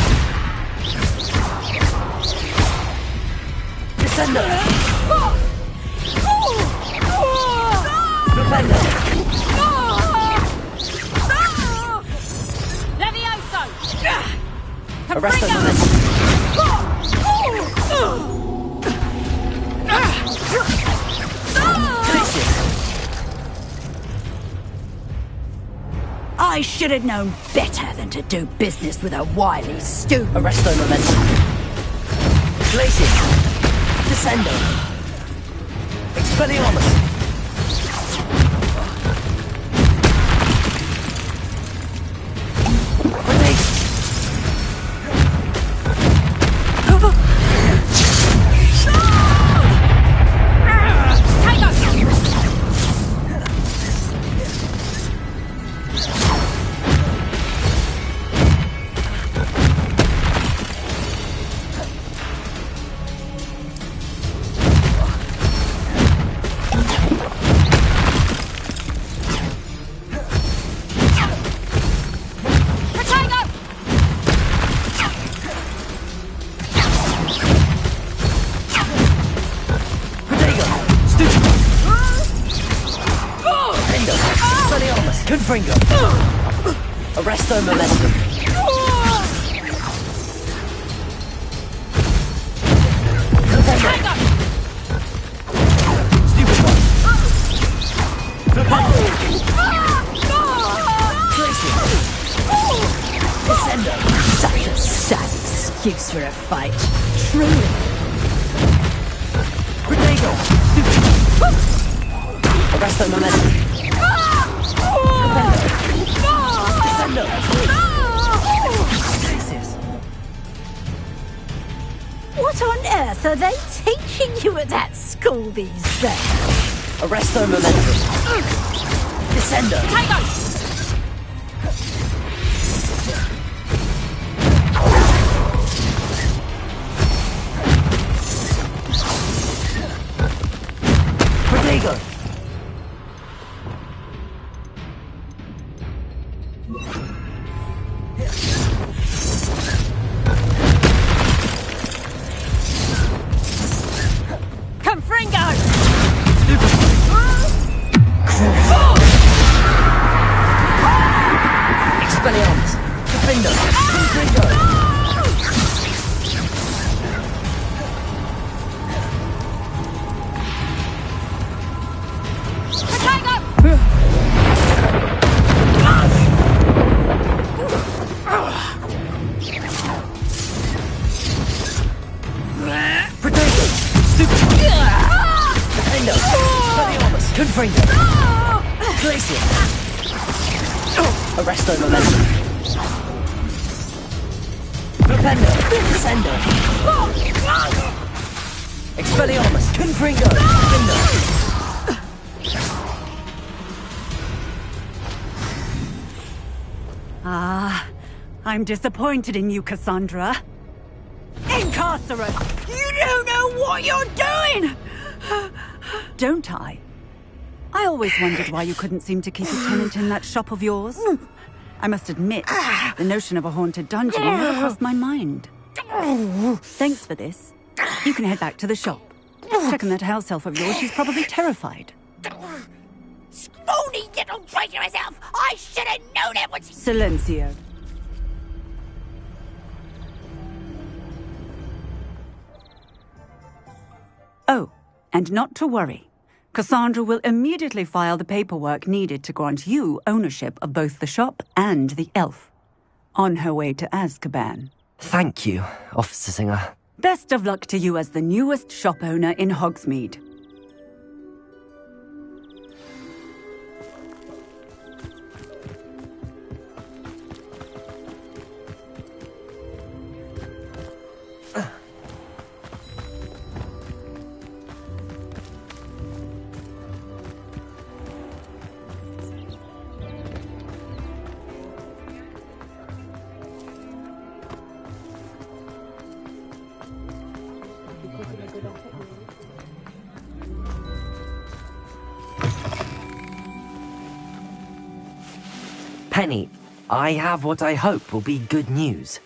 Descendo! Defender! Levioso! Arrest the momentum! I should have known better than to do business with a wily student. Arresto momentum! Glacius! Descendo! Expelliarmus! Confringo! Arresto momentum! Stupid one! Descendo! Such a sad excuse for a fight. Truly. Potato! Arresto momentum! teaching you at that school these days? Arresto momentum. Descendo. Potato! Protego. Confringo! Expelliarmus. Defendo. Confringo. Confringo. Glacier. Arresto momentum. Flipendo. Descendo. Expelliarmus. Confringo. Defendo. Ah, I'm disappointed in you, Cassandra. Incarcerate! You don't know what you're doing! Don't I? I always wondered why you couldn't seem to keep a tenant in that shop of yours. I must admit, the notion of a haunted dungeon never crossed my mind. Thanks for this. You can head back to the shop. Check on that house elf of yours. She's probably terrified. Spoony little traitor herself! I should have known it was... Silencio. Oh, and not to worry. Cassandra will immediately file the paperwork needed to grant you ownership of both the shop and the elf. On her way to Azkaban. Thank you, Officer Singer. Best of luck to you as the newest shop owner in Hogsmeade. Penny, I have what I hope will be good news.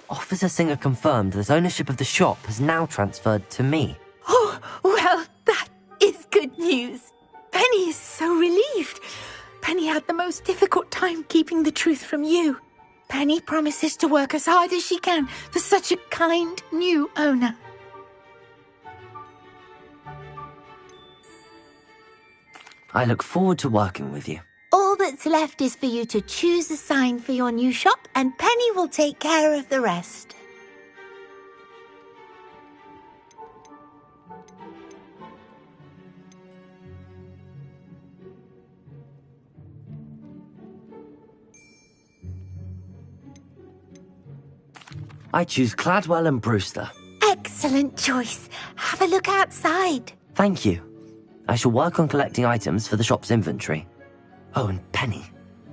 Officer Singer confirmed that ownership of the shop has now transferred to me. Oh, well, that is good news. Penny is so relieved. Penny had the most difficult time keeping the truth from you. Penny promises to work as hard as she can for such a kind new owner. I look forward to working with you. All that's left is for you to choose a sign for your new shop, and Penny will take care of the rest. I choose Cladwell and Brewster. Excellent choice. Have a look outside. Thank you. I shall work on collecting items for the shop's inventory. Oh, and Penny,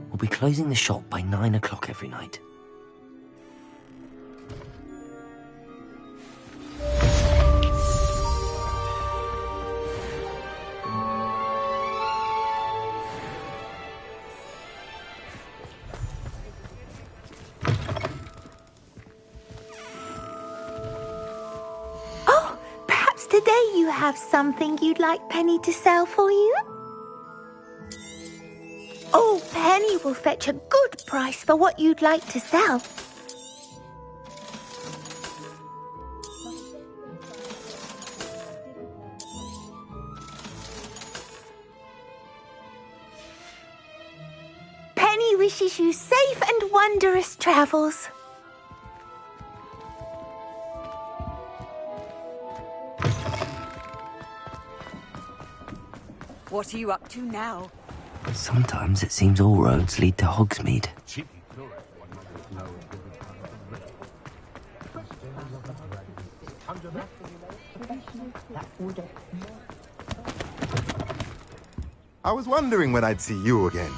we'll be closing the shop by 9 o'clock every night. Oh, perhaps today you have something you'd like Penny to sell for you? Oh, Penny will fetch a good price for what you'd like to sell. Penny wishes you safe and wondrous travels. What are you up to now? Sometimes it seems all roads lead to Hogsmeade. I was wondering when I'd see you again.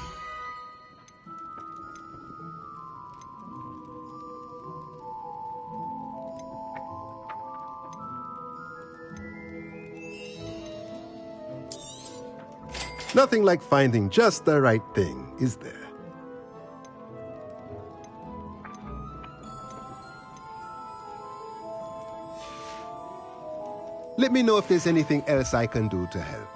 Nothing like finding just the right thing, is there? Let me know if there's anything else I can do to help.